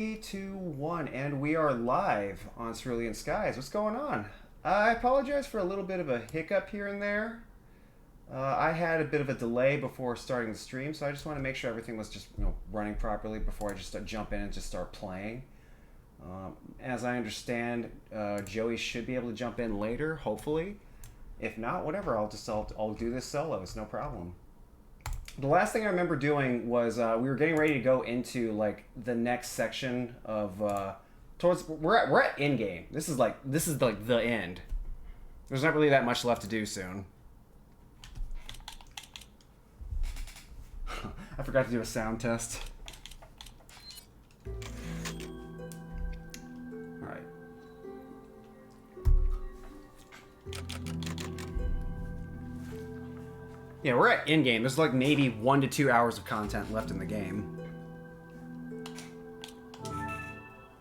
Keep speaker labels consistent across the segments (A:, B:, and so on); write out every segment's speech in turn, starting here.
A: 3, 2, 1, and we are live on Cerulean Skies. What's going on? I apologize for a little bit of a hiccup here and there. I had a bit of a delay before starting the stream, so I just want to make sure everything was just running properly before I just jump in and just start playing. As I understand, Joey should be able to jump in later, hopefully. If not, whatever. I'll do this solo. It's no problem. The last thing I remember doing was we were getting ready to go into like the next section of we're at end game. This is like the end. There's not really that much left to do soon. I forgot to do a sound test. All right. Yeah, we're at end game. There's like maybe 1 to 2 hours of content left in the game.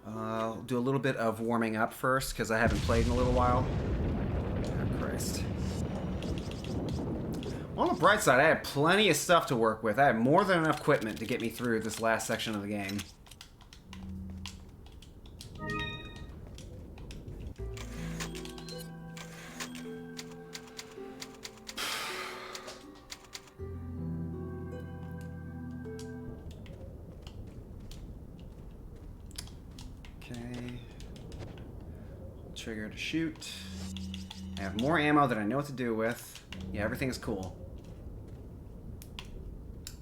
A: I'll do a little bit of warming up first because I haven't played in a little while. Oh, Christ. On the bright side, I had plenty of stuff to work with. I had more than enough equipment to get me through this last section of the game. Trigger to shoot. I have more ammo that I know what to do with. Yeah, everything is cool.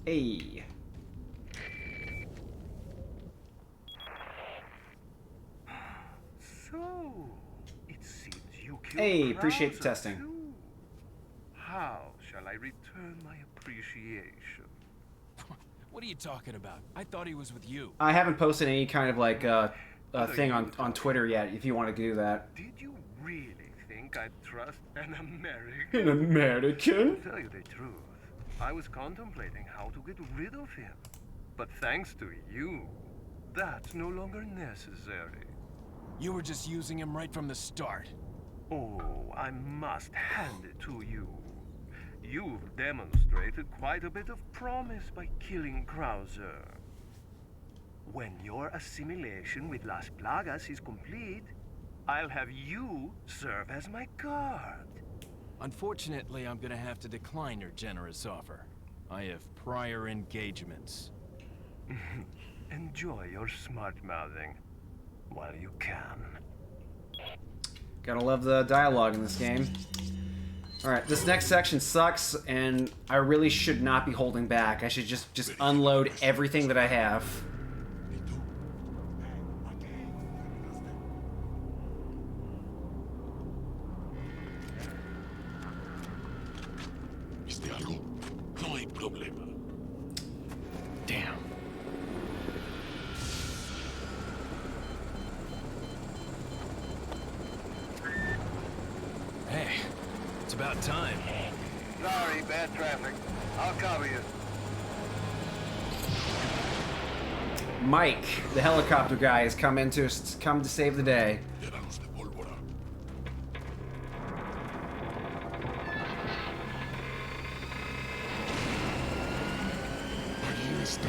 A: Hey.
B: So, it seems you killed
A: Hey, appreciate the
B: Krauser
A: testing.
B: too. How shall I return my appreciation?
C: What are you talking about? I thought he was with you.
A: I haven't posted any kind of like thing on Twitter yet. If you want to do that.
B: Did you really think I'd trust an American?
A: An American?
B: To tell you the truth, I was contemplating how to get rid of him. But thanks to you, that's no longer necessary.
C: You were just using him right from the start.
B: Oh, I must hand it to you. You've demonstrated quite a bit of promise by killing Krauser. When your assimilation with Las Plagas is complete, I'll have you serve as my guard.
C: Unfortunately, I'm gonna have to decline your generous offer. I have prior engagements.
B: Enjoy your smart-mouthing while you can.
A: Gotta love the dialogue in this game. Alright, this next section sucks, and I really should not be holding back. I should just unload everything that I have.
D: ¿Viste algo? No hay problema.
A: Damn.
C: Hey, it's about time.
B: Sorry, bad traffic. I'll cover you.
A: Mike, the helicopter guy, has come to save the day.
D: Llévanos de pólvora. Allí está.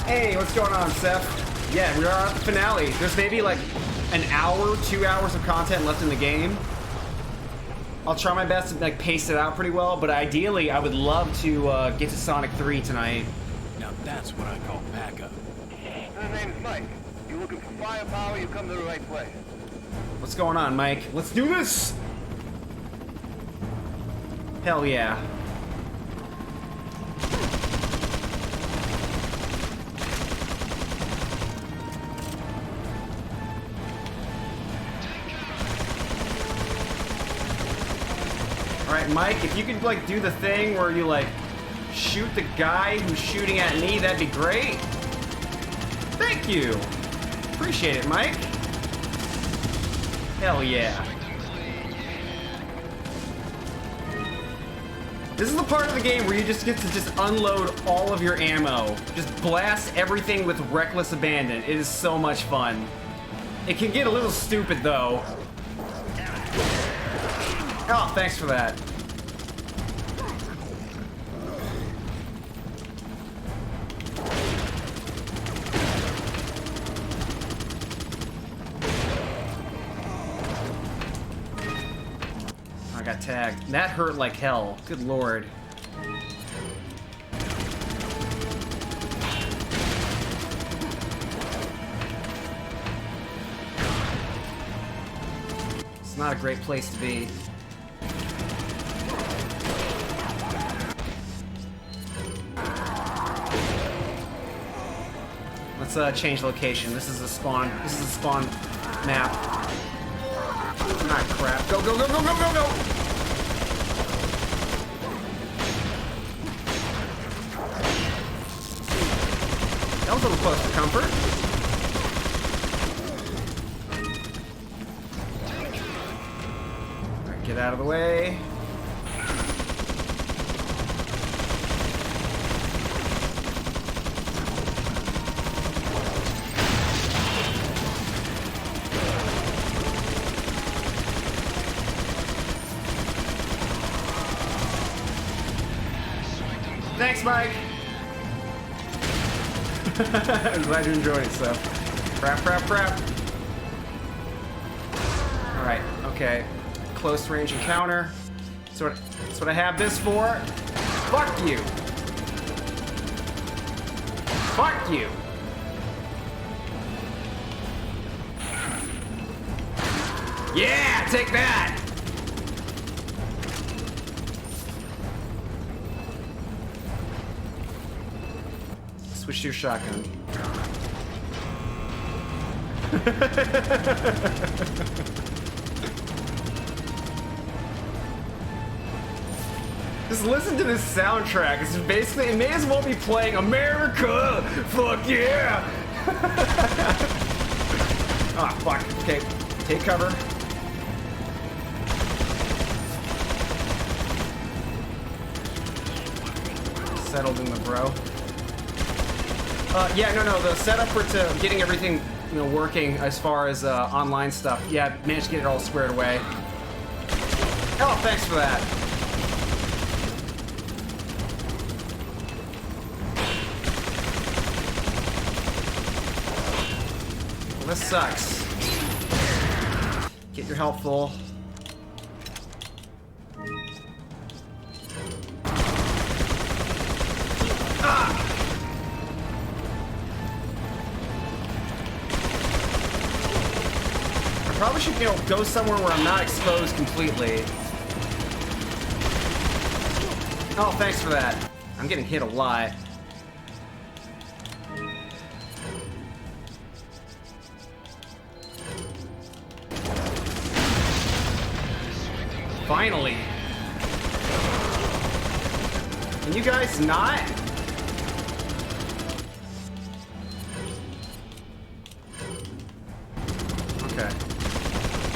A: Hey, what's going on, Seth? Yeah, we are at the finale. There's maybe like an hour, 2 hours of content left in the game. I'll try my best to like pace it out pretty well, but ideally I would love to get to Sonic 3 tonight.
C: Now that's what I call backup.
B: My name's Mike. You looking for firepower, you come to the right place.
A: What's going on, Mike? Let's do this! Hell yeah. Alright, Mike, if you could like do the thing where you like shoot the guy who's shooting at me, that'd be great. Thank you. Appreciate it, Mike. Hell yeah. This is the part of the game where you just get to just unload all of your ammo. Just blast everything with reckless abandon. It is so much fun. It can get a little stupid, though. Oh, thanks for that. I got tagged. That hurt like hell. Good lord. It's not a great place to be. Let's change location. This is a spawn. This is a spawn map. Ah, crap. Go, go, go, go, go, go, go! That was a little close for comfort. Alright, get out of the way. Thanks, Mike! I'm glad you enjoyed it, so. Crap, crap, crap. Alright, okay. Close range encounter. That's what I have this for. Fuck you! Fuck you! Yeah, take that! Switch to your shotgun. Just listen to this soundtrack. It's basically, it may as well be playing America! Fuck yeah! Ah, fuck. Okay, take cover. Settled in the bro. Yeah, no, the setup for getting everything, working as far as online stuff. Yeah, managed to get it all squared away. Oh, thanks for that. Well, this sucks. Get your health full. Ah! Probably should, go somewhere where I'm not exposed completely. Oh, thanks for that. I'm getting hit a lot. Finally. Can you guys not? Okay.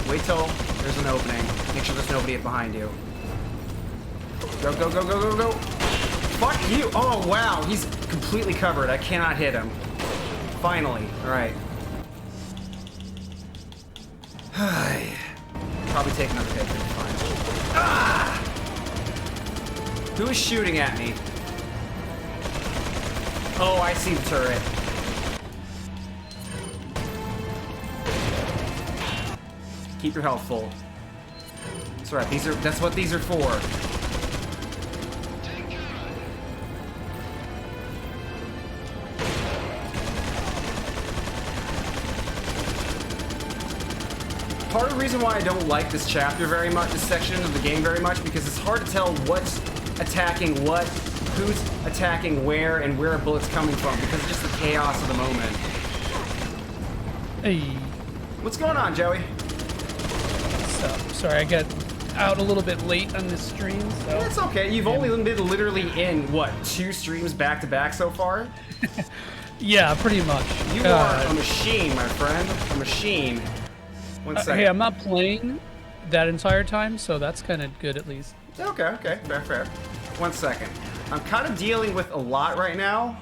A: Wait till there's an opening. Make sure there's nobody behind you. Go, go, go, go, go, go. Fuck you. Oh, wow. He's completely covered. I cannot hit him. Finally. All right. Probably take another hit. Fine. Ah! Who is shooting at me? Oh, I see the turret. Keep your health full. That's right. That's what these are for. Part of the reason why I don't like this chapter very much, this section of the game very much, because it's hard to tell what's attacking what, who's attacking where, and where a bullet's coming from, because it's just the chaos of the moment.
E: Hey.
A: What's going on, Joey?
E: So, sorry, I got out a little bit late on this stream, so...
A: That's okay. You've only been literally in, what, 2 streams back-to-back so far?
E: Yeah, pretty much.
A: You are a machine, my friend. A machine. One second.
E: Hey, I'm not playing that entire time, so that's kind of good at least.
A: Okay, fair. One second. I'm kind of dealing with a lot right now.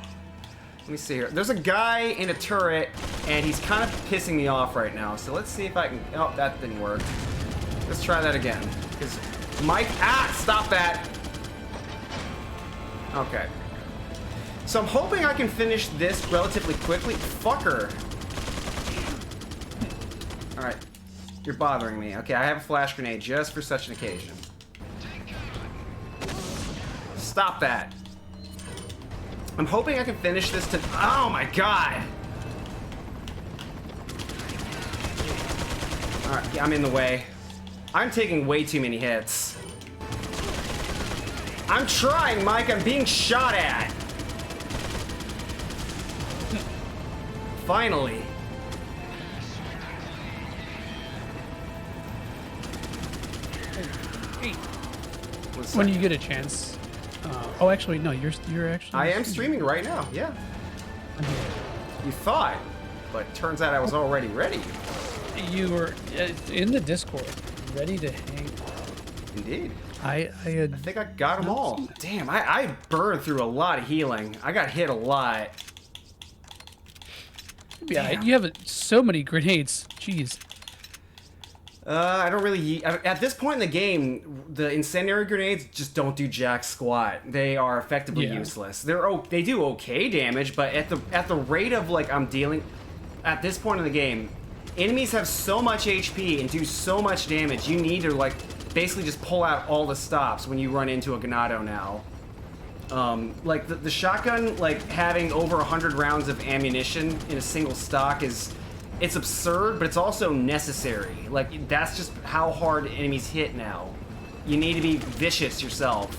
A: Let me see here. There's a guy in a turret, and he's kind of pissing me off right now. So let's see if I can... Oh, that didn't work. Let's try that again. Because Mike... Ah! Stop that! Okay. So I'm hoping I can finish this relatively quickly. Fucker! Alright. You're bothering me. Okay, I have a flash grenade just for such an occasion. Stop that. I'm hoping I can finish this to... Oh my god! Alright, yeah, I'm in the way. I'm taking way too many hits. I'm trying, Mike. I'm being shot at. Finally.
E: When you get a chance. Oh, actually, no. You're actually.
A: I am streaming right now. Yeah. You thought, but turns out I was already ready.
E: You were in the Discord, ready to hang.
A: Indeed.
E: I
A: think I got them all. Damn, I burned through a lot of healing. I got hit a lot.
E: Yeah,
A: Damn.
E: you have so many grenades. Jeez.
A: I don't really... At this point in the game, the incendiary grenades just don't do jack squat. They are effectively useless. They do okay damage, but at the rate of, like, I'm dealing... At this point in the game, enemies have so much HP and do so much damage, you need to, like, basically just pull out all the stops when you run into a Ganado now. Like, the shotgun, like, having over 100 rounds of ammunition in a single stock is... It's absurd, but it's also necessary. Like, that's just how hard enemies hit now. You need to be vicious yourself.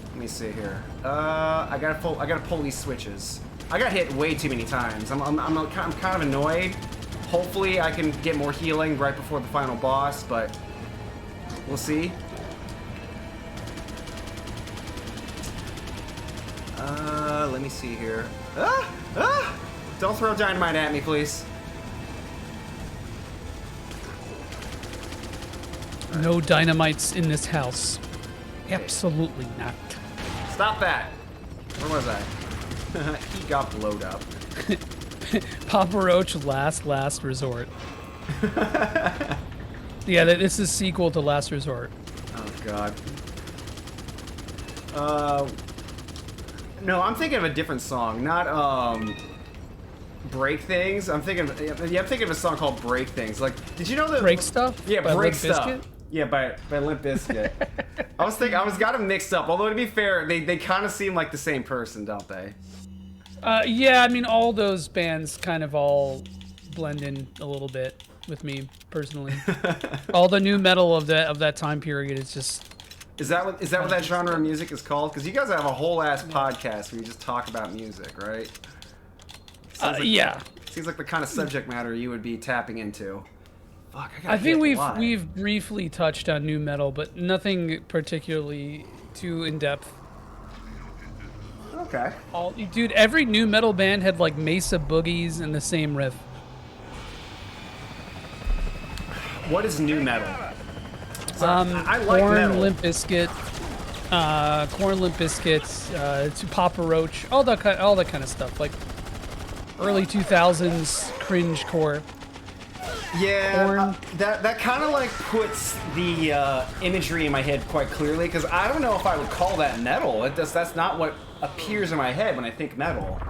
A: Let me see here. I gotta pull these switches. I got hit way too many times. I'm kind of annoyed. Hopefully I can get more healing right before the final boss, but we'll see. Let me see here. Don't throw dynamite at me, please.
E: No dynamites in this house. Absolutely not.
A: Stop that. Where was I? He got blowed up.
E: Papa Roach last resort. Yeah, this is sequel to Last Resort.
A: Oh god. No, I'm thinking of a different song, not Break Things. I'm thinking of a song called Break Things. Like, did you know that
E: Break Stuff?
A: Yeah,
E: by
A: Break
E: Limp
A: Stuff.
E: Bizkit?
A: Yeah, by Limp Bizkit. I was got them mixed up. Although to be fair, they kind of seem like the same person, don't they?
E: Yeah, I mean, all those bands kind of all blend in a little bit with me personally. All the new metal of that time period is just.
A: Is that what that genre of music is called? Because you guys have a whole ass podcast where you just talk about music, right?
E: Yeah.
A: Seems like the kind of subject matter you would be tapping into. Fuck,
E: I think we've briefly touched on new metal, but nothing particularly too in depth.
A: Okay.
E: Dude, every new metal band had like Mesa Boogies and the same riff.
A: What is new metal? I like
E: Korn,
A: metal.
E: Limp Bizkit, to Papa Roach, all that kind of stuff, like early 2000s cringe core.
A: Yeah, that kind of like puts the imagery in my head quite clearly, because I don't know if I would call that metal. That's not what appears in my head when I think metal.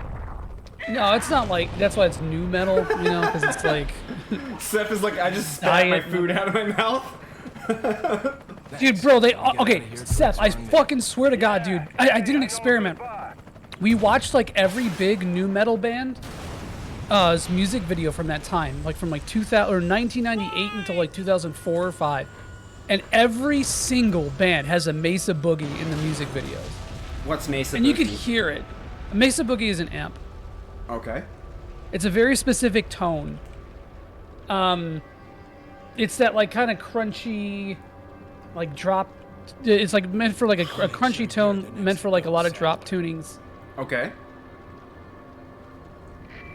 E: No, it's not like, that's why it's new metal, you know, because it's like...
A: Seth is like, I just spat my food out of my mouth.
E: Dude, bro, okay, Seth, I fucking swear to God, dude, I did an experiment. We watched like every big new metal band music video from that time, like from like 2000 or 1998 until like 2004 or 5, and every single band has a Mesa Boogie in the music videos.
A: What's Mesa Boogie?
E: And you could hear it. A Mesa Boogie is an amp.
A: Okay.
E: It's a very specific tone. It's that like kind of crunchy, like drop. It's like meant for like a crunchy tone, meant for like a lot of drop tunings.
A: Okay.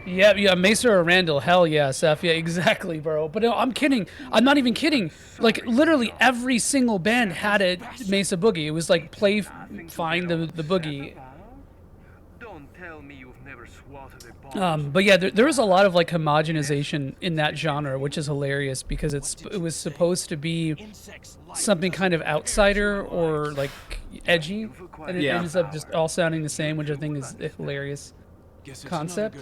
E: Yeah, yeah, Mesa or Randall, hell yeah, Seth, yeah, exactly, bro. But no, I'm kidding. I'm not even kidding. Like literally every single band had a Mesa boogie. It was like play,
B: Nothing to
E: find
B: get
E: the
B: upset
E: boogie.
B: about. Don't tell me you've never swatted a bomb.
E: But yeah, there was a lot of like homogenization in that genre, which is hilarious because it was supposed to be something kind of outsider or like edgy, and it
A: Yeah.
E: ends up just all sounding the same, which I think is a hilarious concept.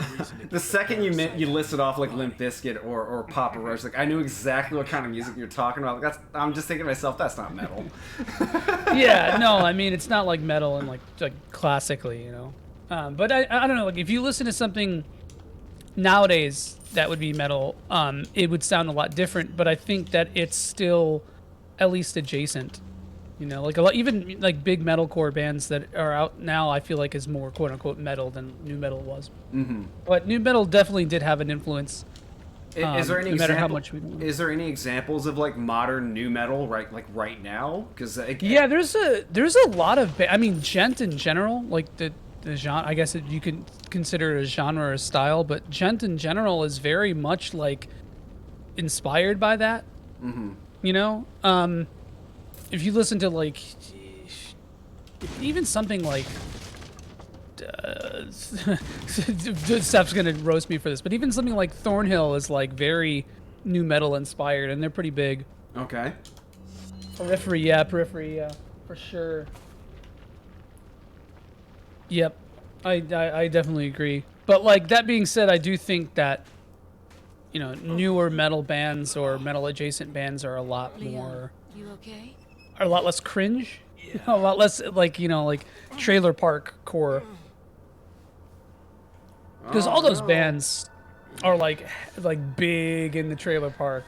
A: The second you listed off like Limp Bizkit or Papa Roach, like I knew exactly what kind of music you're talking about. Like, I'm just thinking to myself, that's not metal.
E: Yeah, no, I mean it's not like metal and like classically, you know. But I don't know, like if you listen to something nowadays that would be metal, it would sound a lot different. But I think that it's still at least adjacent. You know, like a lot, even like big metalcore bands that are out now, I feel like is more quote unquote metal than new metal was. Mm-hmm. But new metal definitely did have an influence.
A: Is there any
E: no matter how
A: example,
E: much we
A: is there any examples of like modern new metal right now? Because
E: yeah, there's a lot of I mean, gent in general, like the genre. I guess you can consider it a genre or a style, but gent in general is very much like inspired by that. Mm-hmm. You know, if you listen to like even something like Steph's gonna roast me for this, but even something like Thornhill is like very new metal inspired, and they're pretty big.
A: Okay.
E: Periphery, yeah, for sure. Yep, I definitely agree. But like that being said, I do think that you know newer metal bands or metal adjacent bands are a lot more.
F: You okay?
E: Are a lot less cringe, a lot less like you know like trailer park core. Because all those bands are like big in the trailer park.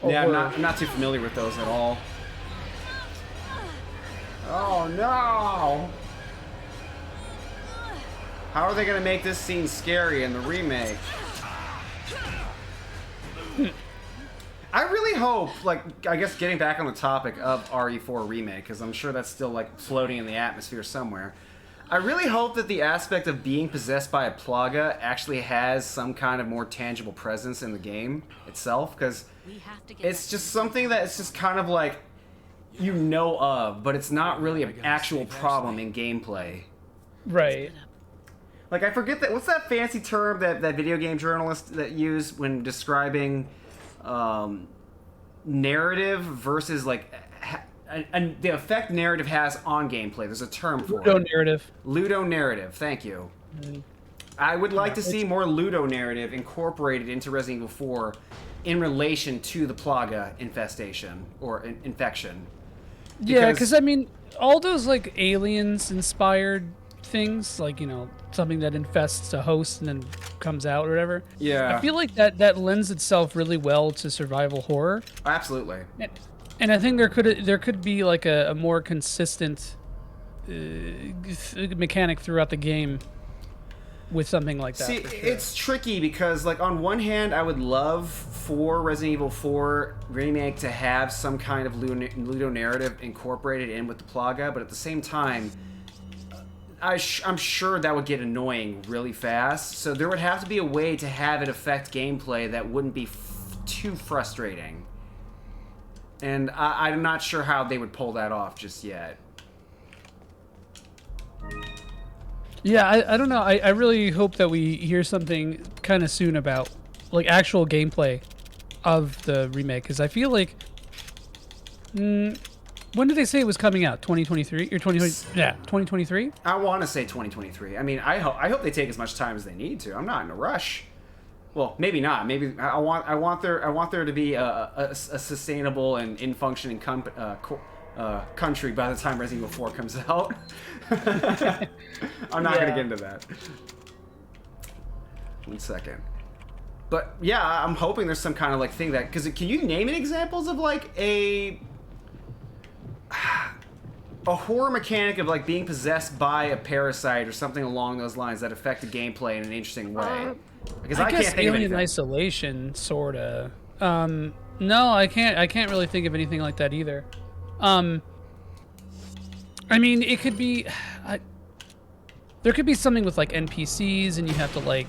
A: Yeah, I'm not too familiar with those at all. Oh no! How are they gonna make this scene scary in the remake? I really hope, like, I guess getting back on the topic of RE4 remake, because I'm sure that's still like floating in the atmosphere somewhere. I really hope that the aspect of being possessed by a plaga actually has some kind of more tangible presence in the game itself, because it's just something that it's just kind of like you know of, but it's not really an actual problem in gameplay.
E: Right.
A: Like, I forget that, what's that fancy term that video game journalists that use when describing narrative versus like the effect narrative has on gameplay. There's a term for
E: Ludo
A: it.
E: narrative.
A: Ludo narrative. Thank you. I would like to see more Ludo narrative incorporated into Resident Evil 4 in relation to the plaga infestation or infection.
E: Yeah, because I mean, all those like aliens inspired things, like you know something that infests a host and then comes out or whatever.
A: Yeah.
E: I feel like that lends itself really well to survival horror.
A: Absolutely.
E: And I think there could be like a more consistent mechanic throughout the game with something like that.
A: See,
E: for sure.
A: it's tricky because, like, on one hand, I would love for Resident Evil 4 Remake to have some kind of Ludo narrative incorporated in with the plaga, but at the same time, I'm sure that would get annoying really fast, so there would have to be a way to have it affect gameplay that wouldn't be too frustrating. And I'm not sure how they would pull that off just yet.
E: Yeah, I don't know. I really hope that we hear something kind of soon about like actual gameplay of the remake, because I feel like when did they say it was coming out? 2023 or 2020? Yeah, 2023.
A: I want to say 2023. I mean, I hope they take as much time as they need to. I'm not in a rush. Well, maybe not. Maybe I want there to be a sustainable and in functioning country by the time Resident Evil 4 comes out. I'm not gonna get into that. 1 second. But yeah, I'm hoping there's some kind of like thing that, because can you name any examples of like a horror mechanic of like being possessed by a parasite or something along those lines that affected gameplay in an interesting way? Because I
E: guess
A: can't think of
E: Alien
A: anything.
E: Isolation, sorta. No, I can't really think of anything like that either. I mean, it could be. There could be something with like NPCs, and you have to like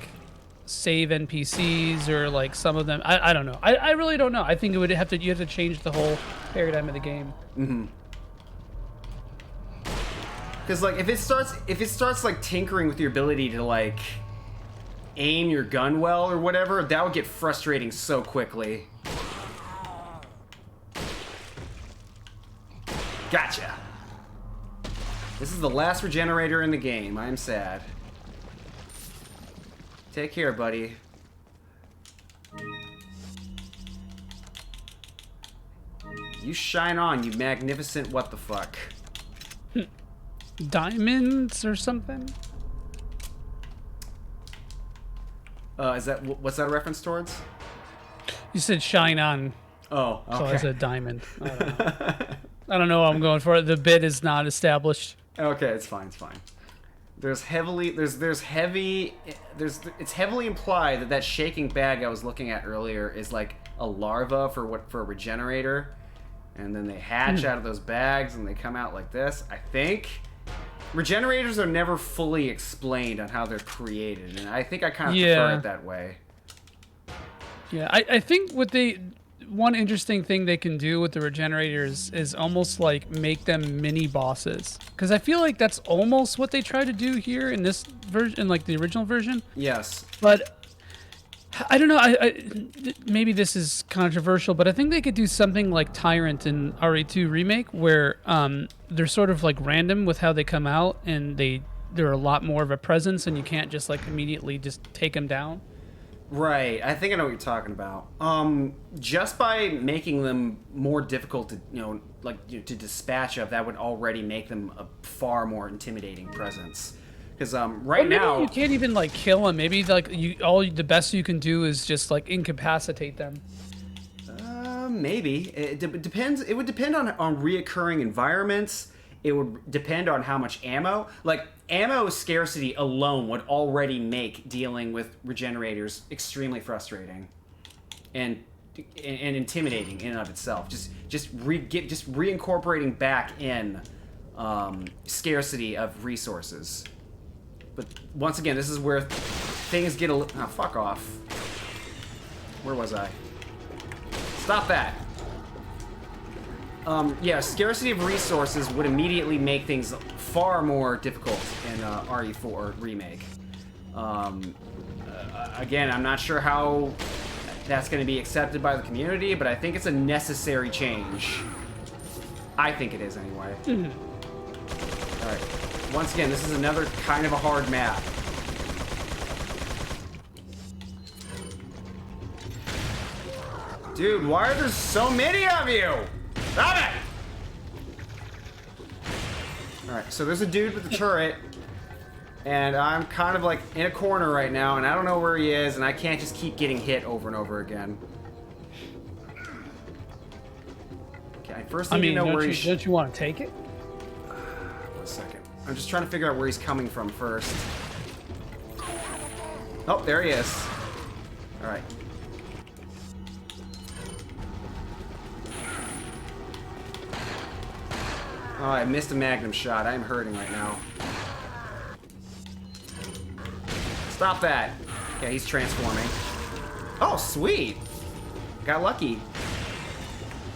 E: save NPCs, or like some of them. I don't know. I really don't know. I think you have to change the whole paradigm of the game.
A: Mm-hmm. Because like if it starts like tinkering with your ability to like aim your gun well or whatever, that would get frustrating so quickly. Gotcha. This is the last regenerator in the game. I am sad. Take care, buddy. You shine on, you magnificent what the fuck.
E: Diamonds or something?
A: What's that a reference towards?
E: You said shine on.
A: Oh, okay.
E: So I said diamond. I don't know. I don't know what I'm going for. The bit is not established.
A: Okay, it's fine. It's fine. It's heavily implied that shaking bag I was looking at earlier is like a larva for a regenerator, and then they hatch out of those bags and they come out like this. I think regenerators are never fully explained on how they're created, and I think I kind of prefer it that way.
E: Yeah, I think one interesting thing they can do with the regenerators is almost like make them mini bosses, because I feel like that's almost what they try to do here in this version, like the original version.
A: Yes,
E: but I don't know. Maybe this is controversial, but I think they could do something like Tyrant in RE2 Remake, where they're sort of like random with how they come out, and they're a lot more of a presence, and you can't just like immediately just take them down.
A: Right, I think I know what you're talking about. Just by making them more difficult to, to dispatch of, that would already make them a far more intimidating presence. Because right now
E: you can't even like kill them. Maybe like the best you can do is just like incapacitate them.
A: Maybe it depends. It would depend on reoccurring environments. It would depend on how much ammo. Like, ammo scarcity alone would already make dealing with regenerators extremely frustrating and intimidating in and of itself. Just reincorporating back in scarcity of resources. But once again, this is where things get fuck off. Where was I? Stop that. Yeah, scarcity of resources would immediately make things far more difficult in RE4 Remake. Again, I'm not sure how that's going to be accepted by the community, but I think it's a necessary change. I think it is, anyway. Alright. Once again, this is another kind of a hard map. Dude, why are there so many of you? Stop it! Alright, so there's a dude with the turret, and I'm kind of like in a corner right now, and I don't know where he is, and I can't just keep getting hit over and over again. Okay, I first need to know where he's...
E: Don't you want to take it?
A: 1 second. I'm just trying to figure out where he's coming from first. Oh, there he is. Alright. Oh, I missed a magnum shot. I'm hurting right now. Stop that. Okay, he's transforming. Oh, sweet. Got lucky.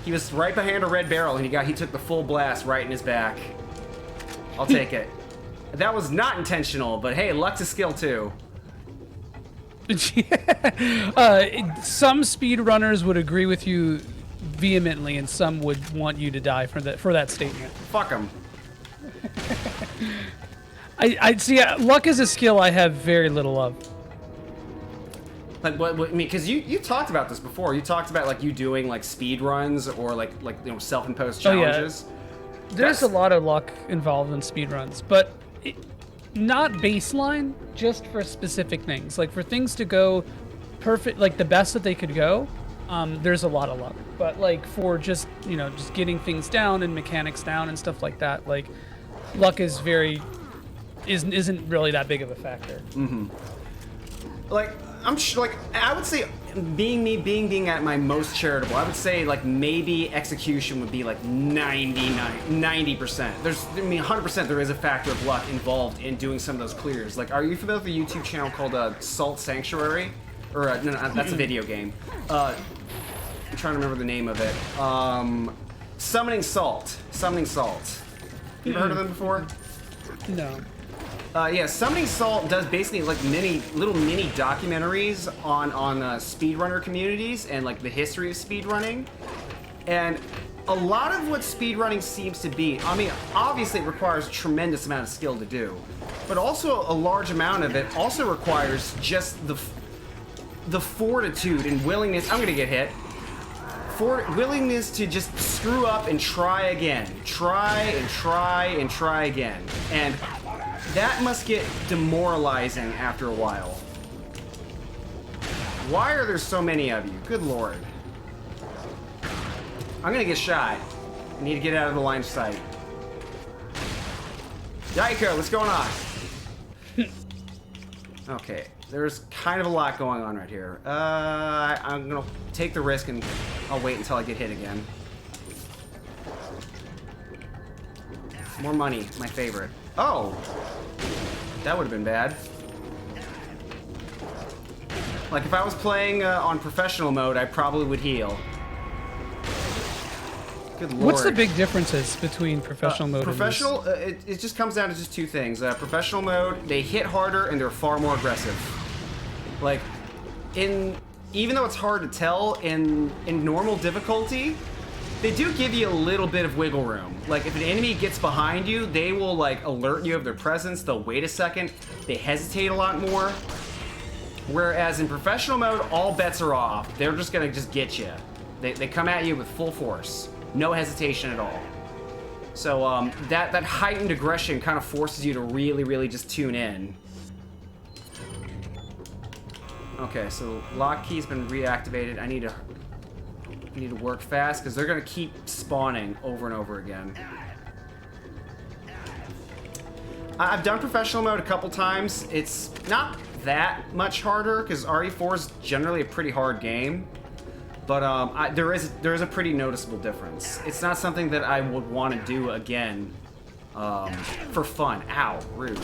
A: He was right behind a red barrel, and he took the full blast right in his back. I'll take it. That was not intentional, but hey, luck's a skill too.
E: Some speedrunners would agree with you vehemently, and some would want you to die for that statement.
A: Fuck them.
E: I see. Luck is a skill I have very little of.
A: Like what I mean, because you talked about this before. You talked about like you doing like speed runs or like self-imposed challenges.
E: Oh, yeah. There's a lot of luck involved in speedruns, but not baseline, just for specific things. Like for things to go perfect, like the best that they could go, there's a lot of luck. But like for just getting things down and mechanics down and stuff like that, like luck isn't really that big of a factor.
A: Mm-hmm. Like I would say being at my most charitable, I would say like maybe execution would be like 90%. There's, I mean, 100% there is a factor of luck involved in doing some of those clears. Like, are you familiar with a YouTube channel called Salt Sanctuary? Or no, that's a video game. I'm trying to remember the name of it. Summoning Salt. Summoning Salt. You ever heard of them before?
E: No.
A: Yeah, Summoning Salt does basically like little mini documentaries on speedrunner communities and like the history of speedrunning. And a lot of what speedrunning seems to be, I mean, obviously it requires a tremendous amount of skill to do, but also a large amount of it also requires just the fortitude and willingness. I'm gonna get hit. Willingness to just screw up and try again. Try and try and try again. And that must get demoralizing after a while. Why are there so many of you? Good lord. I'm gonna get shot. I need to get out of the line of sight. Yiko, what's going on? Okay, there's kind of a lot going on right here. I'm gonna take the risk and I'll wait until I get hit again. More money, my favorite. Oh! That would have been bad. Like, if I was playing on professional mode, I probably would heal. Good lord.
E: What's the big differences between professional mode
A: professional, and this? It just comes down to just two things. Professional mode, they hit harder and they're far more aggressive. Like, even though it's hard to tell, in normal difficulty, they do give you a little bit of wiggle room. Like, if an enemy gets behind you, they will, like, alert you of their presence. They'll wait a second. They hesitate a lot more. Whereas in professional mode, all bets are off. They're just gonna just get you. They come at you with full force. No hesitation at all. So, that heightened aggression kind of forces you to really, really just tune in. Okay, so lock key's been reactivated. I need to work fast because they're gonna keep spawning over and over again. I've done professional mode a couple times. It's not that much harder because RE4 is generally a pretty hard game, but there is a pretty noticeable difference. It's not something that I would want to do again for fun. Ow, rude.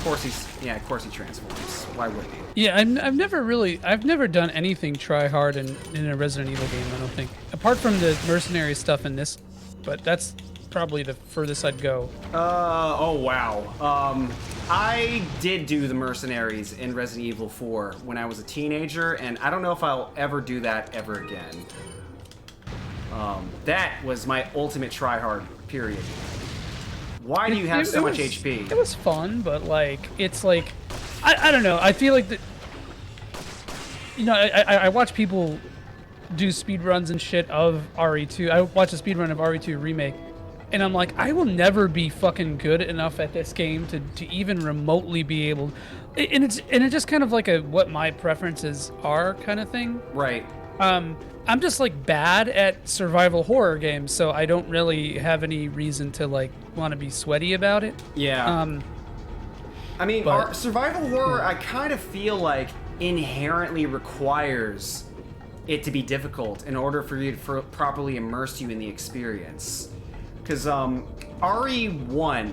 A: Of course he transforms. Why wouldn't he?
E: Yeah, I've never done anything try hard in a Resident Evil game, I don't think. Apart from the mercenary stuff in this, but that's probably the furthest I'd go.
A: Oh wow. I did do the mercenaries in Resident Evil 4 when I was a teenager, and I don't know if I'll ever do that ever again. That was my ultimate try hard, period. Why do you have so much HP?
E: It was fun, but like, it's like, I don't know. I feel like you know, I watch people do speedruns and shit of RE2. I watched a speedrun of RE2 Remake, and I'm like, I will never be fucking good enough at this game to even remotely be able. And it's just kind of like a what my preferences are kind of thing.
A: Right.
E: I'm just like bad at survival horror games, so I don't really have any reason to like want to be sweaty about it.
A: Yeah. I mean, our survival horror, I kind of feel like inherently requires it to be difficult in order for you to properly immerse you in the experience. Because RE1,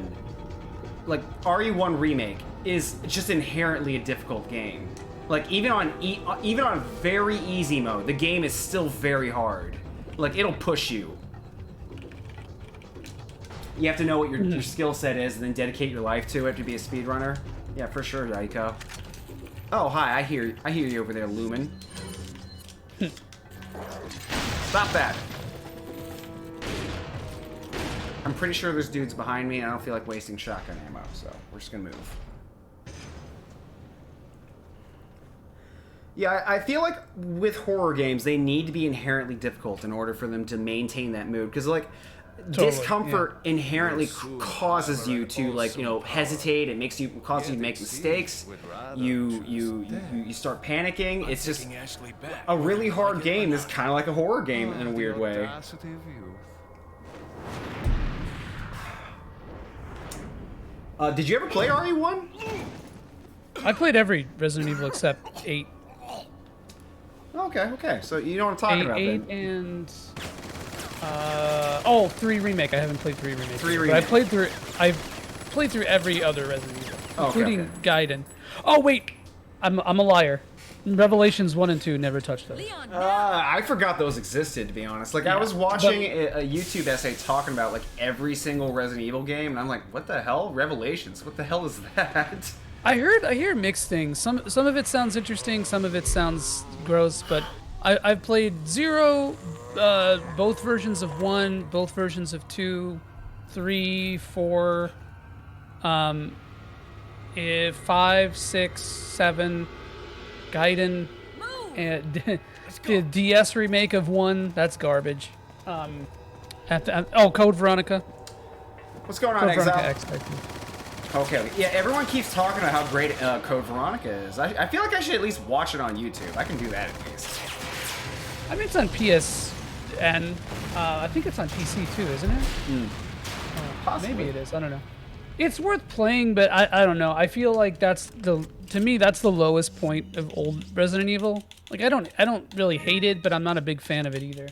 A: like RE1 Remake, is just inherently a difficult game. Like even on very easy mode, the game is still very hard. Like it'll push you. You have to know what your skill set is and then dedicate your life to it to be a speedrunner. Yeah, for sure, Raiko. Oh, hi, I hear you over there, Lumen. Stop that. I'm pretty sure there's dudes behind me and I don't feel like wasting shotgun ammo, so we're just gonna move. Yeah, I feel like with horror games, they need to be inherently difficult in order for them to maintain that mood. Because, like, discomfort inherently causes you to, like, you know, hesitate. It causes you to make mistakes. You start panicking. It's just a really hard game is kind of like a horror game in a weird way. Did you ever play RE1?
E: I played every Resident Evil except 8.
A: Okay. So you know what I'm talking about
E: 8
A: then.
E: and 3 remake. I haven't played 3 remake.
A: 3
E: yet,
A: remake.
E: But I've played through every other Resident Evil, including Gaiden. Oh wait, I'm a liar. Revelations 1 and 2 never touched those.
A: I forgot those existed, to be honest. Like, I was watching a YouTube essay talking about, like, every single Resident Evil game, and I'm like, what the hell? Revelations? What the hell is that?
E: I hear mixed things. Some of it sounds interesting, some of it sounds gross, but I've played 0, both versions of 1, both versions of 2, 3, 4, 5, 6, 7, Gaiden, and the DS remake of 1. That's garbage. Code Veronica.
A: What's going on,
E: Code
A: Exile?
E: Veronica X. I think.
A: Okay, yeah, everyone keeps talking about how great Code Veronica is. I feel like I should at least watch it on YouTube. I can do that at least.
E: I mean, it's on PSN. I think it's on PC too, isn't it?
A: Possibly.
E: Maybe it is. I don't know. It's worth playing, but I don't know. I feel like to me that's the lowest point of old Resident Evil. Like I don't really hate it, but I'm not a big fan of it either.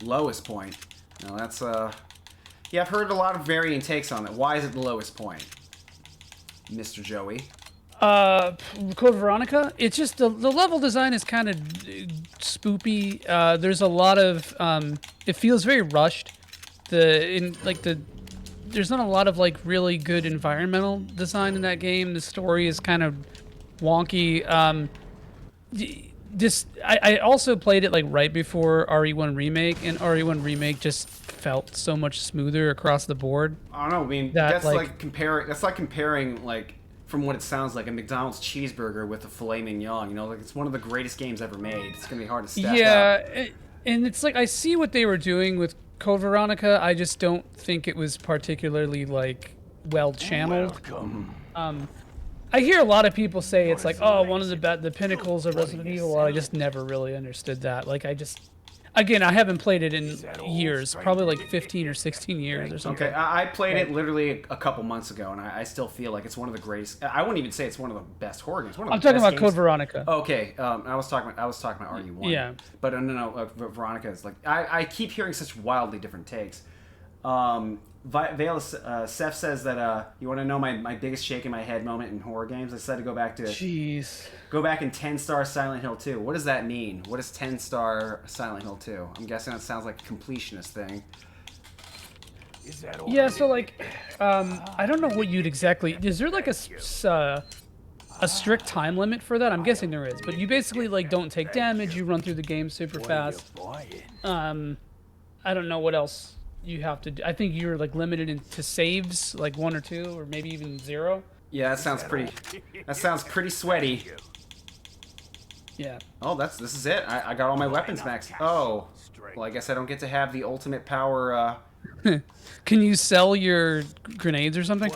A: Lowest point. No, that's yeah, I've heard a lot of varying takes on it. Why is it the lowest point, Mr. Joey?
E: Code Veronica. It's just the level design is kind of spoopy. There's a lot of it feels very rushed. There's not a lot of like really good environmental design in that game. The story is kind of wonky. I also played it like right before RE1 Remake, and RE1 Remake just felt so much smoother across the board.
A: I don't know. I mean, that's like comparing. That's like comparing like from what it sounds like a McDonald's cheeseburger with a filet mignon. You know, like it's one of the greatest games ever made. It's gonna be hard to stack up.
E: Yeah, and it's like I see what they were doing with Code Veronica. I just don't think it was particularly like well channeled. I hear a lot of people say it's like, oh, one of the pinnacles of Resident Evil. I just never really understood that. Like again, I haven't played it in years, probably like 15 or 16 years or something.
A: Okay, I played it literally a couple months ago, and I still feel like it's one of the greatest. I wouldn't even say it's one of the best horror games.
E: I'm talking about Code Veronica.
A: Okay, I was talking about RE1.
E: Yeah,
A: but no, Veronica is like I keep hearing such wildly different takes. Vale Seth says that you want to know my biggest shake in my head moment in horror games. I said to go back to go back in 10-star Silent Hill 2. What does that mean? What is 10-star Silent Hill 2? I'm guessing that sounds like a completionist thing.
E: Yeah, so like I don't know what you'd exactly. Is there like a strict time limit for that? I'm guessing there is, but you basically like don't take damage. You run through the game super fast. I don't know what else you have to do. I think you're like limited to saves, like 1 or 2, or maybe even 0.
A: Yeah, that sounds pretty sweaty.
E: Yeah.
A: Oh, this is it. I got all my weapons maxed. Oh, well, I guess I don't get to have the ultimate power.
E: Can you sell your grenades or something?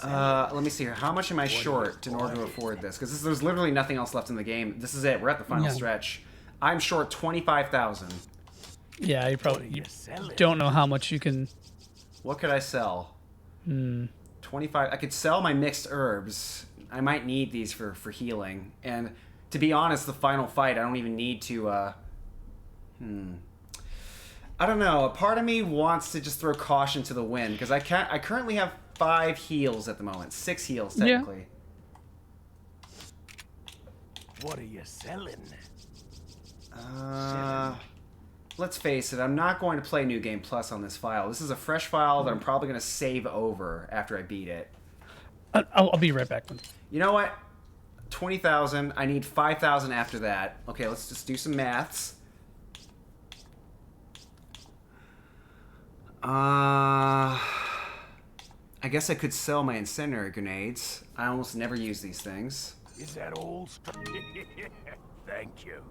A: Let me see here. How much am I short in order to afford this? Because there's literally nothing else left in the game. This is it. We're at the final stretch. I'm short 25,000.
E: Yeah, you don't know how much you can.
A: What could I sell? 25. I could sell my mixed herbs. I might need these for healing. And to be honest, the final fight, I don't even need to. I don't know. A part of me wants to just throw caution to the wind because I currently have 5 heals at the moment. 6 heals technically.
B: What are you selling?
A: Let's face it, I'm not going to play New Game Plus on this file. This is a fresh file that I'm probably going to save over after I beat it.
E: I'll be right back.
A: You know what? 20,000. I need 5,000 after that. Okay, let's just do some maths. I guess I could sell my incendiary grenades. I almost never use these things.
B: Is that all? Thank you.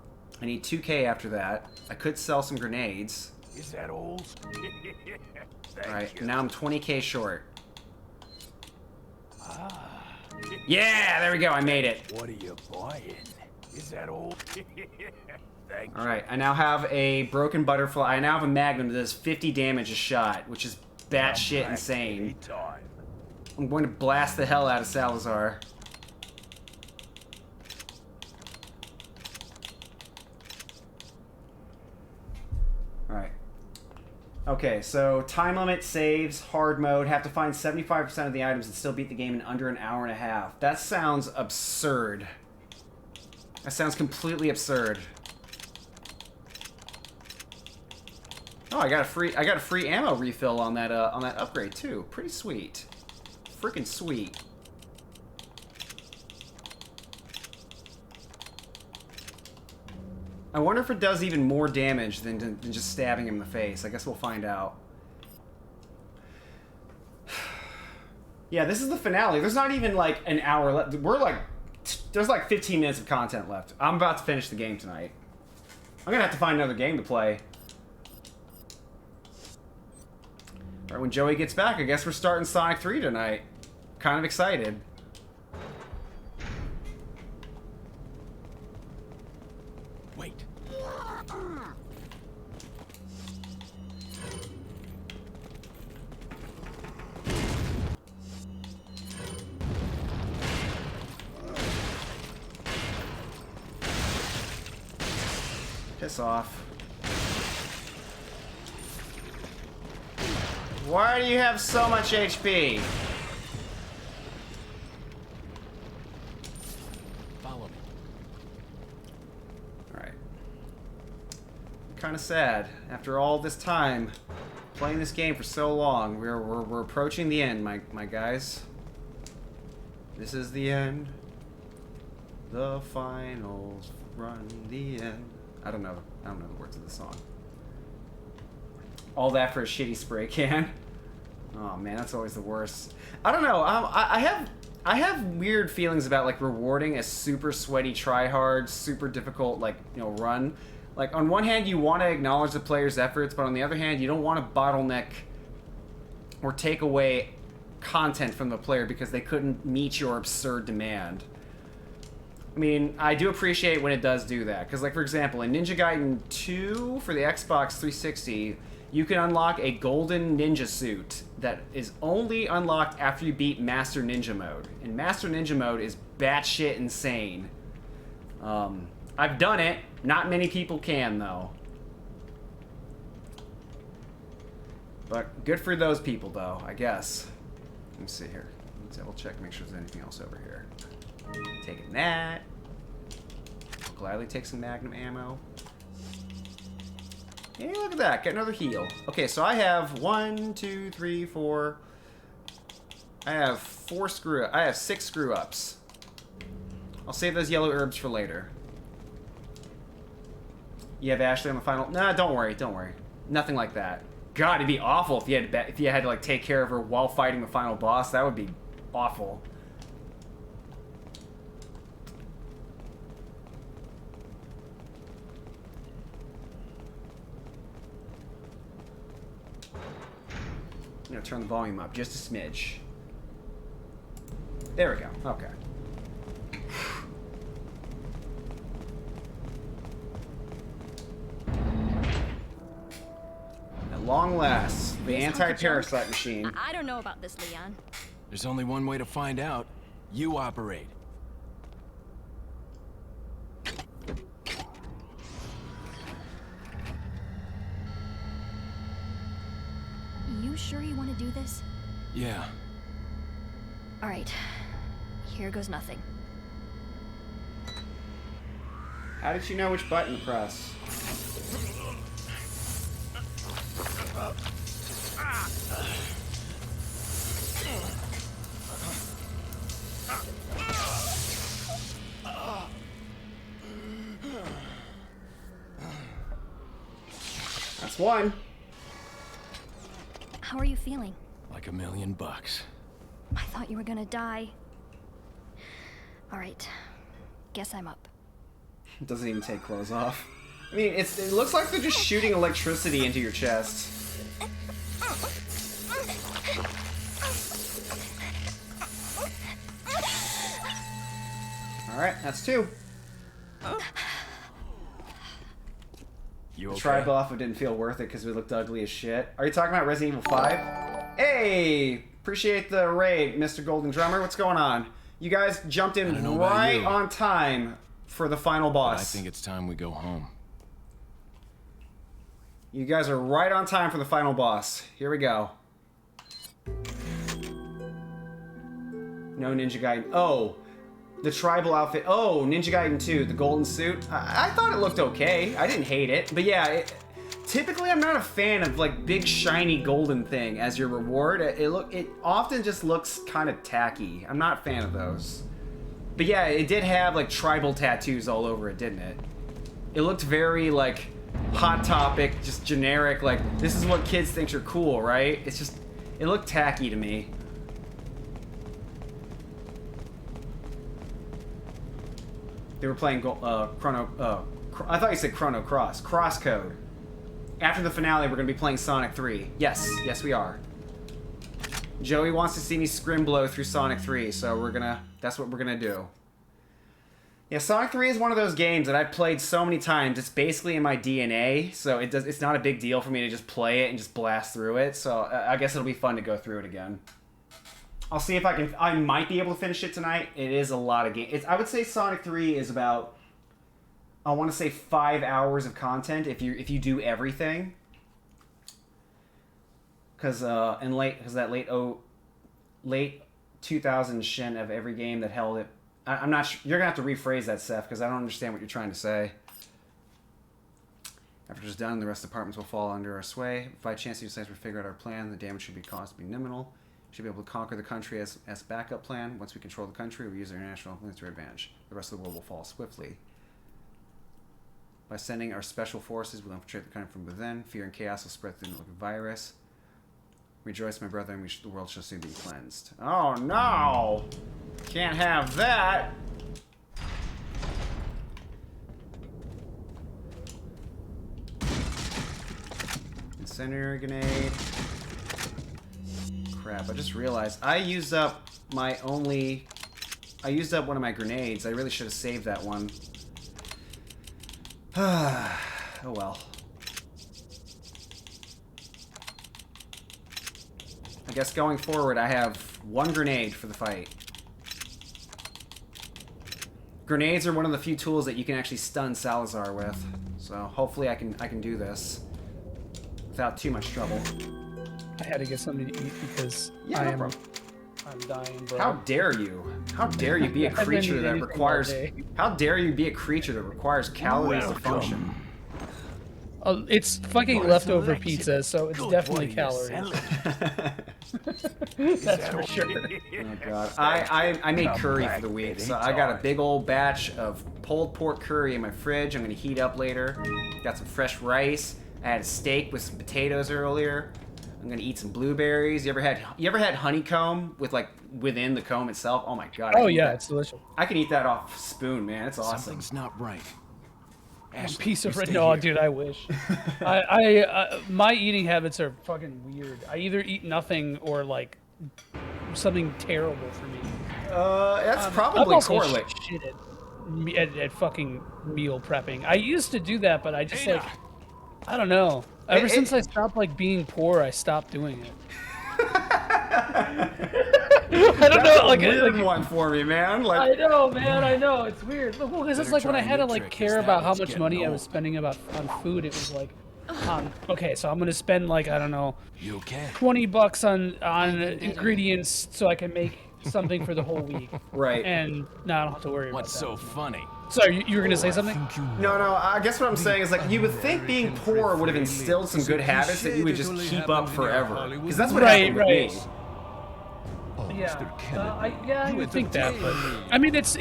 A: I need 2K after that. I could sell some grenades.
B: Is that all?
A: Alright, now I'm 20K short. Yeah, there we go, I made it.
B: What are you buying? Is that all? Thank you.
A: Alright, I now have a broken butterfly. I now have a magnum that does 50 damage a shot, which is batshit insane. I'm going to blast the hell out of Salazar. Okay, so time limit, saves, hard mode, have to find 75% of the items and still beat the game in under an hour and a half. That sounds absurd. That sounds completely absurd. Oh, I got a free ammo refill on that upgrade too. Pretty sweet. Freaking sweet. I wonder if it does even more damage than just stabbing him in the face. I guess we'll find out. Yeah, this is the finale. There's not even like an hour left. There's like 15 minutes of content left. I'm about to finish the game tonight. I'm gonna have to find another game to play. Alright, when Joey gets back, I guess we're starting Sonic 3 tonight. Kind of excited.
C: Wait.
A: Piss off. Why do you have so much HP?
C: Follow me.
A: Alright. Kind of sad. After all this time, playing this game for so long, we're approaching the end, my guys. This is the end. The finals run the end. I don't know the words of the song. All that for a shitty spray can. Oh man, that's always the worst. I don't know. I have weird feelings about like rewarding a super sweaty, try-hard, super difficult run. Like on one hand, you want to acknowledge the player's efforts, but on the other hand, you don't want to bottleneck or take away content from the player because they couldn't meet your absurd demand. I mean, I do appreciate when it does do that. Because, like, for example, in Ninja Gaiden 2 for the Xbox 360, you can unlock a golden ninja suit that is only unlocked after you beat Master Ninja Mode. And Master Ninja Mode is batshit insane. I've done it. Not many people can, though. But good for those people, though, I guess. Let me see here. Let's double check, make sure there's anything else over here. Taking that. I'll gladly take some Magnum ammo. Hey, look at that. Get another heal. Okay, so I have 1, 2, 3, 4. I have 6 screw ups. I'll save those yellow herbs for later. You have Ashley on the final. Nah, don't worry. Don't worry. Nothing like that. God, it'd be awful if you had to like take care of her while fighting the final boss. That would be awful. I'm gonna turn the volume up just a smidge. There we go. Okay. At long last, the anti-parasite machine.
F: I don't know about this, Leon.
C: There's only one way to find out. You operate.
F: You sure you want to do this?
C: Yeah.
F: All right. Here goes nothing.
A: How did you know which button to press? That's one.
F: How are you feeling?
C: Like $1,000,000.
F: I thought you were gonna die. All right. Guess I'm up.
A: It doesn't even take clothes off. I mean, it looks like they're just shooting electricity into your chest. Alright, that's 2.
C: You okay?
A: Tried off, it didn't feel worth it because we looked ugly as shit. Are you talking about Resident Evil 5? Hey! Appreciate the raid, Mr. Golden Drummer. What's going on? You guys jumped in right on time for the final boss.
C: But I think it's time we go home.
A: You guys are right on time for the final boss. Here we go. No Ninja Gaiden. Oh, the tribal outfit. Oh, Ninja Gaiden 2, the golden suit. I thought it looked okay. I didn't hate it. But yeah, typically I'm not a fan of like big shiny golden thing as your reward. It often just looks kind of tacky. I'm not a fan of those. But yeah, it did have like tribal tattoos all over it, didn't it? It looked very like Hot Topic, just generic, like this is what kids think are cool, right? It's just, it looked tacky to me. They were playing Chrono, I thought you said Chrono Cross. Crosscode. After the finale, we're going to be playing Sonic 3. Yes, yes we are. Joey wants to see me Scrimblo through Sonic 3, so that's what we're gonna do. Yeah, Sonic 3 is one of those games that I've played so many times, it's basically in my DNA, so it's not a big deal for me to just play it and just blast through it, so I guess it'll be fun to go through it again. I'll see if I might be able to finish it tonight. It is a lot of games. I would say Sonic 3 is about, I want to say 5 hours of content if you do everything. Because late 2000 Shen of every game that held it. I'm not sure. You're gonna have to rephrase that, Seth, because I don't understand what you're trying to say. After it's done, the rest of the departments will fall under our sway. If by chance you decide to figure out our plan, the damage should be caused to be minimal. We should be able to conquer the country as a backup plan. Once we control the country, we use our international influence to our advantage. The rest of the world will fall swiftly. By sending our special forces, we'll infiltrate the country from within. Fear and chaos will spread through the virus. Rejoice, my brother, and the world shall soon be cleansed. Oh no! Can't have that! Incendiary grenade. Crap, I just realized I used up one of my grenades. I really should have saved that one. Oh well. I guess going forward, I have one grenade for the fight. Grenades are one of the few tools that you can actually stun Salazar with, so hopefully I can do this without too much trouble.
E: I had to get something to eat because I'm dying, bro.
A: How dare you? How dare you be a creature that requires? How dare you be a creature that requires calories to function?
E: Oh, it's fucking leftover pizza, so it's definitely calories. That's for sure.
A: Oh god, I made curry for the week, so I got a big old batch of pulled pork curry in my fridge. I'm gonna heat up later. Got some fresh rice. I had a steak with some potatoes earlier. I'm gonna eat some blueberries. You ever had honeycomb with like within the comb itself? Oh my god.
E: Oh yeah, it's delicious.
A: I can eat that off a spoon, man. It's awesome.
C: Something's not right.
E: A piece of bread. No, dude, I wish. My eating habits are fucking weird. I either eat nothing or like something terrible for me.
A: That's probably correlate.
E: Shit at fucking meal prepping. I used to do that, but I just like, I don't know. Ever since I stopped like being poor, I stopped doing it. I don't know, like
A: a weird one for me, man. Like,
E: I know, man. I know it's weird. Well, because it's like when I had to like care about how much money I was spending on food. It was like, okay, so I'm gonna spend like I don't know, $20 on ingredients so I can make something for the whole week.
A: Right.
E: And now I don't have to worry
C: What's
E: about that.
C: so funny?
E: Sorry, you were gonna say something?
A: No. I guess what I'm saying is like you would think being poor would have instilled some good habits that you would just keep up forever. Because that's what happened with me.
E: Yeah, I would think that, but I mean, it's.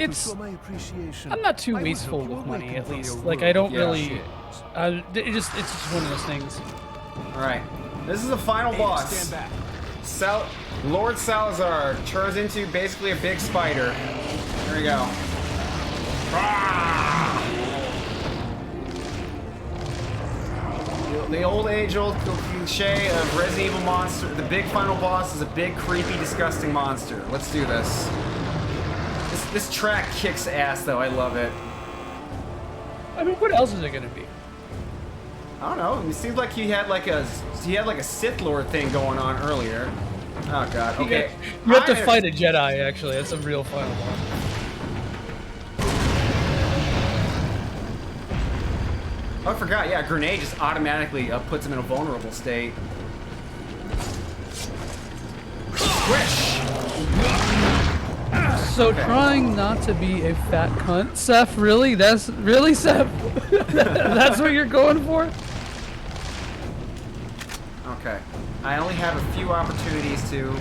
E: I'm not too wasteful with money, at least. Like I don't really. It's just one of those things.
A: All right, this is the final boss.
C: Stand back.
A: Lord Salazar turns into basically a big spider. There we go. The old age-old cliche of Resident Evil monster. The big final boss is a big, creepy, disgusting monster. Let's do this. This track kicks ass, though. I love it.
E: I mean, what else is it gonna be?
A: I don't know. It seems like he had like a Sith Lord thing going on earlier. Oh god. Okay.
E: You have to fight a Jedi. Actually, that's a real final boss.
A: Oh, I forgot. Yeah, a grenade just automatically puts him in a vulnerable state. Squish!
E: So trying not to be a fat cunt, Seth, really? That's really, Seth? That's what you're going for?
A: Okay. I only have a few opportunities to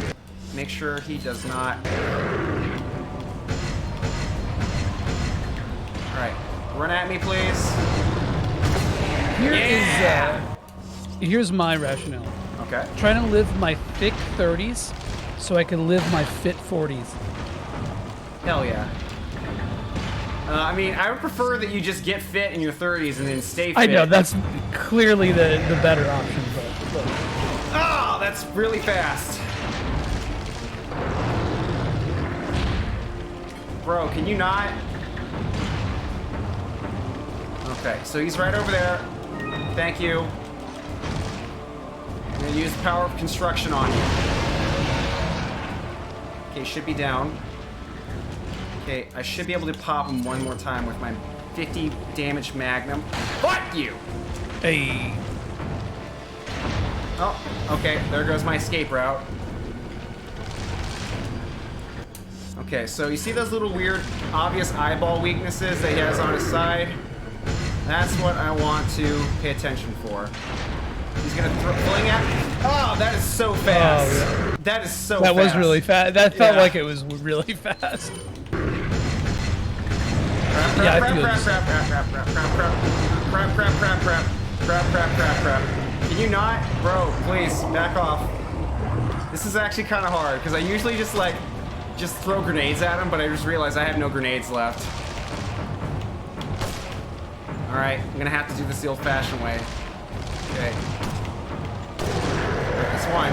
A: make sure he does not. Alright. Run at me, please.
E: Here's my rationale.
A: Okay.
E: Trying to live my thick 30s so I can live my fit 40s.
A: Hell yeah. I mean, I would prefer that you just get fit in your 30s and then stay fit.
E: I know, that's clearly the better option, but...
A: Oh, that's really fast. Bro, can you not? Okay, so he's right over there. Thank you. I'm gonna use the power of construction on you. Okay, should be down. Okay, I should be able to pop him one more time with my 50 damage magnum. Fuck you!
E: Hey.
A: Oh, okay, there goes my escape route. Okay, so you see those little weird, obvious eyeball weaknesses that he has on his side? That's what I want to pay attention for. He's gonna fling at me. Oh, that is so fast.
E: Oh, yeah.
A: That is so
E: That
A: fast.
E: was really fast. That felt like it was really fast. Yeah, I feel
A: crap. Can you not? Bro, please, back off. This is actually kind of hard, because I usually just throw grenades at him, but I just realized I have no grenades left. Alright, I'm gonna have to do this the old-fashioned way. Okay. This one.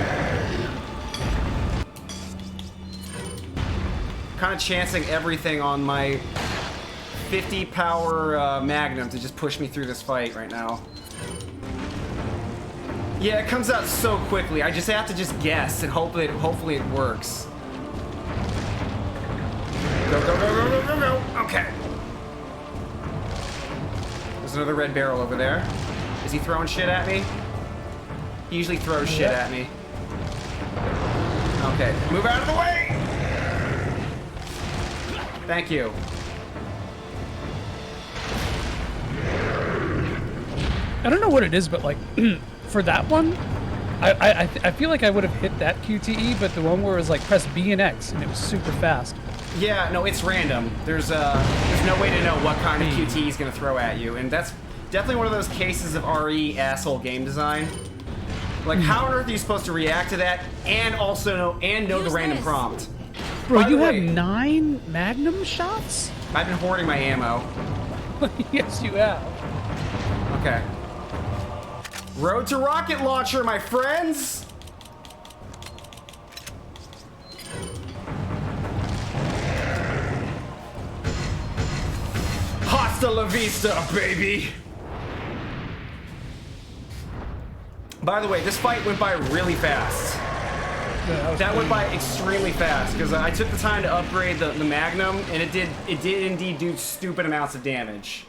A: Kind of chancing everything on my 50 power Magnum to just push me through this fight right now. Yeah, it comes out so quickly. I just have to just guess and hopefully it works. Go, go, go, go, go, go, go. Okay. There's another red barrel over there. Is he throwing shit at me? He usually throws shit at me. Okay, move out of the way! Thank you.
E: I don't know what it is, but like, for that one, I feel like I would have hit that QTE, but the one where it was like press B and X and it was super fast.
A: Yeah, no, it's random. There's no way to know what kind of QTE he's gonna throw at you, and that's definitely one of those cases of RE asshole game design. Like, how on earth are you supposed to react to that and also know the random prompt?
E: Bro, you have 9 Magnum shots?
A: I've been hoarding my ammo.
E: Yes, you have.
A: Okay. Road to rocket launcher, my friends! Hasta la vista, baby! By the way, this fight went by really fast.
E: Yeah,
A: that went by extremely fast, because I took the time to upgrade the Magnum, and it did indeed do stupid amounts of damage.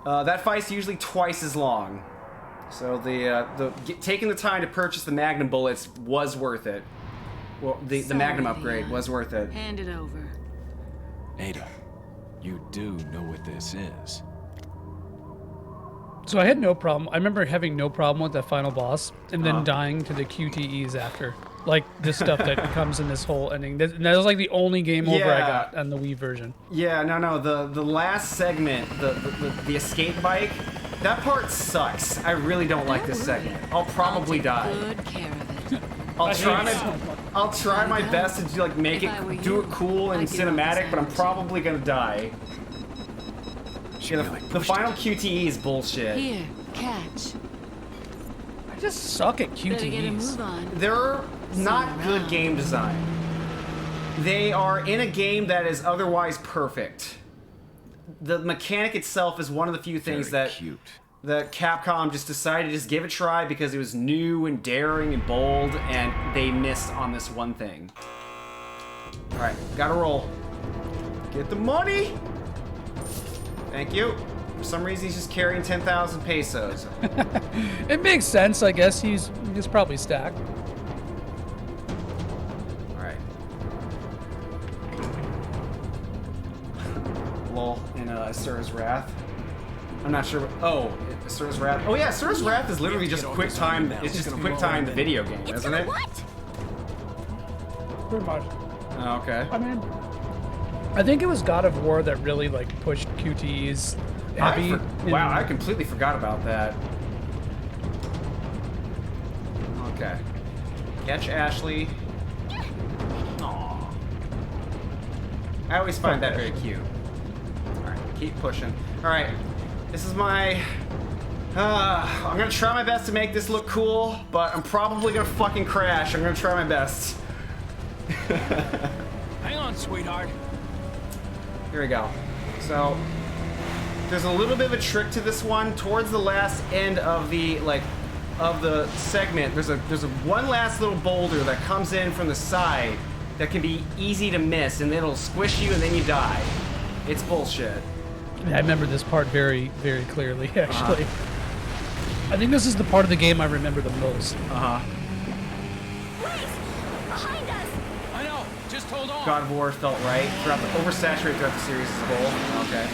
A: That fight's usually twice as long. So taking the time to purchase the Magnum bullets was worth it. Well, the Magnum upgrade was worth it.
G: Hand it over.
C: Ada, you do know what this is.
E: So I had no problem. I remember having no problem with that final boss, and then dying to the QTEs after. Like, the stuff that comes in this whole ending. That was like the only game over I got on the Wii version.
A: Yeah, no. The last segment, the escape bike, that part sucks. I really don't like this segment. I'll probably die.
G: Good care of it.
A: I'll try my best to do it cool and cinematic, but I'm probably gonna die. Yeah, the final QTE is bullshit.
G: Here, catch.
E: I just suck at
G: Better get a
E: QTEs.
G: move on.
A: They're not good game design. They are in a game that is otherwise perfect. The mechanic itself is one of the few things that Capcom just decided to just give a try because it was new and daring and bold, and they missed on this one thing. Alright, gotta roll. Get the money! Thank you. For some reason, he's just carrying 10,000 pesos.
E: It makes sense, I guess. He's probably stacked.
A: Alright. Lol, in Asura's Wrath. I'm not sure what... Oh, Asura's Wrath. Oh yeah, Asura's Wrath is literally just quick time. It's just quick time the video game, isn't it?
F: What?
E: Pretty much.
A: Oh, okay.
E: I mean, I think it was God of War that really like pushed QTEs heavy.
A: Wow, I completely forgot about that. Okay. Catch Ashley. Aww. I always find that very cute. Alright, keep pushing. Alright, this is my... I'm gonna try my best to make this look cool, but I'm probably gonna fucking crash. I'm gonna try my best.
C: Hang on, sweetheart.
A: Here we go. So, there's a little bit of a trick to this one. Towards the last end of the segment, there's a one last little boulder that comes in from the side that can be easy to miss, and it'll squish you, and then you die. It's bullshit.
E: I remember this part very, very clearly, actually. I think this is the part of the game I remember the most.
F: Wait! Behind us!
C: I know. Just hold on.
A: God of War felt right. Oversaturated throughout the series as a whole. Okay.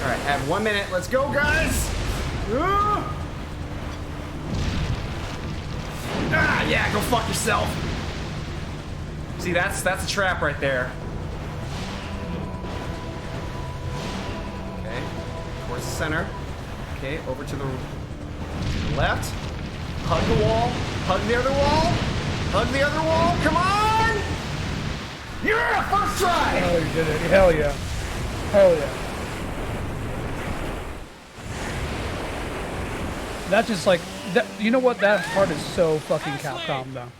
A: Alright, I have 1 minute. Let's go, guys! Ah, yeah, go fuck yourself. See, that's a trap right there. Okay, towards the center. Okay, over to the left. Hug the wall. Hug the other wall. Hug the other wall. Come on! Yeah, first try!
E: Oh, you did it. Hell yeah. Hell yeah. That just like, that, you know what? That part is so fucking Capcom, though.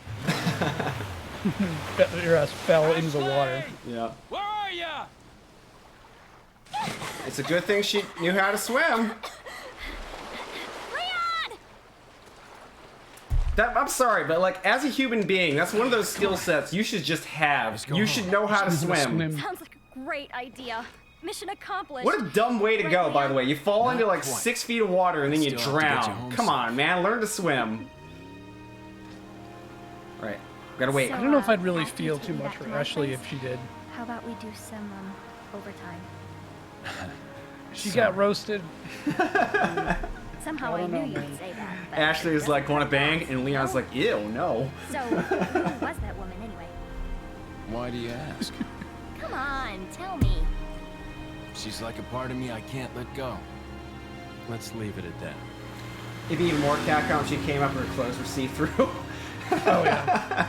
E: Your ass fell into the water.
A: Yeah.
C: Where are ya?
A: It's a good thing she knew how to swim.
F: Leon!
A: I'm sorry, but like as a human being, that's one of those skill sets you should just have. You should know how to swim.
F: Sounds like a great idea. Mission accomplished.
A: What a dumb way to go, by the way. You fall into like 6 feet of water and then you
C: Still have to get you
A: drown.
C: home
A: Come on, man. Learn to swim. Alright. Gotta wait.
E: I don't know if I'd really
F: after
E: feel
F: you
E: too
F: take me
E: much
F: back
E: for
F: to my
E: Ashley
F: place,
E: if she did.
F: How about we do some overtime?
E: She got roasted.
F: Somehow
E: I
F: I,
E: don't
F: knew
E: know,
F: you'd
E: man.
F: say that. but
A: Ashley
F: it
A: is like,
F: doesn't
A: wanna
F: come
A: bang?
F: off.
A: And Leon's like, ew, no.
F: So, who was that woman anyway?
C: Why do you ask?
F: Come on, tell me.
C: She's like a part of me I can't let go. Let's leave it at that.
A: It'd be even more Capcom if she came up and her clothes were see-through.
E: Oh, yeah.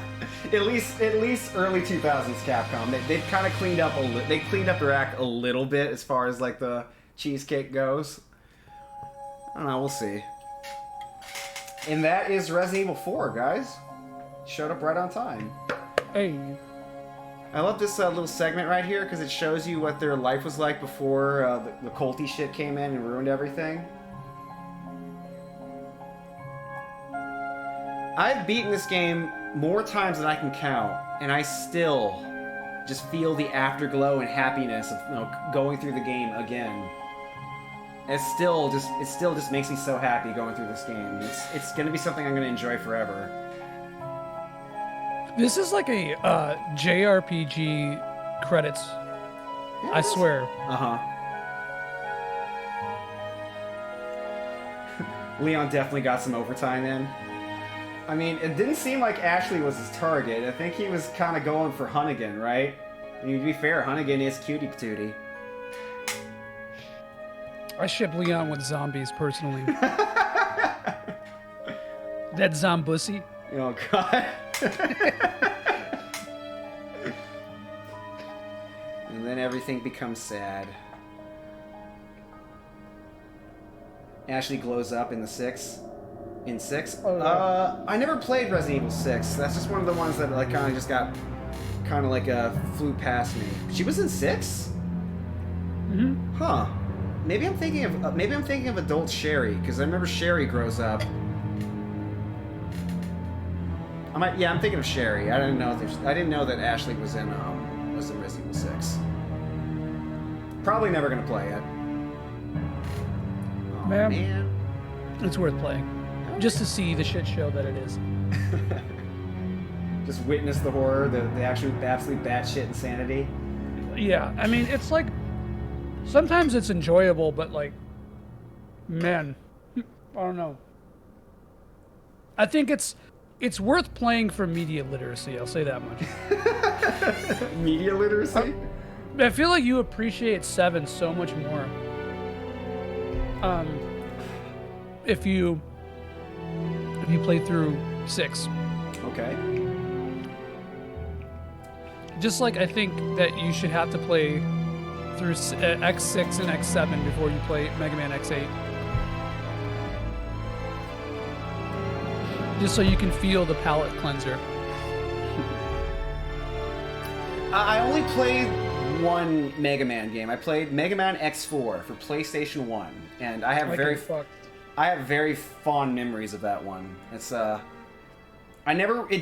A: At least early 2000s Capcom. They've kind of cleaned up they cleaned up their act a little bit as far as like the cheesecake goes. I don't know, we'll see. And that is Resident Evil 4, guys. Showed up right on time.
E: Hey.
A: I love this little segment right here because it shows you what their life was like before the culty shit came in and ruined everything. I've beaten this game more times than I can count, and I still just feel the afterglow and happiness of going through the game again. It still just makes me so happy going through this game. It's gonna be something I'm gonna enjoy forever.
E: This is like a JRPG credits.
A: Yeah,
E: I swear.
A: Uh-huh. Leon definitely got some overtime in. I mean, it didn't seem like Ashley was his target. I think he was kind of going for Hunnigan, right? I mean, to be fair, Hunnigan is cutie patootie.
E: I ship Leon with zombies, personally. That zombussy.
A: Oh, God. And then everything becomes sad. Ashley glows up in the 6. In 6?
E: Oh, yeah.
A: I never played Resident Evil 6. That's just one of the ones that like kind of just got kind of like flew past me. She was in 6?
E: Mm-hmm.
A: Huh. Maybe I'm thinking of adult Sherry because I remember Sherry grows up. I'm thinking of Sherry. I didn't know that Ashley was in Resident Evil 6. Probably never gonna play it. Oh,
E: Man. It's worth playing. Just to see the shit show that it is.
A: Just witness the horror, the absolute batshit insanity.
E: Yeah, I mean, it's like, sometimes it's enjoyable, but like, man, I don't know. I think it's worth playing for media literacy, I'll say that much.
A: Media literacy?
E: I feel like you appreciate 7 so much more. If you play through 6.
A: Okay.
E: Just like I think that you should have to play through X6 and X7 before you play Mega Man X8. Just so you can feel the palate cleanser.
A: I only played one Mega Man game. I played Mega Man X4 for PlayStation 1, and I have very fond memories of that one. It's it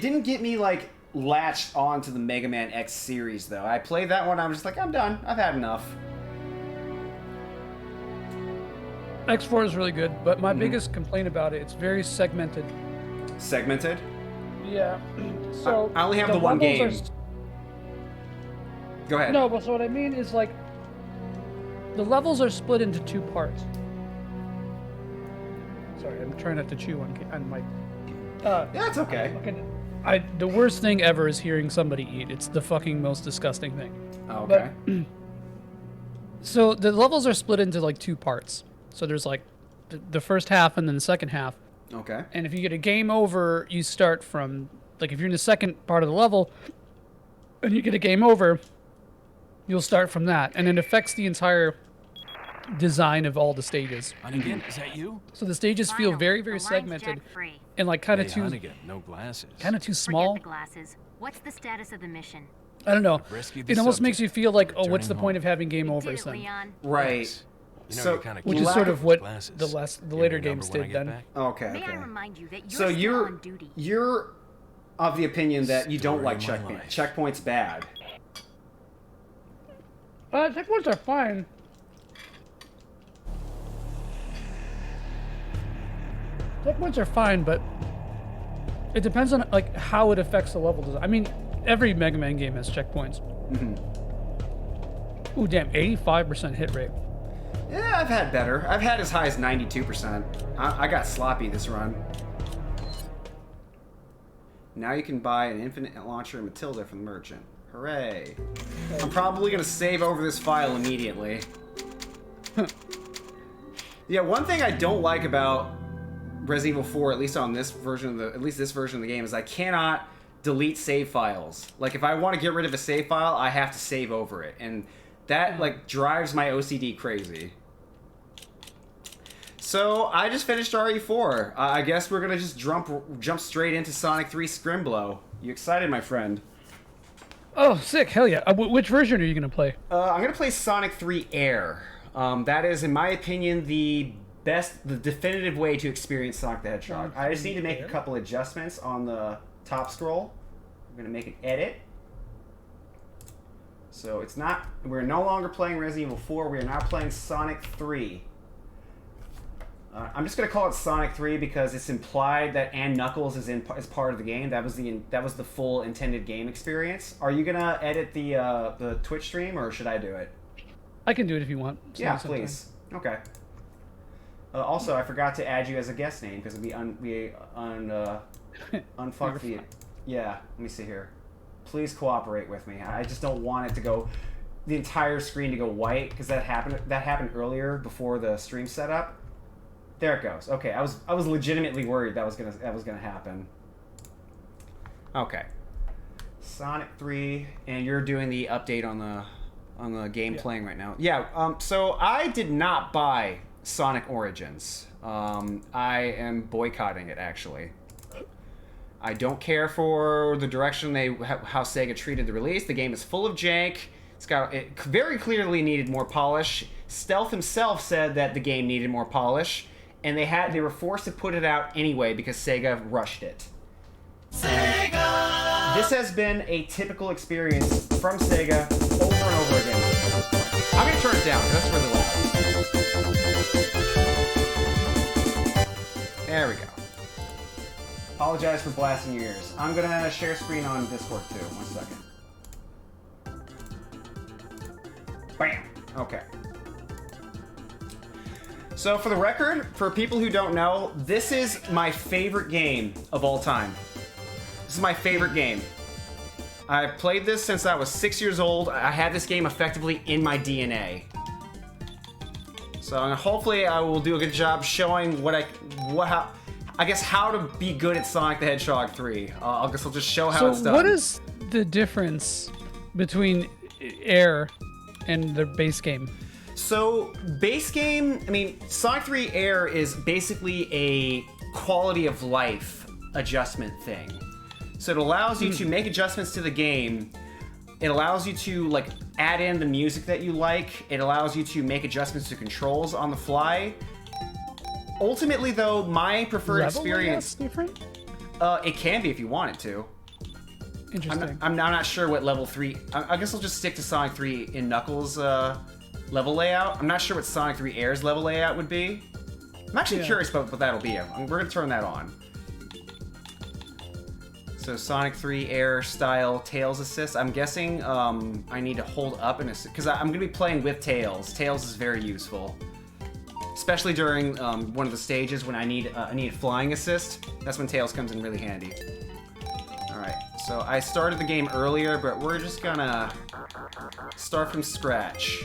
A: didn't get me like latched onto the Mega Man X series though. I played that one, I was just like, I'm done. I've had enough.
E: X4 is really good, but my biggest complaint about it's very segmented.
A: Segmented?
E: Yeah. So
A: I only have the one game. Go ahead.
E: No, but so what I mean is like the levels are split into 2 parts. Sorry, I'm trying not to chew on my.
A: Yeah, it's okay.
E: The worst thing ever is hearing somebody eat. It's the fucking most disgusting thing.
A: Oh, okay.
E: But, so the levels are split into like 2 parts. So there's like the first half and then the second half.
A: Okay.
E: And if you get a game over, you start from like if you're in the second part of the level and you get a game over, you'll start from that, and it affects the entire design of all the stages.
C: Hunnigan, is that you?
E: So the stages feel very, very segmented and like kind of too
C: Hunnigan, no glasses.
E: kind of too small.
H: Forget the glasses. What's the status of the mission?
E: I don't know.
C: Rescued the
E: It almost
C: subject.
E: makes you feel like, oh, what's the
C: Returning
E: point
C: home.
E: of having game
H: You
E: overs
H: did it,
E: then?
H: Leon.
A: Right.
C: You know,
A: So-
C: you're kinda
E: Which
C: cute
E: is sort
C: with
E: of what
C: glasses.
E: the
C: You
E: later
C: remember
E: games
C: when I
E: did
C: get
E: then.
C: back?
A: Okay.
H: May I
A: Okay.
H: remind you that you're
A: So
H: still
A: you're
H: on duty.
A: you're of the opinion that you don't
C: Story
A: like
C: of my life.
A: checkpoints bad.
E: Checkpoints are fine. Checkpoints are fine, but it depends on like how it affects the level design. I mean, every Mega Man game has checkpoints. Ooh, damn, 85% hit rate.
A: Yeah, I've had better. I've had as high as 92%. I got sloppy this run. Now you can buy an infinite launcher and Matilda from the merchant. Hooray. I'm probably going to save over this file immediately. Yeah, one thing I don't like about Resident Evil 4, at least on this version of this version of the game, is I cannot delete save files. Like, if I want to get rid of a save file, I have to save over it. And that, like, drives my OCD crazy. So, I just finished RE4. I guess we're gonna just jump straight into Sonic 3 Scrimblo. You excited, my friend?
E: Oh, sick! Hell yeah! Which version are you gonna play?
A: I'm gonna play Sonic 3 Air. That is, in my opinion, the definitive way to experience Sonic the Hedgehog. I just need to make a couple adjustments on the top scroll. I'm gonna make an edit. So it's not, we're no longer playing Resident Evil 4, we are now playing Sonic 3. I'm just gonna call it Sonic 3 because it's implied that Ann Knuckles is part of the game. That was the full intended game experience. Are you gonna edit the Twitch stream, or should I do it?
E: I can do it if you want.
A: Yeah, please. Okay. Also, I forgot to add you as a guest name because we unfucked the. Yeah, let me see here. Please cooperate with me. I just don't want it to go, the entire screen to go white, because that happened earlier before the stream setup. There it goes. Okay, I was legitimately worried that was gonna happen. Okay. Sonic 3, and you're doing the update on the game playing right now. Yeah. So I did not buy Sonic Origins. I am boycotting it, actually. I don't care for the direction how Sega treated the release. The game is full of jank. It very clearly needed more polish. Stealth himself said that the game needed more polish, and they were forced to put it out anyway because Sega rushed it. Sega! This has been a typical experience from Sega over and over again. I'm gonna turn it down, 'cause that's really loud. There we go. Apologize for blasting your ears. I'm gonna share screen on Discord too. 1 second. Bam! Okay. So for the record, for people who don't know, this is my favorite game of all time. This is my favorite game. I've played this since I was 6 years old. I had this game effectively in my DNA. So hopefully I will do a good job showing how to be good at Sonic the Hedgehog 3. I guess I'll just show how it's done.
E: So what is the difference between Air and the base game?
A: So base game, I mean, Sonic 3 Air is basically a quality of life adjustment thing. So it allows you to make adjustments to the game. It allows you to like add in the music that you like. It allows you to make adjustments to controls on the fly. Ultimately, though, my preferred experience.
E: Different?
A: It can be if you want it to.
E: Interesting.
A: I'm not sure what level 3. I guess I'll just stick to Sonic 3 in Knuckles' level layout. I'm not sure what Sonic 3 Air's level layout would be. I'm actually curious about what that'll be. We're gonna turn that on. So Sonic 3 Air style Tails assist. I'm guessing I need to hold up and assist because I'm gonna be playing with Tails. Tails is very useful, especially during one of the stages when I need a flying assist. That's when Tails comes in really handy. All right, so I started the game earlier, but we're just gonna start from scratch.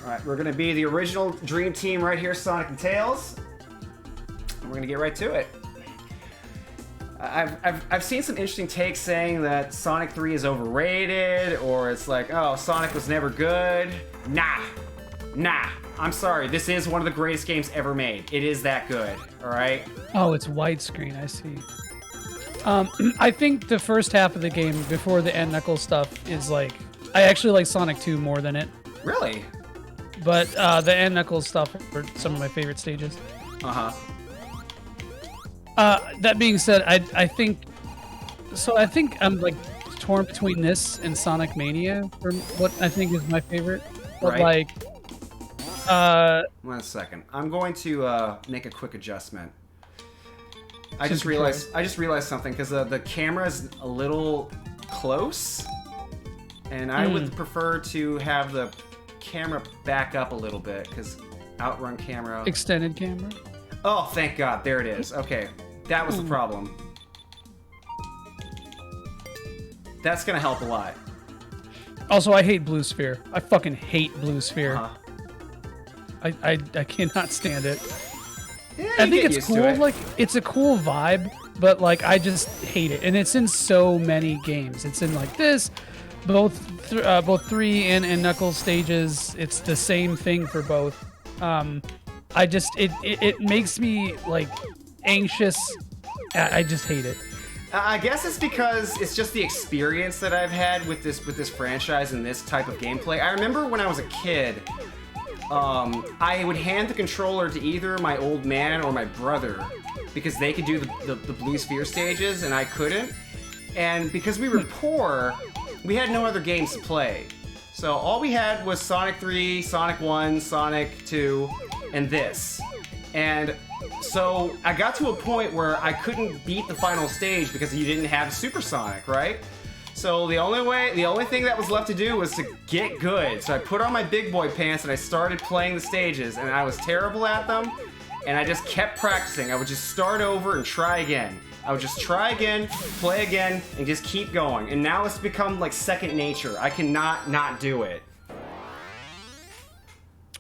A: All right, we're gonna be the original Dream Team right here, Sonic and Tails. And we're gonna get right to it. I've seen some interesting takes saying that Sonic 3 is overrated, or it's like, oh, Sonic was never good. Nah. I'm sorry, this is one of the greatest games ever made. It is that good, all right?
E: Oh, it's widescreen, I see. I think the first half of the game, before the end Knuckles stuff, is like... I actually like Sonic 2 more than it.
A: Really?
E: But the end Knuckles stuff are some of my favorite stages.
A: Uh-huh.
E: That being said, I think I'm like torn between this and Sonic Mania for what I think is my favorite. But
A: right.
E: like,
A: 1 second. I'm going to make a quick adjustment. I just realized something because the camera is a little close, and I would prefer to have the camera back up a little bit because outrun camera.
E: Extended camera.
A: Oh, thank God. There it is. Okay. That was the problem. That's going to help a lot.
E: Also, I hate Blue Sphere. I fucking hate Blue Sphere. I cannot stand it.
A: Yeah,
E: I think it's cool. Like, it's a cool vibe, but like, I just hate it. And it's in so many games. It's in like this, both 3 and Knuckles stages. It's the same thing for both. It makes me like anxious. I just hate it.
A: I guess it's because it's just the experience that I've had with this franchise and this type of gameplay. I remember when I was a kid, I would hand the controller to either my old man or my brother because they could do the Blue Sphere stages and I couldn't. And because we were poor, we had no other games to play. So all we had was Sonic 3, Sonic 1, Sonic 2, and this. And so I got to a point where I couldn't beat the final stage because you didn't have Super Sonic, right? So the only thing that was left to do was to get good. So I put on my big boy pants and I started playing the stages, and I was terrible at them, and I just kept practicing. I would just start over and try again. I would just try again, play again, and just keep going. And now it's become like second nature. I cannot not do it.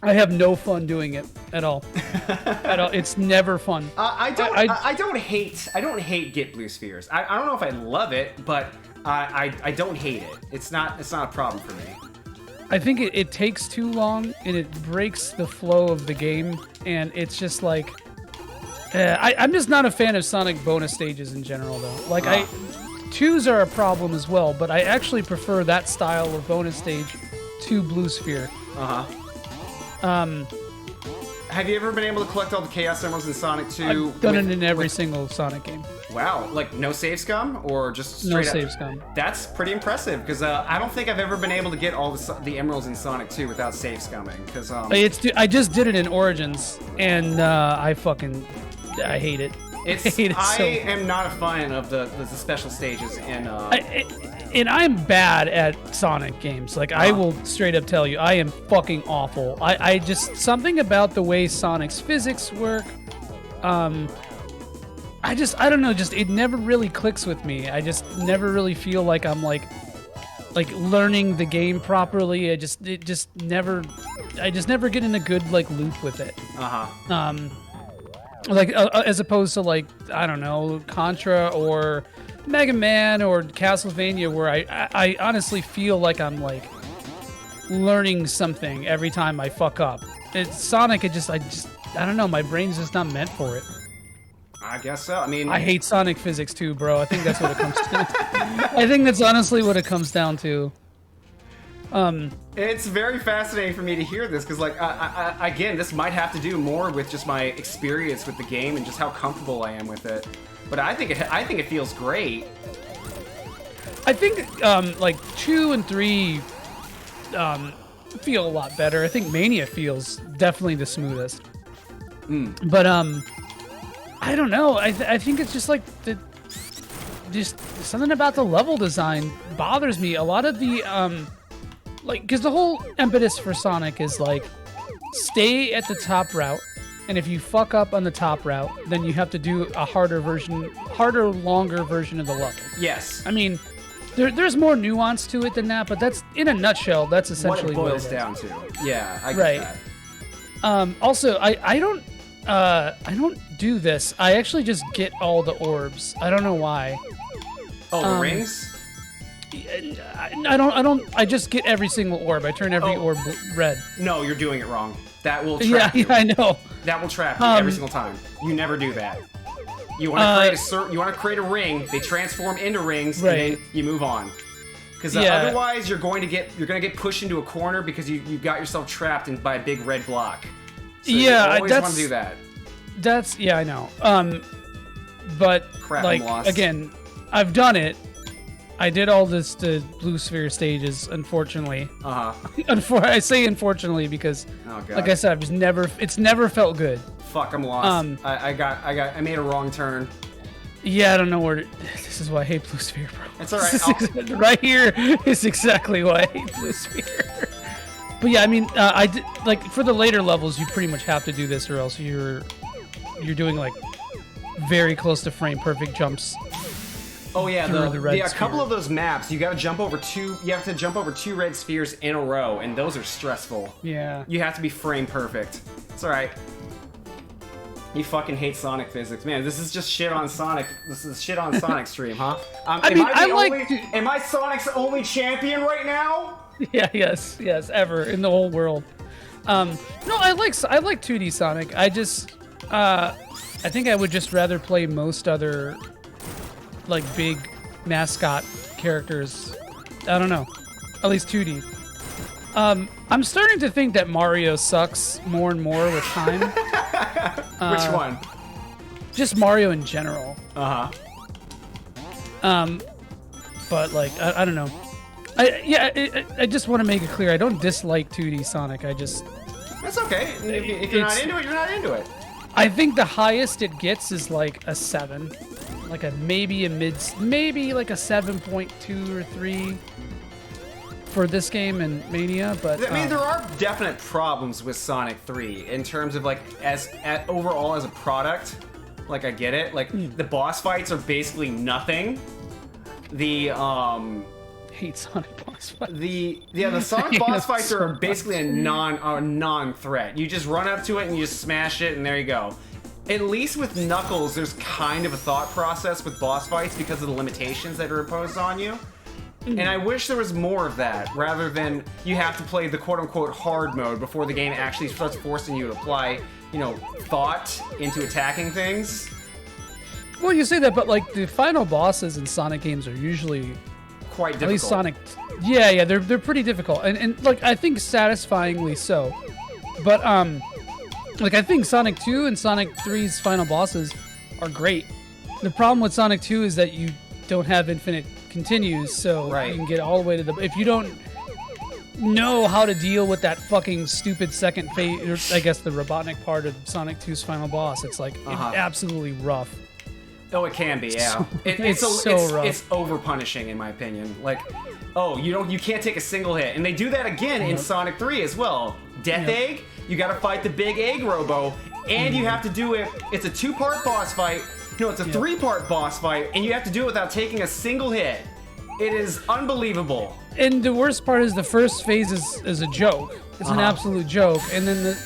E: I have no fun doing it at all. At all. It's never fun.
A: I don't hate Get Blue Spheres. I don't know if I love it, but I don't hate it. It's not a problem for me.
E: I think it takes too long and it breaks the flow of the game, and it's just like I'm just not a fan of Sonic bonus stages in general, though. Like twos are a problem as well, but I actually prefer that style of bonus stage to Blue Sphere.
A: Have you ever been able to collect all the Chaos Emeralds in Sonic 2?
E: I've done it in every single Sonic game.
A: Wow, like no save scum or just
E: No
A: straight
E: save
A: up?
E: scum.
A: That's pretty impressive because I don't think I've ever been able to get all the emeralds in Sonic 2 without save scumming. Because
E: I just did it in Origins, and I hate it.
A: I am not a fan of the special stages in.
E: And I'm bad at Sonic games. Like, I will straight up tell you, I am fucking awful. I just, something about the way Sonic's physics work, I don't know, just, it never really clicks with me. I just never really feel like I'm like learning the game properly. I just never get in a good, like, loop with it. Like, as opposed to, like, I don't know, Contra or Mega Man or Castlevania, where I honestly feel like I'm, like, learning something every time I fuck up. It's Sonic, I don't know, my brain's just not meant for it.
A: I guess so. I mean,
E: I hate Sonic physics too, bro. I think that's what it comes to. I think that's honestly what it comes down to.
A: It's very fascinating for me to hear this because, like, again, this might have to do more with just my experience with the game and just how comfortable I am with it. But I think it feels great.
E: I think like 2 and 3 feel a lot better. I think Mania feels definitely the smoothest. But I don't know. I think it's just like just something about the level design bothers me. A lot of the like, because the whole impetus for Sonic is like, stay at the top route, and if you fuck up on the top route, then you have to do a harder, longer version of the level.
A: Yes.
E: I mean, there's more nuance to it than that, but that's, in a nutshell, that's essentially
A: what it boils
E: is.
A: down to. Yeah, I get that.
E: Also, I don't do this. I actually just get all the orbs. I don't know why.
A: Oh, the rings?
E: I just get every single orb. I turn every orb red.
A: No, you're doing it wrong. That will trap you.
E: Yeah, I know.
A: That will trap you every single time. You never do that. You want to create a ring. They transform into rings, and then you move on. Because otherwise, you're going to get pushed into a corner because you got yourself trapped by a big red block. So you always want to do that.
E: I know. But
A: crap,
E: like,
A: I'm lost.
E: Again, I've done it. I did all the Blue Sphere stages, unfortunately. I say unfortunately because, like I said, it's never felt good.
A: Fuck, I'm lost. I made a wrong turn.
E: Yeah, I don't know where. This is why I hate Blue Sphere, bro.
A: It's all right.
E: Right here is exactly why I hate Blue Sphere. But yeah, I mean, I did, like, for the later levels, you pretty much have to do this, or else you're doing like very close to frame perfect jumps.
A: Oh yeah, a couple
E: sphere.
A: of those maps, you have to jump over two red spheres in a row, and those are stressful.
E: Yeah.
A: You have to be frame perfect. It's all right. You fucking hate Sonic physics, man. This is just shit on Sonic. This is shit on Sonic stream, huh? Am I Sonic's only champion right now?
E: Yeah. Yes. Ever in the whole world. No, I like 2D Sonic. I just, I think I would just rather play most other, like, big mascot characters. I don't know. At least 2D. I'm starting to think that Mario sucks more and more with time.
A: Which one?
E: Just Mario in general. But, like, I don't know. I just want to make it clear, I don't dislike 2D Sonic.
A: That's okay. If you're not into it, you're not into it.
E: I think the highest it gets is like a 7. Like maybe like a 7.2 or 3 for this game and Mania, but
A: I mean, there are definite problems with Sonic 3 in terms of, like, overall as a product. Like, I get it. Like, the boss fights are basically nothing. The
E: hate Sonic boss fights.
A: The Sonic boss fights are basically a non-threat. You just run up to it and you just smash it, and there you go. At least with Knuckles, there's kind of a thought process with boss fights because of the limitations that are imposed on you. And I wish there was more of that, rather than you have to play the quote-unquote hard mode before the game actually starts forcing you to apply, thought into attacking things.
E: Well, you say that, but, like, the final bosses in Sonic games are usually
A: quite difficult.
E: At least Sonic, yeah, they're pretty difficult, and like, I think satisfyingly so. But like, I think Sonic 2 and Sonic 3's final bosses are great. The problem with Sonic 2 is that you don't have infinite continues, so
A: Right.
E: you can get all the way to the... If you don't know how to deal with that fucking stupid second phase, or I guess the Robotnik part of Sonic 2's final boss, it's like absolutely rough.
A: Oh, it can be, yeah.
E: It's so rough.
A: It's over punishing, in my opinion. Like, oh, you can't take a single hit, and they do that again in Sonic 3 as well. Death Egg, you got to fight the big egg robo, and you have to do it. It's a 2-part boss fight. No, it's a 3-part boss fight, and you have to do it without taking a single hit. It is unbelievable.
E: And the worst part is the first phase is a joke. It's an absolute joke, and then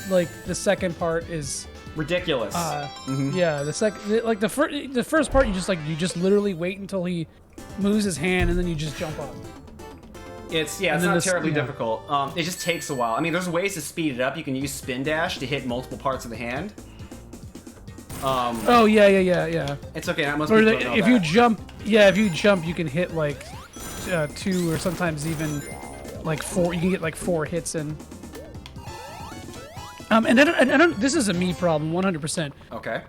E: the second part is
A: ridiculous.
E: Yeah, the first part you just literally wait until he moves his hand and then you just jump up.
A: It's not terribly difficult. It just takes a while. I mean, there's ways to speed it up. You can use spin dash to hit multiple parts of the hand.
E: Oh yeah.
A: It's okay. That must
E: Or
A: be
E: if you jump, you can hit like 2 or sometimes even like 4. You can get like 4 hits in. And I don't. This is a me problem, 100%.
A: Okay.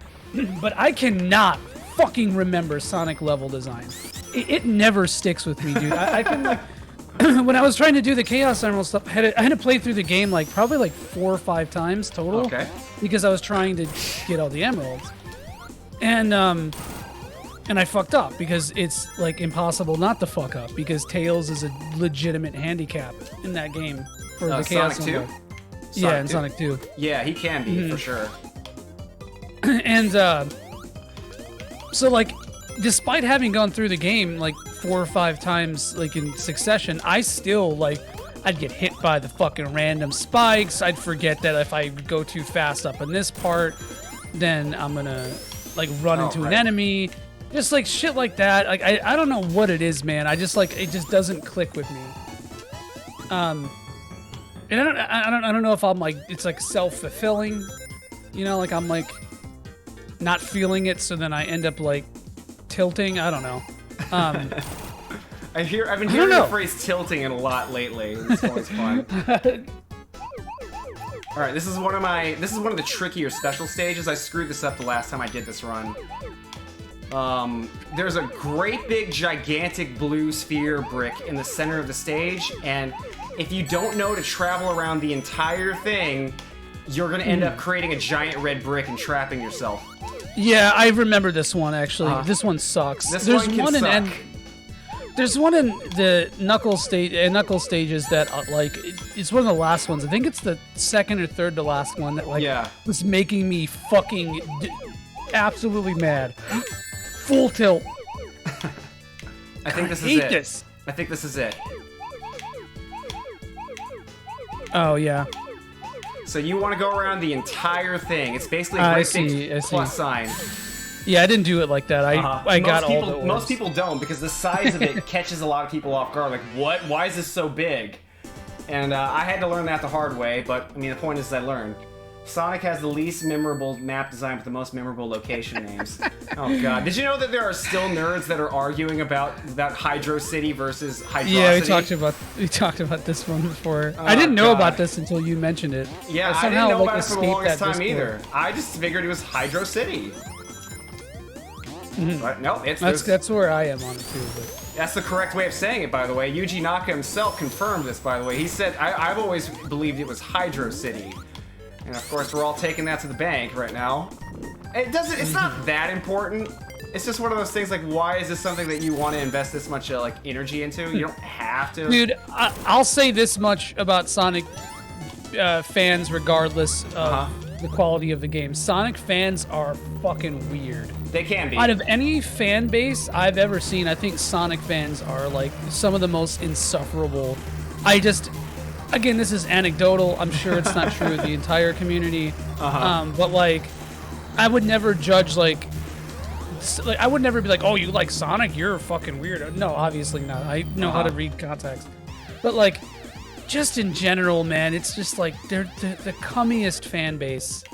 E: But I cannot fucking remember Sonic level design. It never sticks with me, dude. I can like when I was trying to do the Chaos Emerald stuff, I had to play through the game like probably like 4 or 5 times total.
A: Okay.
E: Because I was trying to get all the emeralds, and I fucked up because it's like impossible not to fuck up because Tails is a legitimate handicap in that game for the Chaos
A: Sonic 2?
E: Emerald. Yeah, in Sonic 2.
A: Yeah, he can be for sure.
E: And so like, despite having gone through the game like 4 or 5 times like in succession, I still like I'd get hit by the fucking random spikes. I'd forget that if I go too fast up in this part, then I'm gonna like run into an enemy. Just like shit like that. Like I don't know what it is, man. I just like it just doesn't click with me. And I don't know if I'm like it's like self-fulfilling, you know, like I'm like not feeling it, so then I end up like tilting. I don't know.
A: I've been hearing the phrase tilting a lot lately. It's always fun. All right, this is one of the trickier special stages. I screwed this up the last time I did this run. There's a great big gigantic blue sphere brick in the center of the stage, and if you don't know to travel around the entire thing, you're gonna end up creating a giant red brick and trapping yourself.
E: Yeah, I remember this one actually. This one sucks. There's one in the Knuckle stages that like it's one of the last ones. I think it's the second or third to last one that like was making me fucking absolutely mad. Full tilt.
A: I think this is
E: hate
A: it.
E: This.
A: I think this is it.
E: Oh yeah.
A: So you want to go around the entire thing. It's basically a great big plus sign.
E: Yeah, I didn't do it like that. I got all the orbs.
A: Most people don't because the size of it catches a lot of people off guard. Like, what? Why is this so big? And I had to learn that the hard way, but I mean, the point is I learned. Sonic has the least memorable map design with the most memorable location names. Oh god. Did you know that there are still nerds that are arguing about Hydro City versus Hydrocity?
E: Yeah, we talked about this one before. I didn't know about this until you mentioned it.
A: Yeah, I didn't know about it for the longest time either. I just figured it was Hydro City. But no,
E: that's where I am on it too. But.
A: That's the correct way of saying it, by the way. Yuji Naka himself confirmed this, by the way. He said, I've always believed it was Hydro City. And of course, we're all taking that to the bank right now. It's not that important. It's just one of those things like, why is this something that you want to invest this much like energy into? You don't have to.
E: Dude, I'll say this much about Sonic fans, regardless of the quality of the game. Sonic fans are fucking weird.
A: They can be.
E: Out of any fan base I've ever seen, I think Sonic fans are like some of the most insufferable. Again, this is anecdotal. I'm sure it's not true of the entire community. But like, I would never judge like I would never be like, oh, you like Sonic? You're fucking weird. No, obviously not. I know how to read context. But like, just in general, man, it's just like they're the cummiest fan base.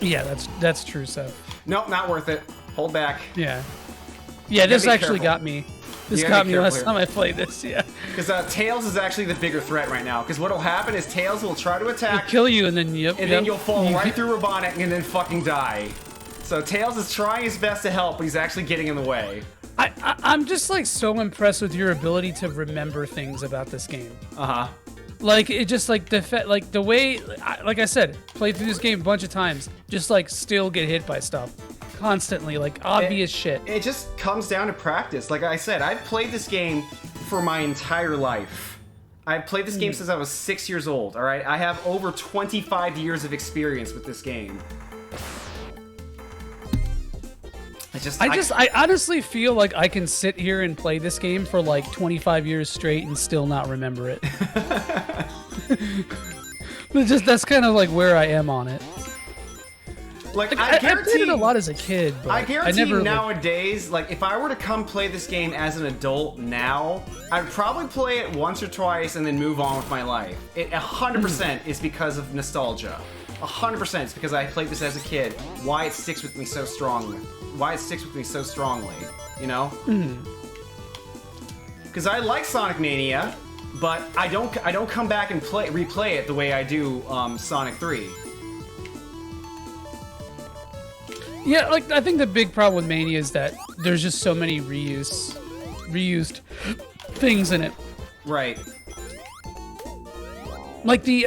E: Yeah, that's true, Seth.
A: Nope, not worth it. Hold back.
E: Yeah, this actually got me. This got me last time I played this. Yeah.
A: Because Tails is actually the bigger threat right now. Because what'll happen is Tails will try to
E: He'll
A: attack,
E: kill you, and then
A: then you'll fall right through Robotnik and then fucking die. So Tails is trying his best to help, but he's actually getting in the way.
E: I'm just like so impressed with your ability to remember things about this game.
A: Uh-huh.
E: Like it just like the way, like I said, played through this game a bunch of times, just like still get hit by stuff constantly, like obvious shit.
A: It just comes down to practice. Like I said, I've played this game for my entire life. I've played this game since I was 6 years old, all right? I have over 25 years of experience with this game.
E: I honestly feel like I can sit here and play this game for like 25 years straight and still not remember it. That's kind of like where I am on it.
A: Like
E: I
A: guarantee,
E: played it a lot as a kid, but
A: I guarantee
E: never,
A: nowadays, like if I were to come play this game as an adult now, I'd probably play it once or twice and then move on with my life. It 100% is because of nostalgia. 100% is because I played this as a kid. Why it sticks with me so strongly. You know? Because I like Sonic Mania, but I don't come back and replay it the way I do Sonic 3.
E: Yeah, like I think the big problem with Mania is that there's just so many reused things in it.
A: Right.
E: Like the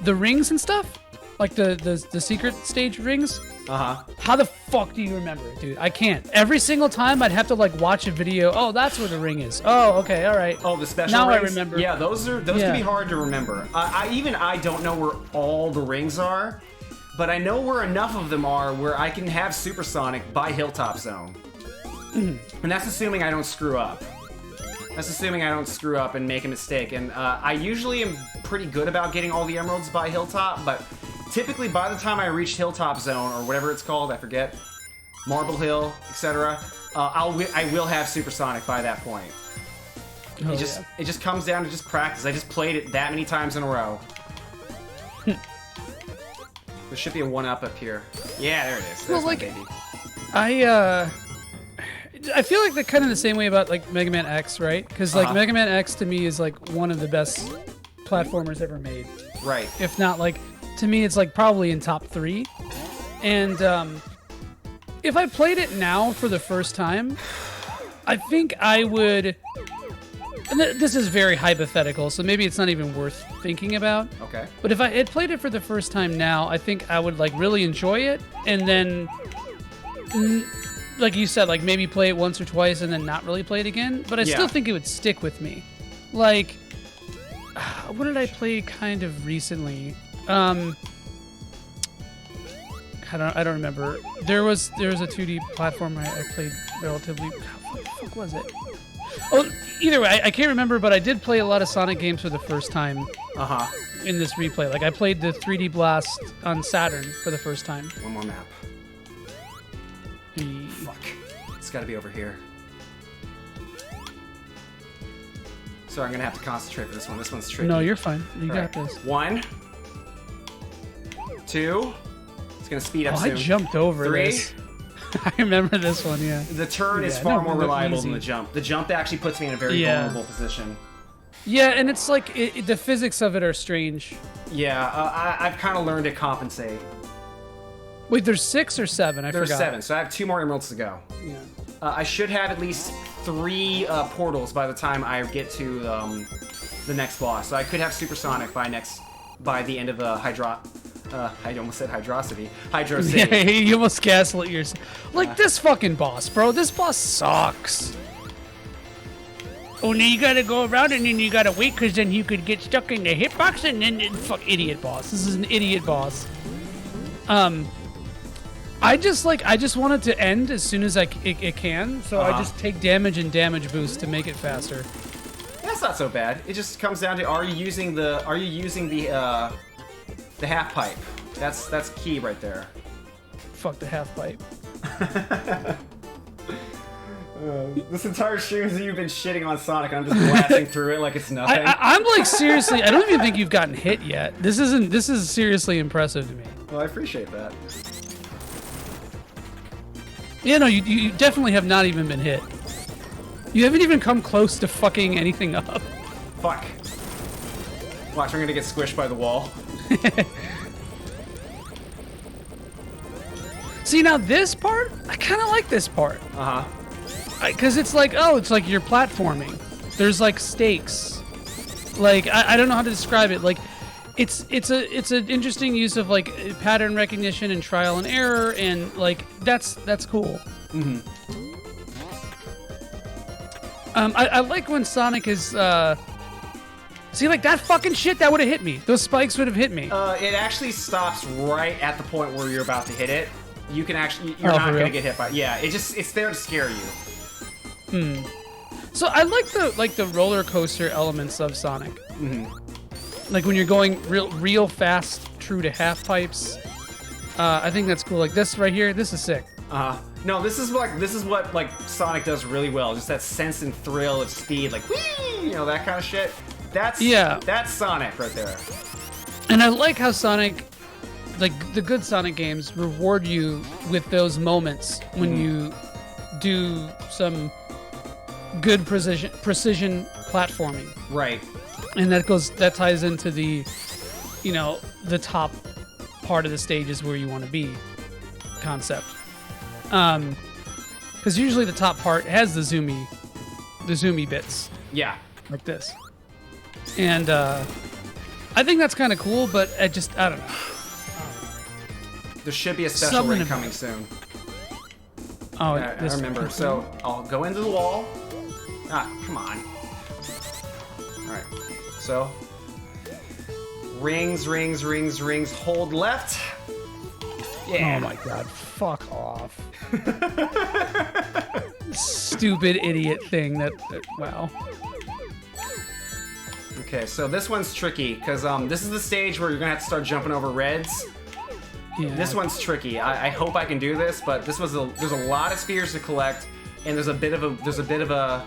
E: rings and stuff, like the secret stage rings.
A: Uh-huh.
E: How the fuck do you remember it, dude? I can't. Every single time I'd have to like watch a video. Oh, that's where the ring is. Oh, okay, all right.
A: Oh, the special
E: now
A: rings?
E: I remember.
A: Yeah, those can be hard to remember. I don't know where all the rings are, but I know where enough of them are where I can have Supersonic by Hilltop Zone. And that's assuming I don't screw up. That's assuming I don't screw up and make a mistake. And I usually am pretty good about getting all the emeralds by Hilltop, but typically by the time I reach Hilltop Zone, or whatever it's called, I forget, Marble Hill, etc., I will have Supersonic by that point. It just comes down to just practice. I just played it that many times in a row. There should be a 1-up here. Yeah, there it is. There's my baby.
E: I feel like they're kind of the same way about like Mega Man X, right? Because like Mega Man X to me is like one of the best platformers ever made.
A: Right.
E: If not like, to me it's like probably in top 3. And if I played it now for the first time, I think I would. And this is very hypothetical, so maybe it's not even worth thinking about.
A: Okay.
E: But if I had played it for the first time now, I think I would like really enjoy it, and then, like you said, like maybe play it once or twice and then not really play it again. But I still think it would stick with me. Like, what did I play kind of recently? I don't remember. There was a 2D platformer I played relatively. How the fuck was it? Oh, either way, I can't remember, but I did play a lot of Sonic games for the first time. In this replay, like I played the 3D Blast on Saturn for the first time.
A: One more map. Fuck. It's got to be over here. Sorry, I'm gonna have to concentrate for this one. This one's tricky.
E: No, you're fine. You got this.
A: 1, 2. It's gonna speed up soon.
E: I jumped over
A: 3.
E: this. I remember this one, yeah.
A: The turn is far more reliable than the jump. The jump actually puts me in a very vulnerable position.
E: Yeah, and it's like the physics of it are strange.
A: Yeah, I've kind of learned to compensate.
E: Wait, there's 6 or 7? I forgot.
A: There's 7, so I have 2 more emeralds to go.
E: Yeah.
A: I should have at least 3 portals by the time I get to the next boss. So I could have Supersonic by the end of the I almost said Hydrocity. Hydro City.
E: Yeah, you almost gaslit yourself. Like this fucking boss, bro. This boss sucks. Oh, now you gotta go around and then you gotta wait, because then you could get stuck in the hitbox and then fuck, idiot boss. This is an idiot boss. I just want it to end as soon as it can, so I just take damage and damage boost to make it faster.
A: That's not so bad. It just comes down to are you using the half pipe? That's key right there.
E: Fuck the half pipe.
A: This entire stream is you've been shitting on Sonic, and I'm just blasting through it like it's nothing.
E: I'm like, seriously, I don't even think you've gotten hit yet. This is seriously impressive to me.
A: Well, I appreciate that.
E: Yeah, no, you definitely have not even been hit. You haven't even come close to fucking anything up.
A: Fuck. Watch, I'm gonna get squished by the wall.
E: See, now this part, I kind of like this part.
A: Uh-huh.
E: Because it's like, oh, it's like you're platforming. There's like stakes. Like, I don't know how to describe it. Like, it's an interesting use of like pattern recognition and trial and error, and like that's cool.
A: Mm-hmm.
E: I like when Sonic is see, like that fucking shit that would have hit me. Those spikes would have hit me.
A: It actually stops right at the point where you're about to hit it. You can actually, you're
E: Oh,
A: not
E: for
A: gonna
E: real?
A: get hit by. Yeah, it's there to scare you.
E: So I like the roller coaster elements of Sonic.
A: Mm-hmm.
E: Like when you're going real fast, true to half pipes. I think that's cool. Like this right here, this is sick.
A: No, this is what like Sonic does really well. Just that sense and thrill of speed, like whee, you know, that kind of shit. That's Sonic right there.
E: And I like how Sonic, like the good Sonic games, reward you with those moments when you do some good precision platforming.
A: Right.
E: And that ties into the, you know, the top part of the stage is where you want to be concept. Because usually the top part has the zoomy bits.
A: Yeah.
E: Like this. And I think that's kind of cool, but I don't know.
A: There should be a special
E: Something
A: ring
E: about-
A: coming soon.
E: Oh,
A: I remember. So I'll go into the wall. Ah, come on. All right. So rings. Hold left. Yeah.
E: Oh my god, fuck off. Stupid idiot thing that wow.
A: Okay, so this one's tricky because this is the stage where you're gonna have to start jumping over reds.
E: Yeah.
A: This one's tricky. I hope I can do this, but there's a lot of spheres to collect, and there's a bit of a.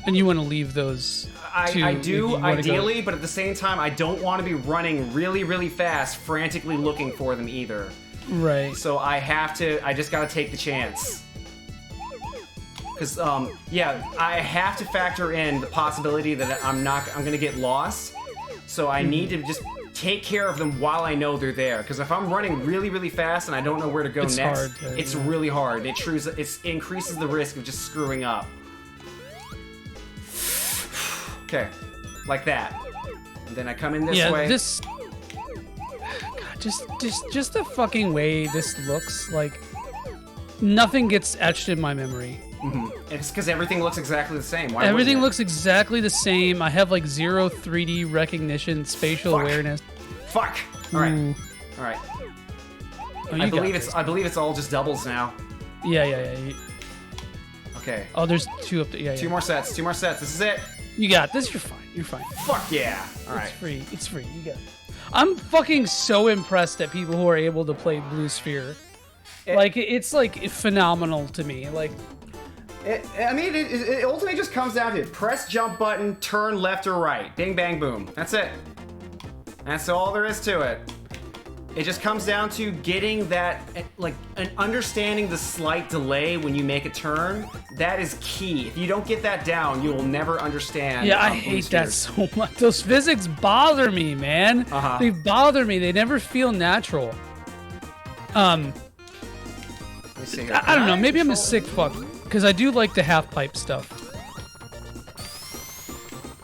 E: And you want to leave those.
A: I do ideally, but at the same time, I don't want to be running really fast, frantically looking for them either.
E: Right.
A: So I just gotta take the chance. Because, I have to factor in the possibility that I'm gonna get lost. So I need to just take care of them while I know they're there. Because if I'm running really fast and I don't know where to go
E: It's
A: next,
E: hard to-
A: it's really hard. It increases the risk of just screwing up. Okay, like that. And then I come in this way.
E: Yeah, this. God, just the fucking way this looks, like nothing gets etched in my memory.
A: It's because everything looks exactly the same. Why
E: Everything
A: wouldn't it?
E: looks exactly the same. I have like 0 3D recognition, spatial
A: Fuck.
E: awareness.
A: Fuck. All right.
E: Ooh.
A: All right.
E: Oh,
A: I
E: you
A: believe
E: got
A: it's.
E: this.
A: I believe it's all just doubles now.
E: Yeah.
A: Okay.
E: Oh, there's two up there. Yeah.
A: Two more sets. This is it.
E: You got this. You're fine.
A: Fuck yeah. All right.
E: It's free. You got it. I'm fucking so impressed at people who are able to play Blue Sphere. It's like phenomenal to me. Like,
A: It ultimately just comes down to press jump button, turn left or right. Bing, bang, boom. That's it. That's all there is to it. It just comes down to getting that, and understanding the slight delay when you make a turn. That is key. If you don't get that down, you will never understand.
E: yeah, I hate that so much. Those physics bother me, man.
A: Uh-huh.
E: They bother me. They never feel natural.
A: Let me see here.
E: I don't know.
A: Can
E: Maybe I'm a
A: control-
E: sick fuck because I do like the half pipe stuff.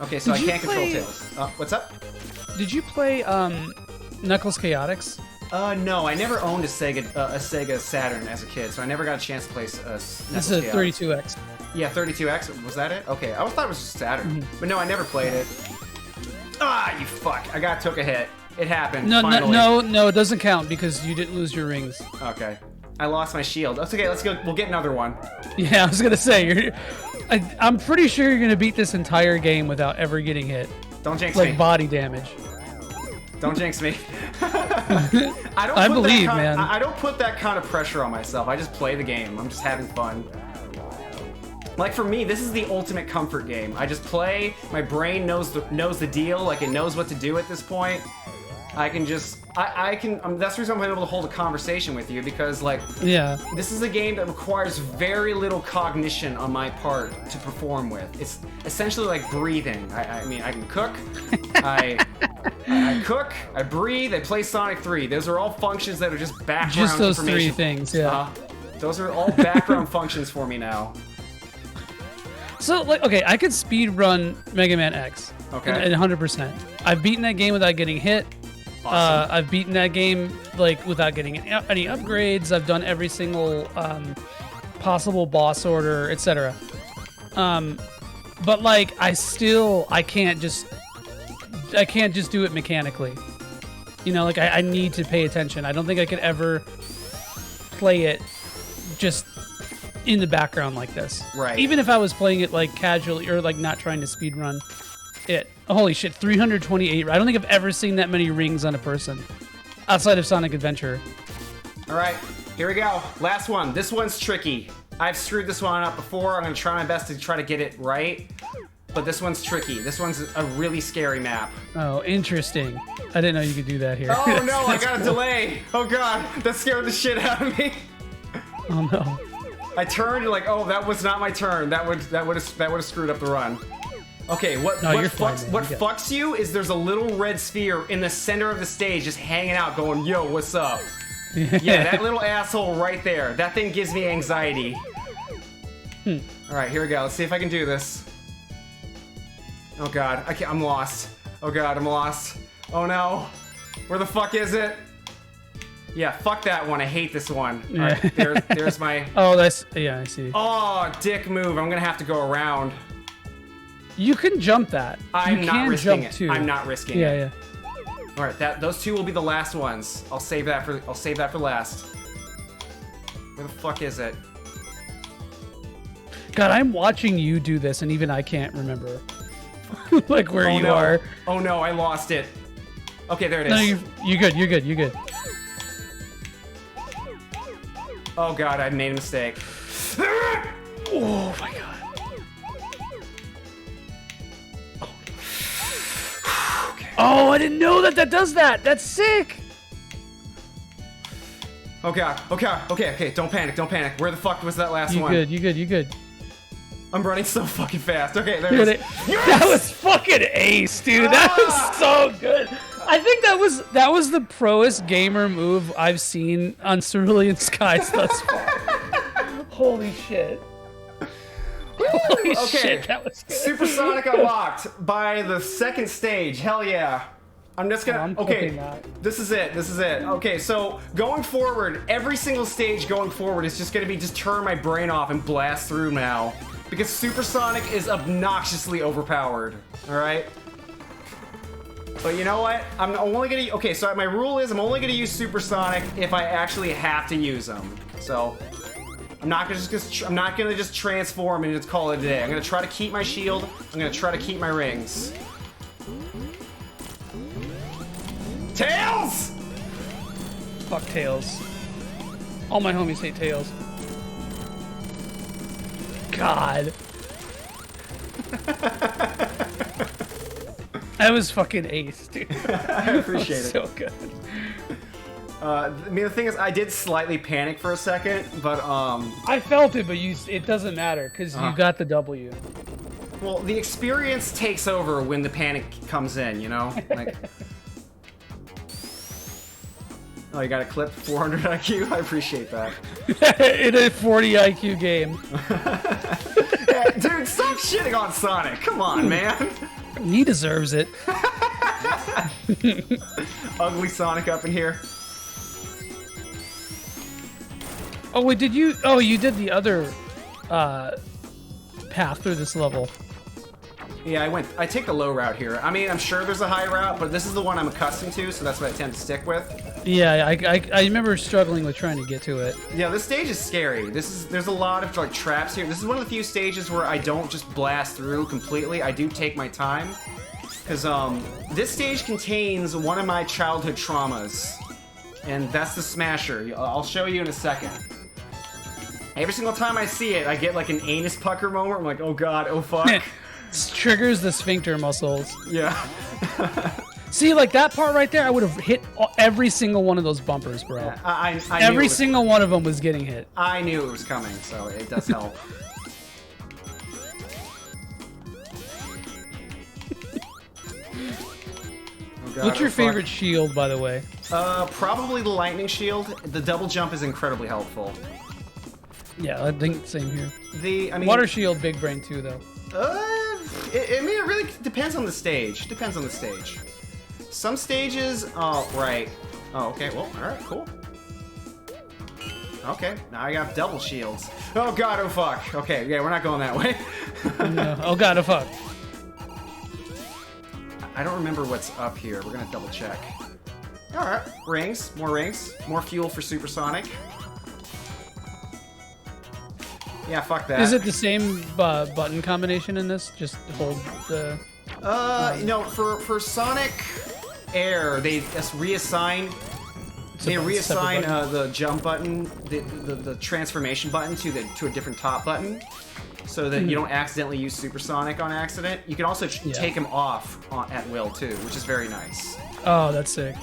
A: Okay, so I
E: Did you
A: can't control
E: play-
A: tails. What's up?
E: Did you play Knuckles Chaotix?
A: No, I never owned a Sega Saturn as a kid, so I never got a chance to play.
E: This is a 32X.
A: Yeah, 32X. Was that it? Okay, I always thought it was just Saturn, but no, I never played it. Ah, you fuck! took a hit. It happened. Finally.
E: No, it doesn't count because you didn't lose your rings.
A: Okay, I lost my shield. That's okay. Let's go. We'll get another one.
E: Yeah, I was gonna say I'm pretty sure you're gonna beat this entire game without ever getting hit,
A: Don't jinx
E: like
A: me.
E: body damage.
A: Don't jinx me.
E: I believe, man.
A: I don't put that kind of pressure on myself. I just play the game. I'm just having fun. Like for me, this is the ultimate comfort game. I just play. My brain knows the deal. Like it knows what to do at this point.
I: I can just, I can, that's the reason I'm able to hold a conversation with you, because, like,
E: Yeah.
I: this is a game that requires very little cognition on my part to perform with. It's essentially like breathing. I mean, I can cook, I cook, I breathe, I play Sonic 3. Those are all functions that are just background
E: Just those
I: information.
E: 3 things, yeah.
I: Those are all background functions for me now.
E: So, like, okay, I could speed run Mega Man X.
I: Okay.
E: And 100%. I've beaten that game without getting hit.
I: Awesome.
E: I've beaten that game like without getting any upgrades. I've done every single possible boss order, etc. But like, I can't just do it mechanically. You know, like I need to pay attention. I don't think I could ever play it just in the background like this.
I: Right.
E: Even if I was playing it like casually or like not trying to speed run it. Holy shit, 328. I don't think I've ever seen that many rings on a person outside of Sonic Adventure.
I: All right, here we go. Last one. This one's tricky. I've screwed this one up before. I'm gonna try my best to try to get it right. But this one's tricky. This one's a really scary map.
E: Oh, interesting. I didn't know you could do that here.
I: Oh no, I got a delay. Oh god, that scared the shit out of me.
E: Oh no.
I: I turned like, oh, that was not my turn. That would have screwed up the run. Okay, what fucks you is there's a little red sphere in the center of the stage just hanging out going, yo, what's up? Yeah, that little asshole right there. That thing gives me anxiety. Alright, here we go. Let's see if I can do this. Oh god, I'm lost. Oh god, I'm lost. Oh no. Where the fuck is it? Yeah, fuck that one. I hate this one. Alright, there's my...
E: Oh, yeah, I see.
I: Oh, dick move. I'm gonna have to go around.
E: You can jump that.
I: I'm not risking it.
E: Too.
I: I'm not risking it.
E: Yeah.
I: All right, those two will be the last ones. I'll save that for last. Where the fuck is it?
E: God, I'm watching you do this, and even I can't remember, like where you are.
I: Oh no, I lost it. Okay, there it is.
E: No, you're good. You're good.
I: Oh god, I made a mistake.
E: Oh my god. Oh, I didn't know that does that. That's sick.
I: Oh god. Okay. Don't panic. Where the fuck was that last one?
E: You good.
I: I'm running so fucking fast. Okay, there it is.
E: Yes! That was fucking ace, dude. That was so good. I think that was the proest gamer move I've seen on Cerulean Skies thus far. Holy shit. Holy shit, that was good.
I: Supersonic unlocked by the second stage. Hell yeah. I'm just gonna... okay, this is it. Okay, so going forward, every single stage going forward is just gonna be just turn my brain off and blast through now. Because Supersonic is obnoxiously overpowered. Alright? But you know what? I'm only gonna... okay, so my rule is I'm only gonna use Supersonic if I actually have to use them. So... I'm not gonna just transform and just call it a day. I'm gonna try to keep my shield. I'm gonna try to keep my rings. Tails!
E: Fuck Tails. All my homies hate Tails. God. That was fucking ace, dude.
I: I appreciate it.
E: So good.
I: I mean, the thing is, I did slightly panic for a second, but
E: I felt it, but it doesn't matter because you got the W.
I: Well, the experience takes over when the panic comes in, you know? Like... oh, you got a clip 400 IQ? I appreciate that.
E: In a 40 IQ game.
I: Yeah, dude, stop shitting on Sonic. Come on, man.
E: He deserves it.
I: Ugly Sonic up in here.
E: Oh, wait, did you... oh, you did the other path through this level.
I: Yeah, I take the low route here. I mean, I'm sure there's a high route, but this is the one I'm accustomed to, so that's what I tend to stick with.
E: Yeah, I remember struggling with trying to get to it.
I: Yeah, this stage is scary. There's a lot of like traps here. This is one of the few stages where I don't just blast through completely. I do take my time. Because this stage contains one of my childhood traumas. And that's the Smasher. I'll show you in a second. Every single time I see it, I get like an anus pucker moment. I'm like, oh god, oh fuck.
E: Triggers the sphincter muscles.
I: Yeah.
E: See, like that part right there, I would have hit every single one of those bumpers, bro.
I: Yeah, I knew
E: every single one of them was getting hit.
I: I knew it was coming, so it does help. God,
E: what's your favorite shield, by the way?
I: Probably the lightning shield. The double jump is incredibly helpful.
E: Yeah, I think same here.
I: I mean,
E: water shield, big brain too, though.
I: I mean, it really depends on the stage. Depends on the stage. Some stages, oh right. Oh, okay. Well, all right, cool. Okay, now I got double shields. Oh god, oh fuck. Okay, yeah, we're not going that way.
E: No. Oh god, oh fuck.
I: I don't remember what's up here. We're gonna double check. All right, rings, more fuel for supersonic. Yeah, fuck that.
E: Is it the same button combination in this? Just hold the.
I: No, for Sonic Air, they just reassign. They reassign the jump button, the transformation button to a different top button, so that you don't accidentally use supersonic on accident. You can also take them off at will too, which is very nice.
E: Oh, that's sick.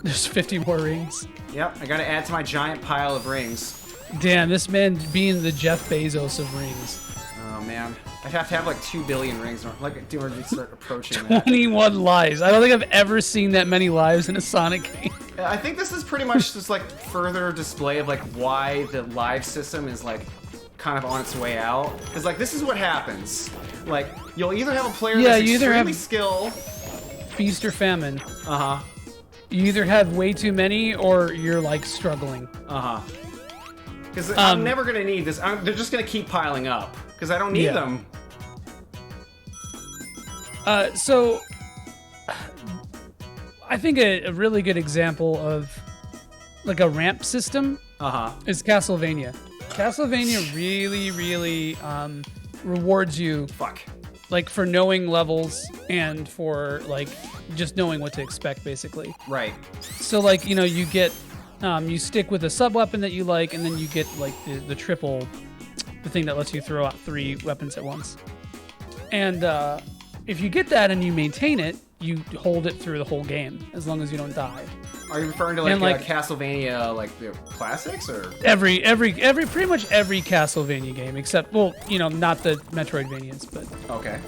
E: There's 50 more rings.
I: Yep, I gotta add to my giant pile of rings.
E: Damn, this man being the Jeff Bezos of rings.
I: Oh man, I'd have to have like 2 billion rings, like in order to start approaching that.
E: 21 lives. I don't think I've ever seen that many lives in a Sonic game.
I: I think this is pretty much just like further display of like why the live system is like kind of on its way out. Because like this is what happens. Like you'll either have a player that's extremely skilled,
E: feast or famine.
I: Uh huh.
E: You either have way too many or you're like struggling.
I: Uh huh. Because I'm never gonna need this. They're just gonna keep piling up because I don't need them.
E: So I think a really good example of like a ramp system is Castlevania. Castlevania really rewards you like for knowing levels and for like just knowing what to expect basically.
I: Right.
E: So like, you know, you get you stick with a sub weapon that you like, and then you get like the triple, the thing that lets you throw out 3 weapons at once. And if you get that and you maintain it, you hold it through the whole game as long as you don't die.
I: Are you referring to like Castlevania, like the classics, or
E: pretty much every Castlevania game except, well, you know, not the Metroidvanias, but
I: okay.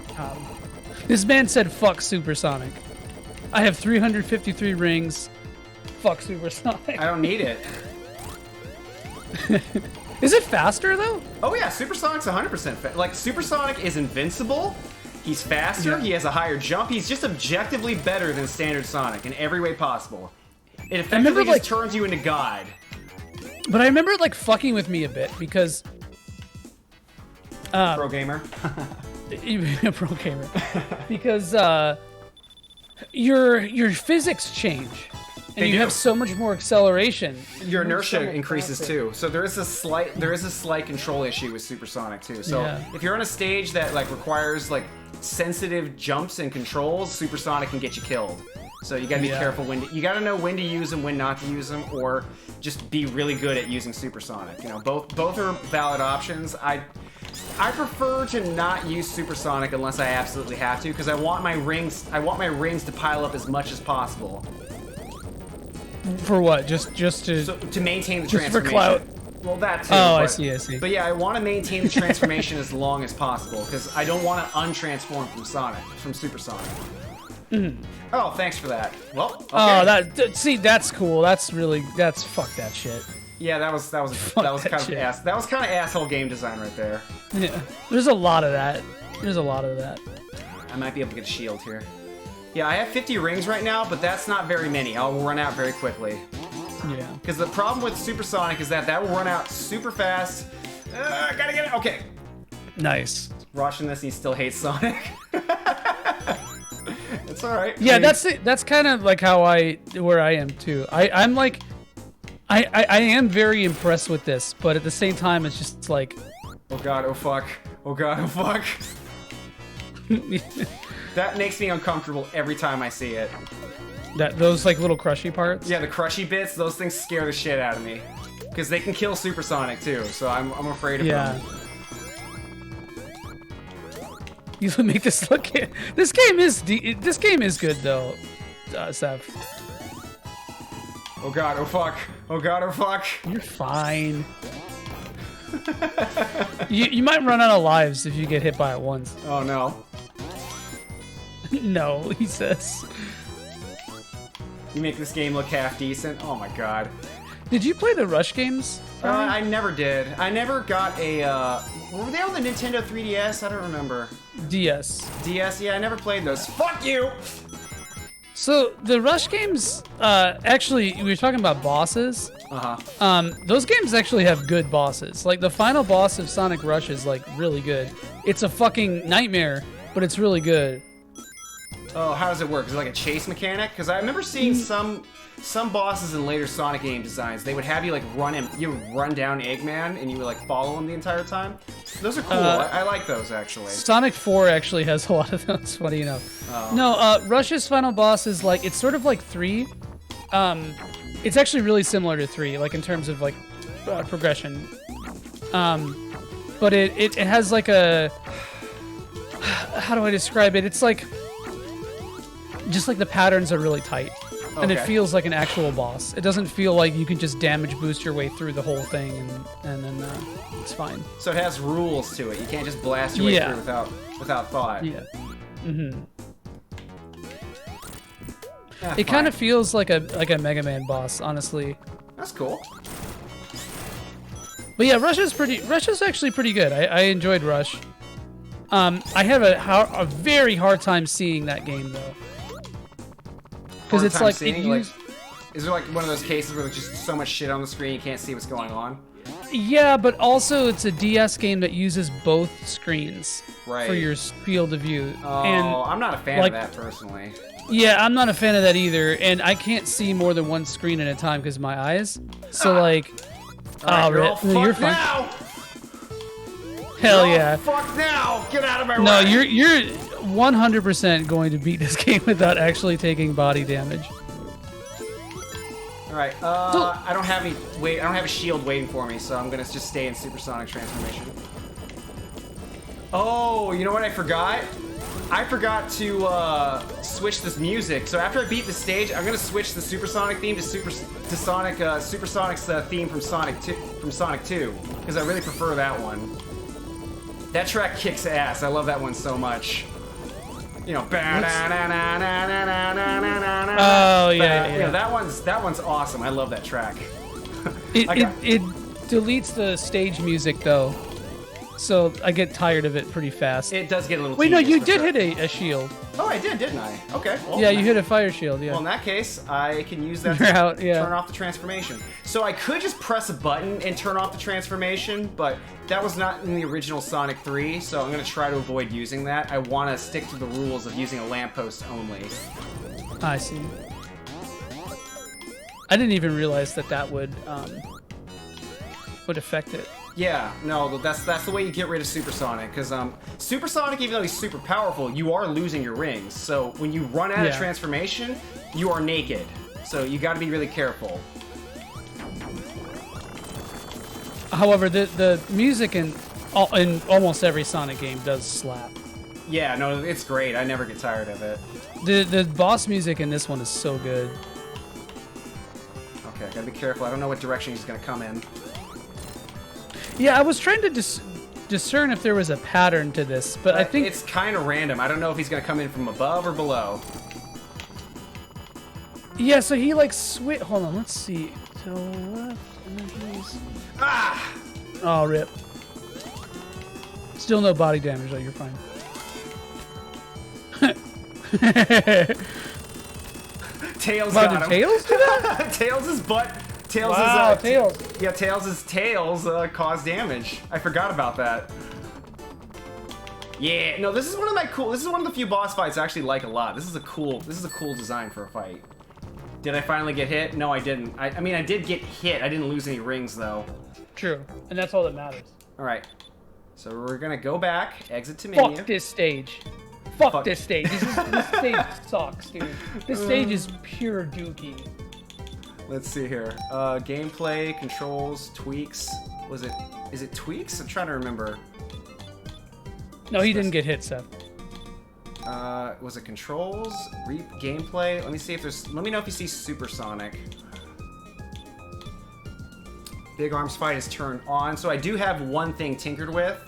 E: This man said, "Fuck Supersonic." I have 353 rings. Fuck Supersonic.
I: I don't need it.
E: Is it faster though?
I: Oh yeah, Supersonic's 100% like Supersonic is invincible. He's faster. He has a higher jump. He's just objectively better than standard Sonic in every way possible. It effectively just turns you into God.
E: But I remember it like fucking with me a bit because
I: pro gamer.
E: Pro gamer. Because your physics change. And you have so much more acceleration.
I: Your inertia increases too. So there is a slight control issue with Supersonic too. So if you're on a stage that like requires like sensitive jumps and controls, Supersonic can get you killed. So you gotta be careful you gotta know when to use them, when not to use them, or just be really good at using Supersonic. You know, both are valid options. I prefer to not use Supersonic unless I absolutely have to, because I want my rings to pile up as much as possible.
E: For what? Just
I: to maintain the
E: just
I: transformation.
E: For clout.
I: Well, that too.
E: Oh, I see.
I: But yeah, I want to maintain the transformation as long as possible because I don't want to untransform from Supersonic. Oh, thanks for that. Well, okay.
E: Oh, that's cool. That's fuck that shit.
I: Yeah, that was kind of asshole game design right there.
E: Yeah, there's a lot of that.
I: I might be able to get a shield here. Yeah, I have 50 rings right now, but that's not very many. I'll run out very quickly.
E: Yeah.
I: Because the problem with Supersonic is that will run out super fast. Gotta get it. Okay.
E: Nice.
I: Watching this, he still hates Sonic. It's all right.
E: Yeah, that's kind of like where I am too. I'm like, I am very impressed with this, but at the same time, it's just like,
I: oh god, oh fuck, oh god, oh fuck. That makes me uncomfortable every time I see it.
E: Those like little crushy parts?
I: Yeah, the crushy bits, those things scare the shit out of me. Because they can kill Supersonic too, so I'm afraid of them.
E: You make this look. This game is good though, Seth.
I: Oh god, oh fuck. Oh god, oh fuck.
E: You're fine. you might run out of lives if you get hit by it once.
I: Oh no.
E: No, he says.
I: You make this game look half decent. Oh my god.
E: Did you play the Rush games?
I: I never did. I never got a. Were they on the Nintendo 3DS? I don't remember.
E: DS.
I: DS? Yeah, I never played those. Fuck you!
E: So the Rush games, actually, we were talking about bosses. Those games actually have good bosses. Like the final boss of Sonic Rush is like really good. It's a fucking nightmare, but it's really good.
I: Oh, how does it work? Is it like a chase mechanic? Because I remember seeing some bosses in later Sonic game designs. They would have you like you would run down Eggman, and you would like follow him the entire time. Those are cool. I like those actually.
E: Sonic 4 actually has a lot of those. Funny enough. Oh. No, Rush's final boss is like it's sort of like 3. It's actually really similar to 3, like in terms of like progression. But it has like a how do I describe it? It's like just like the patterns are really tight. Okay. And it feels like an actual boss. It doesn't feel like you can just damage boost your way through the whole thing and then it's fine.
I: So it has rules to it. You can't just blast your way through without thought.
E: Yeah. Mm-hmm. It kind of feels like a Mega Man boss, honestly.
I: That's cool.
E: But yeah, Rush is actually pretty good. I enjoyed Rush. I have a very hard time seeing that game though. Because it's like,
I: is there like one of those cases where there's just so much shit on the screen you can't see what's going on?
E: Yeah, but also it's a DS game that uses both screens for your field of view.
I: Oh,
E: and
I: I'm not a fan of that personally.
E: Yeah, I'm not a fan of that either, and I can't see more than one screen at a time because of my eyes. So like,
I: you're fine. Now.
E: Hell yeah!
I: Fuck now! Get out of my way!
E: No, you're 100% going to beat this game without actually taking body damage.
I: All right. I don't have I don't have a shield waiting for me, so I'm gonna just stay in supersonic transformation. Oh, you know what I forgot? I forgot to switch this music. So after I beat the stage, I'm gonna switch the supersonic theme to Supersonic's theme from Sonic 2, because I really prefer that one. That track kicks ass. I love that one so much. You know,
E: oh yeah.
I: You know, that one's awesome. I love that track.
E: It deletes the stage music though, so I get tired of it pretty fast.
I: It does get a little.
E: Wait, no, you did hit a shield.
I: Oh, I did, didn't I? Okay. Well,
E: yeah, you hit a fire shield. Yeah.
I: Well, in that case, I can use that to turn off the transformation. So I could just press a button and turn off the transformation, but that was not in the original Sonic 3, so I'm going to try to avoid using that. I want to stick to the rules of using a lamppost only.
E: I see. I didn't even realize that would affect it.
I: Yeah, no, that's the way you get rid of Supersonic, because Supersonic, even though he's super powerful, you are losing your rings. So when you run out of transformation, you are naked. So you got to be really careful.
E: However, the music in almost every Sonic game does slap.
I: Yeah, no, it's great. I never get tired of it.
E: The boss music in this one is so good.
I: Okay, gotta be careful. I don't know what direction he's gonna come in.
E: Yeah, I was trying to discern if there was a pattern to this, but I think
I: it's kind of random. I don't know if he's gonna come in from above or below.
E: Yeah, so he like hold on, let's see. To the left,
I: Ah!
E: Oh, rip. Still no body damage, though. You're fine.
I: Tails got him.
E: Tails do that?
I: Tails' butt. Tails'
E: Tails.
I: Yeah, Tails' tails cause damage. I forgot about that. Yeah, no, this is one of the few boss fights I actually like a lot. This is a cool design for a fight. Did I finally get hit? No, I didn't. I mean, I did get hit. I didn't lose any rings, though.
E: True, and that's all that matters.
I: All right, so we're gonna go back, exit to menu.
E: Fuck this stage. Fuck this stage. This stage sucks, dude. This stage is pure dookie.
I: Let's see here. Gameplay, controls, tweaks. Is it tweaks? I'm trying to remember.
E: No, he didn't get hit, Seth.
I: Was it controls? Gameplay? Let me see if there's... Let me know if you see Supersonic. Big Arms fight is turned on. So I do have one thing tinkered with.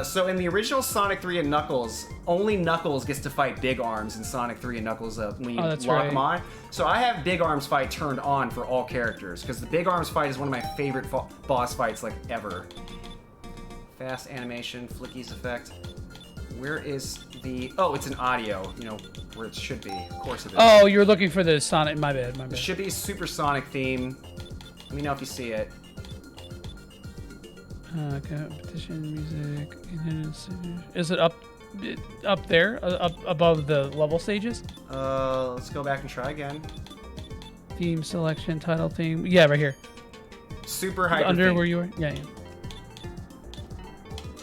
I: So in the original Sonic 3 and Knuckles, only Knuckles gets to fight Big Arms in Sonic 3 and Knuckles when you lock them on. So I have Big Arms fight turned on for all characters, because the Big Arms fight is one of my favorite boss fights, like, ever. Fast animation, flickies effect. Where is the... Oh, it's an audio, you know, where it should be. Of course it is.
E: Oh, you're looking for the Sonic... My bad.
I: There should be a Supersonic theme. Let me know if you see it.
E: Competition music. Is it up there, up above the level stages?
I: Let's go back and try again.
E: Theme selection, title theme. Yeah, right here.
I: Super hyper
E: under
I: theme.
E: where you were. Yeah.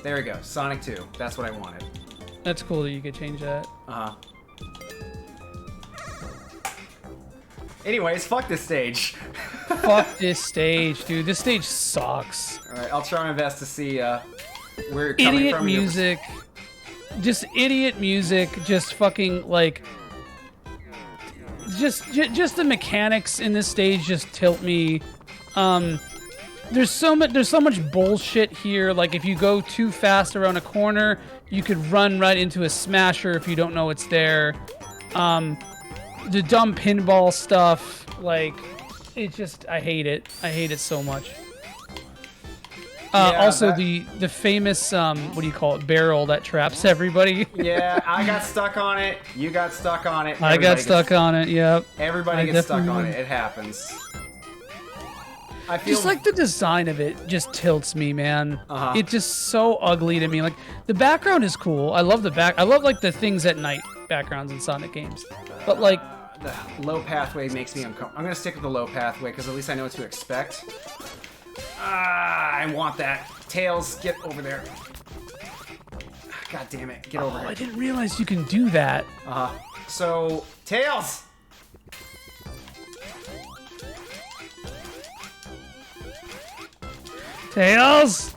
I: There we go. Sonic 2. That's what I wanted.
E: That's cool that you could change that.
I: Anyways, fuck this stage.
E: Fuck this stage, dude. This stage sucks.
I: Alright, I'll try my best to see where you're coming
E: idiot
I: from.
E: Music. Just idiot music. Just fucking, like... Just the mechanics in this stage just tilt me. There's so much bullshit here. Like, if you go too fast around a corner, you could run right into a smasher if you don't know it's there. The dumb pinball stuff, like, it just, I hate it. I hate it so much. Also, the famous, what do you call it, barrel that traps everybody.
I: Yeah, I got stuck on it. You got stuck on it.
E: I got stuck on it, yep.
I: Everybody gets stuck on it. It happens. I feel...
E: Just like the design of it just tilts me, man. It's just so ugly to me. Like, the background is cool. I love I love, like, the things at night backgrounds in Sonic games. But, like...
I: the low pathway makes me uncomfortable. I'm going to stick with the low pathway, because at least I know what to expect. I want that. Tails, get over there. God damn it. Get over here.
E: I didn't realize you can do that.
I: So, Tails!
E: Tails!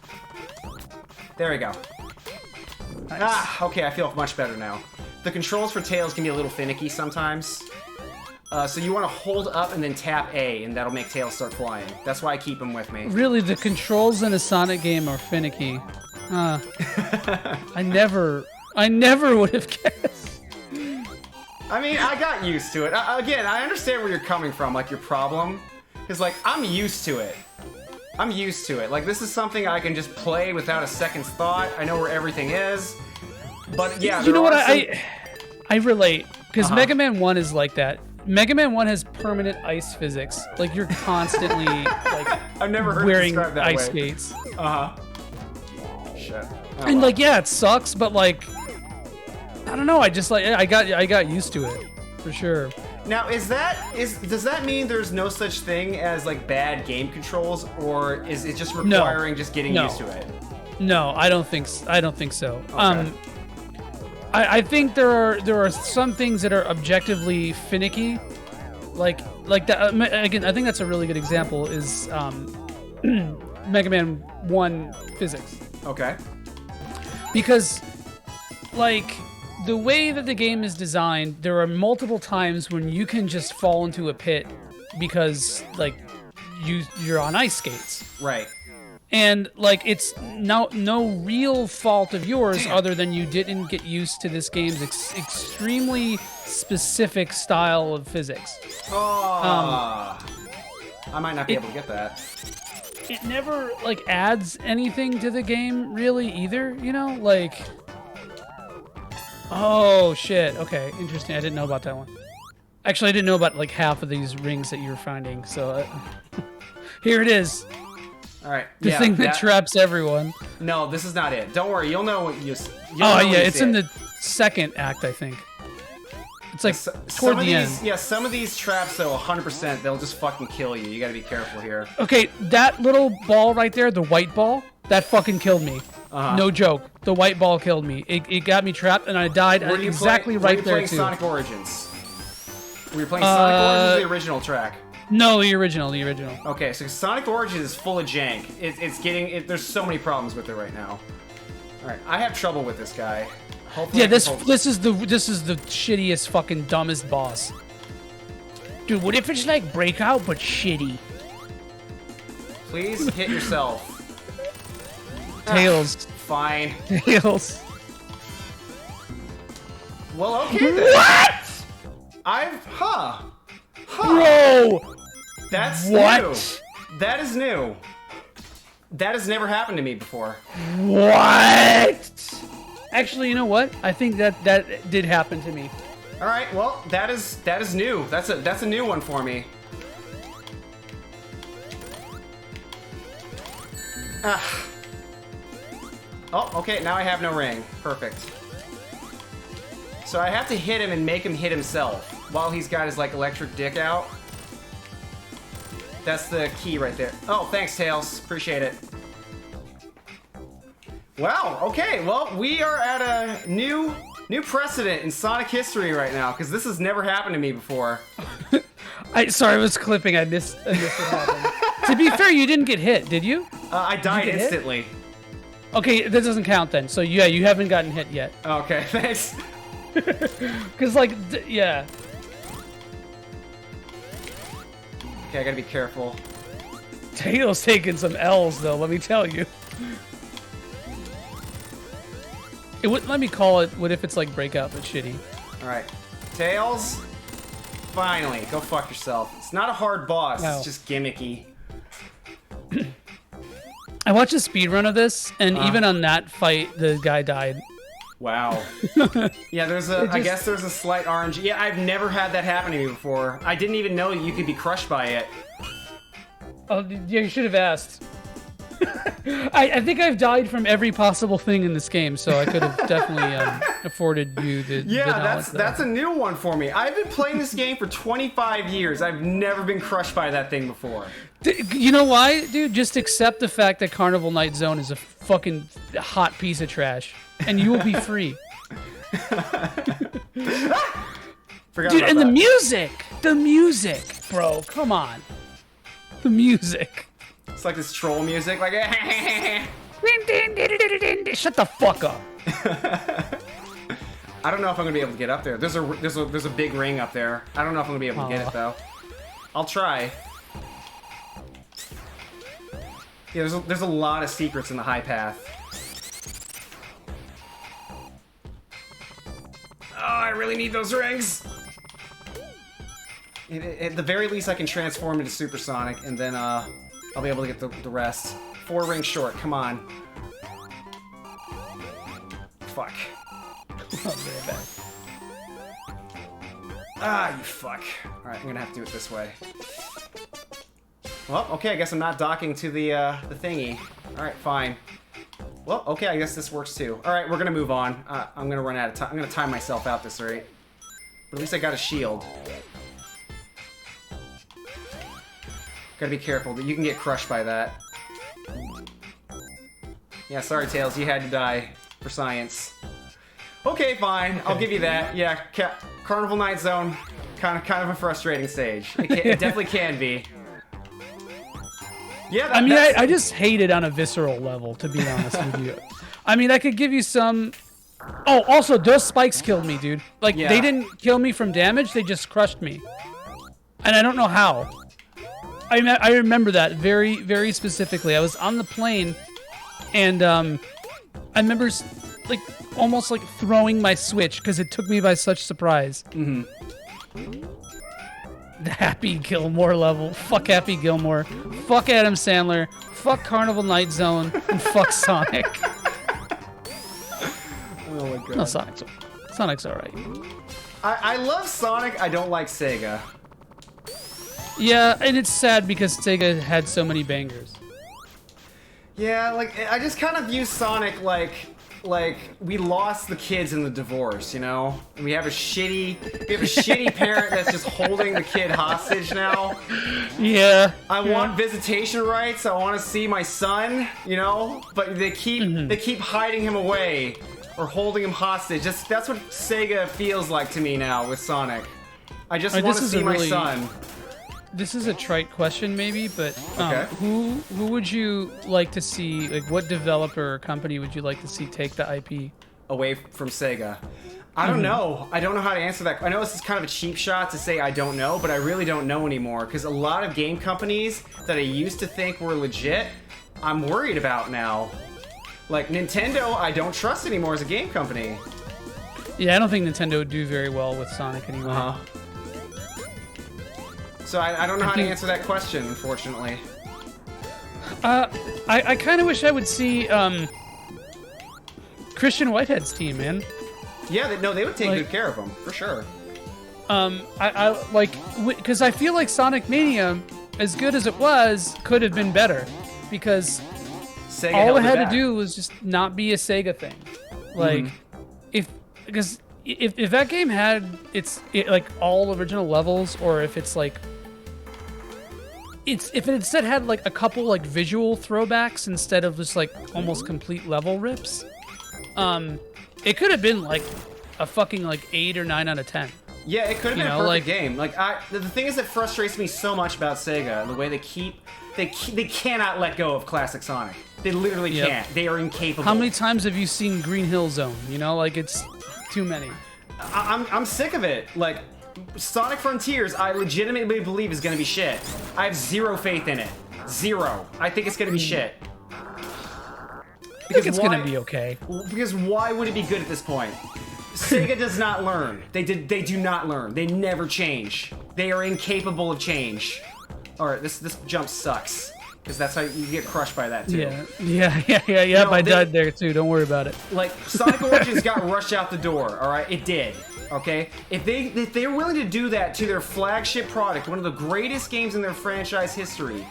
I: There we go. Nice. Okay, I feel much better now. The controls for Tails can be a little finicky sometimes. So you want to hold up and then tap A, and that'll make Tails start flying. That's why I keep him with me.
E: Really, the controls in a Sonic game are finicky. I never would have guessed.
I: I mean, I got used to it. Again, I understand where you're coming from, like your problem. Because, like, I'm used to it. I'm used to it. Like, this is something I can just play without a second's thought. I know where everything is. But, yeah,
E: you know what, I relate. Because Mega Man 1 is like that. Mega Man 1 has permanent ice physics. Like, you're constantly, like,
I: I've never heard
E: wearing
I: it described that
E: ice
I: way.
E: skates.
I: Shit.
E: And, like, yeah, it sucks, but, like, I don't know. I just, like, I got used to it. For sure.
I: Now, does that mean there's no such thing as, like, bad game controls, or is it just requiring just getting used to it?
E: No, I don't think so.
I: Okay.
E: I think there are some things that are objectively finicky, like that. Again, I think that's a really good example. Is Mega Man 1 physics?
I: Okay.
E: Because, like, the way that the game is designed, there are multiple times when you can just fall into a pit because, like, you're on ice skates.
I: Right.
E: And, like, it's no real fault of yours other than you didn't get used to this game's extremely specific style of physics.
I: I might not be able to get that.
E: It never, like, adds anything to the game, really, either, you know? Like... Oh, shit. Okay, interesting. I didn't know about that one. Actually, I didn't know about, like, half of these rings that you're finding, so... Here it is.
I: All right.
E: The thing that traps everyone.
I: No, this is not it. Don't worry. You'll know what you.
E: Oh yeah, it's in the second act, I think. It's like toward the end.
I: Yeah, some of these traps, though, 100%, they'll just fucking kill you. You gotta be careful here.
E: Okay, that little ball right there, the white ball, that fucking killed me. No joke. The white ball killed me. It got me trapped, and I died exactly right there too.
I: Sonic Origins? Were you playing Sonic Origins or the original track?
E: No, the original.
I: Okay, so Sonic Origins is full of jank. There's so many problems with it right now. All right, I have trouble with this guy. Hopefully
E: Yeah,
I: I can
E: this is the shittiest fucking dumbest boss. Dude, what if it's like Breakout but shitty?
I: Please hit yourself.
E: Tails.
I: Fine.
E: Tails.
I: Well, okay then.
E: What?
I: Huh.
E: Bro.
I: That's
E: What?
I: new. That is new. That has never happened to me before.
E: What? Actually, you know what? I think that did happen to me.
I: All right. Well, that is new. That's a new one for me. Ah. Oh, okay. Now I have no ring. Perfect. So I have to hit him and make him hit himself while he's got his like electric dick out. That's the key right there. Oh, thanks, Tails. Appreciate it. Wow. Okay. Well, we are at a new precedent in Sonic history right now because this has never happened to me before.
E: Sorry, I was clipping. I missed what happened. To be fair, you didn't get hit, did you?
I: I died instantly.
E: Hit? Okay, that doesn't count then. So yeah, you haven't gotten hit yet.
I: Okay, thanks.
E: Cause like, yeah.
I: Okay, I gotta be careful.
E: Tails taking some L's though. Let me tell you. It wouldn't let me call it. What if it's like Breakout but shitty?
I: All right, Tails. Finally, go fuck yourself. It's not a hard boss.
E: No.
I: It's just gimmicky.
E: I watched a speedrun of this, and even on that fight, the guy died.
I: Wow. Yeah, I guess there's a slight RNG. Yeah, I've never had that happen to me before. I didn't even know you could be crushed by it.
E: Oh, yeah, you should have asked. I think I've died from every possible thing in this game, so I could have definitely afforded you the knowledge.
I: That's a new one for me. I've been playing this game for 25 years. I've never been crushed by that thing before.
E: You know why, dude? Just accept the fact that Carnival Night Zone is a fucking hot piece of trash, and you will be free.
I: Forgot
E: Dude,
I: about
E: and
I: that.
E: the music, bro, come on. The music.
I: It's like this troll music, like.
E: Shut the fuck up.
I: I don't know if I'm gonna be able to get up there. There's a big ring up there. I don't know if I'm gonna be able to get it though. I'll try. Yeah, there's a lot of secrets in the high path. Oh, I really need those rings. At the very least, I can transform into Supersonic, and then I'll be able to get the rest. 4 rings short. Come on. Fuck. Ah, you fuck. Alright, I'm gonna have to do it this way. Well, okay, I guess I'm not docking to the thingy. Alright, fine. Well, okay, I guess this works too. Alright, we're gonna move on. I'm gonna run out of time. I'm gonna time myself out this rate. But at least I got a shield. Gotta be careful, that you can get crushed by that. Yeah, sorry, Tails, you had to die for science. Okay, fine, I'll give you that. Yeah, Carnival Night Zone, kind of a frustrating stage. It definitely can be. Yeah,
E: I mean, I just hate it on a visceral level, to be honest with you. I mean, I could give you some... Oh, also, those spikes killed me, dude. Like, they didn't kill me from damage, they just crushed me. And I don't know how. I remember that very, very specifically. I was on the plane, and I remember, like, almost like throwing my Switch, because it took me by such surprise.
I: Mm-hmm.
E: The Happy Gilmore level. Fuck Happy Gilmore. Fuck Adam Sandler. Fuck Carnival Night Zone. And fuck Sonic.
I: Oh my god.
E: No, Sonic's alright.
I: I love Sonic, I don't like Sega.
E: Yeah, and it's sad because Sega had so many bangers.
I: Yeah, like, I just kind of view Sonic like we lost the kids in the divorce, you know? We have a shitty parent that's just holding the kid hostage now.
E: Yeah.
I: I want visitation rights. I want to see my son, you know? But they keep hiding him away or holding him hostage. That's what Sega feels like to me now with Sonic. I just want to see my son.
E: This is a trite question, maybe, but
I: Okay.
E: who would you like to see? Like, what developer or company would you like to see take the IP?
I: away from Sega? I don't know. I don't know how to answer that. I know this is kind of a cheap shot to say I don't know, but I really don't know anymore because a lot of game companies that I used to think were legit, I'm worried about now. Like Nintendo, I don't trust anymore as a game company.
E: Yeah, I don't think Nintendo would do very well with Sonic anymore.
I: Uh-huh. So I don't know how to answer that question, unfortunately.
E: I kind of wish I would see Christian Whitehead's team, man.
I: Yeah, they would take good care of them, for sure.
E: I like, because I feel like Sonic Mania, as good as it was, could have been better. Because
I: Sega
E: all it had
I: back.
E: to do was just not be a Sega thing. Like, if that game had like all original levels, or if it's like, if it instead had like a couple like visual throwbacks instead of just like almost complete level rips, it could have been like a fucking like 8 or 9 out of 10.
I: Yeah, it could have been a perfect game. Like the thing is that frustrates me so much about Sega, the way they cannot let go of classic Sonic. They literally can't. They are incapable.
E: How many times have you seen Green Hill Zone? You know, like it's too many.
I: I'm sick of it. Like Sonic Frontiers, I legitimately believe is gonna be shit. I have zero faith in it. Zero. I think it's gonna be shit.
E: I think it's gonna be okay.
I: Because why would it be good at this point? Sega does not learn. They do not learn. They never change. They are incapable of change. Alright, this jump sucks. Because that's how you get crushed by that too.
E: Yeah. I died there too. Don't worry about it.
I: Like Sonic Origins got rushed out the door, alright? It did. Okay? If they're willing to do that to their flagship product, one of the greatest games in their franchise history,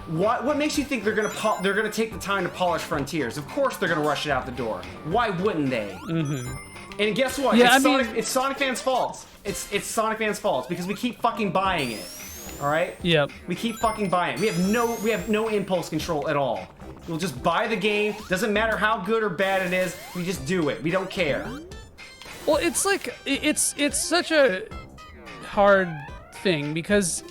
I: what makes you think they're gonna take the time to polish Frontiers? Of course they're gonna rush it out the door. Why wouldn't they? And guess what?
E: Yeah,
I: It's Sonic fans' fault. It's Sonic fans' fault because we keep fucking buying it. All right?
E: Yep.
I: We keep fucking buying it. We have no impulse control at all. We'll just buy the game. Doesn't matter how good or bad it is. We just do it. We don't care.
E: Well, it's like it's such a hard thing because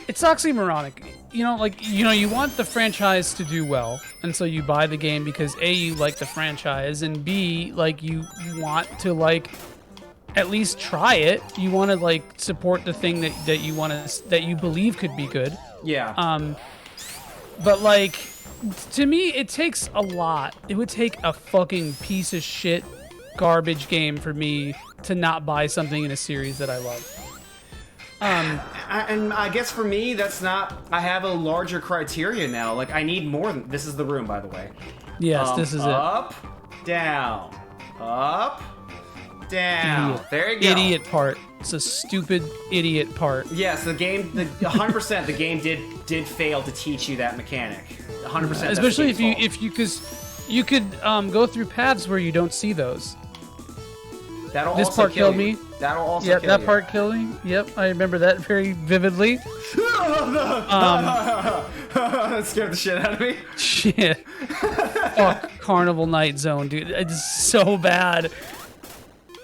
E: it's oxymoronic. You want the franchise to do well, and so you buy the game because A, you like the franchise, and B, like you want to like at least try it. You want to like support the thing that you believe could be good.
I: Yeah.
E: But like to me, it takes a lot. It would take a fucking piece of shit garbage game for me to not buy something in a series that I love.
I: And I guess for me, that's not. I have a larger criteria now. Like I need more than this. Is the room, by the way?
E: Yes, this is
I: up, down, up, down.
E: Idiot.
I: There you go.
E: Idiot part. It's a stupid idiot part.
I: Yes, the game. 100%. The game did fail to teach you that mechanic. 100%.
E: Especially if you could go through paths where you don't see those.
I: That'll
E: this
I: also
E: part
I: kill
E: killed
I: you.
E: me.
I: That'll also
E: yep,
I: kill
E: that
I: you.
E: part killed me. Yep, I remember that very vividly.
I: That scared the shit out of me.
E: Shit. Fuck Carnival Night Zone, dude. It's so bad.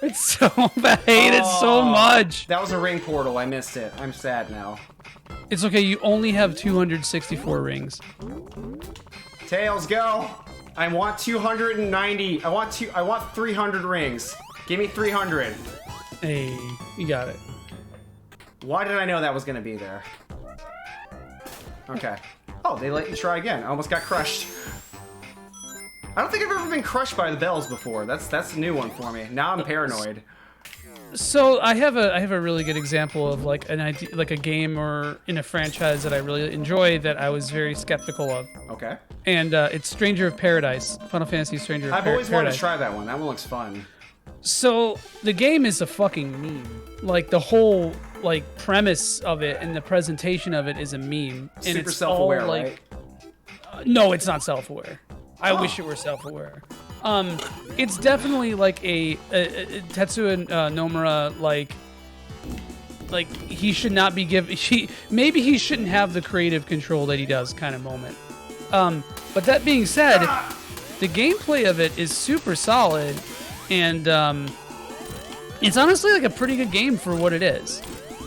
E: It's so bad. I hate it so much.
I: That was a ring portal. I missed it. I'm sad now.
E: It's okay. You only have 264 rings.
I: Tails, go. I want 290. I want 300 rings. Give me 300.
E: Hey, you got it.
I: Why did I know that was gonna be there? Okay. Oh, they let you try again. I almost got crushed. I don't think I've ever been crushed by the bells before. That's a new one for me. Now I'm paranoid.
E: So I have a really good example of like an idea, like a game or in a franchise that I really enjoy that I was very skeptical of.
I: Okay.
E: And it's Stranger of Paradise, Final Fantasy Stranger of Paradise.
I: I've always wanted to try that one. That one looks fun.
E: So the game is a fucking meme. Like the whole like premise of it and the presentation of it is a meme. And
I: Super
E: it's
I: self-aware,
E: all, like,
I: right?
E: No, it's not self-aware. I wish it were self-aware. It's definitely like a Tetsuya Nomura like he should not be given. Maybe he shouldn't have the creative control that he does kind of moment. But that being said, the gameplay of it is super solid, and it's honestly like a pretty good game for what it is.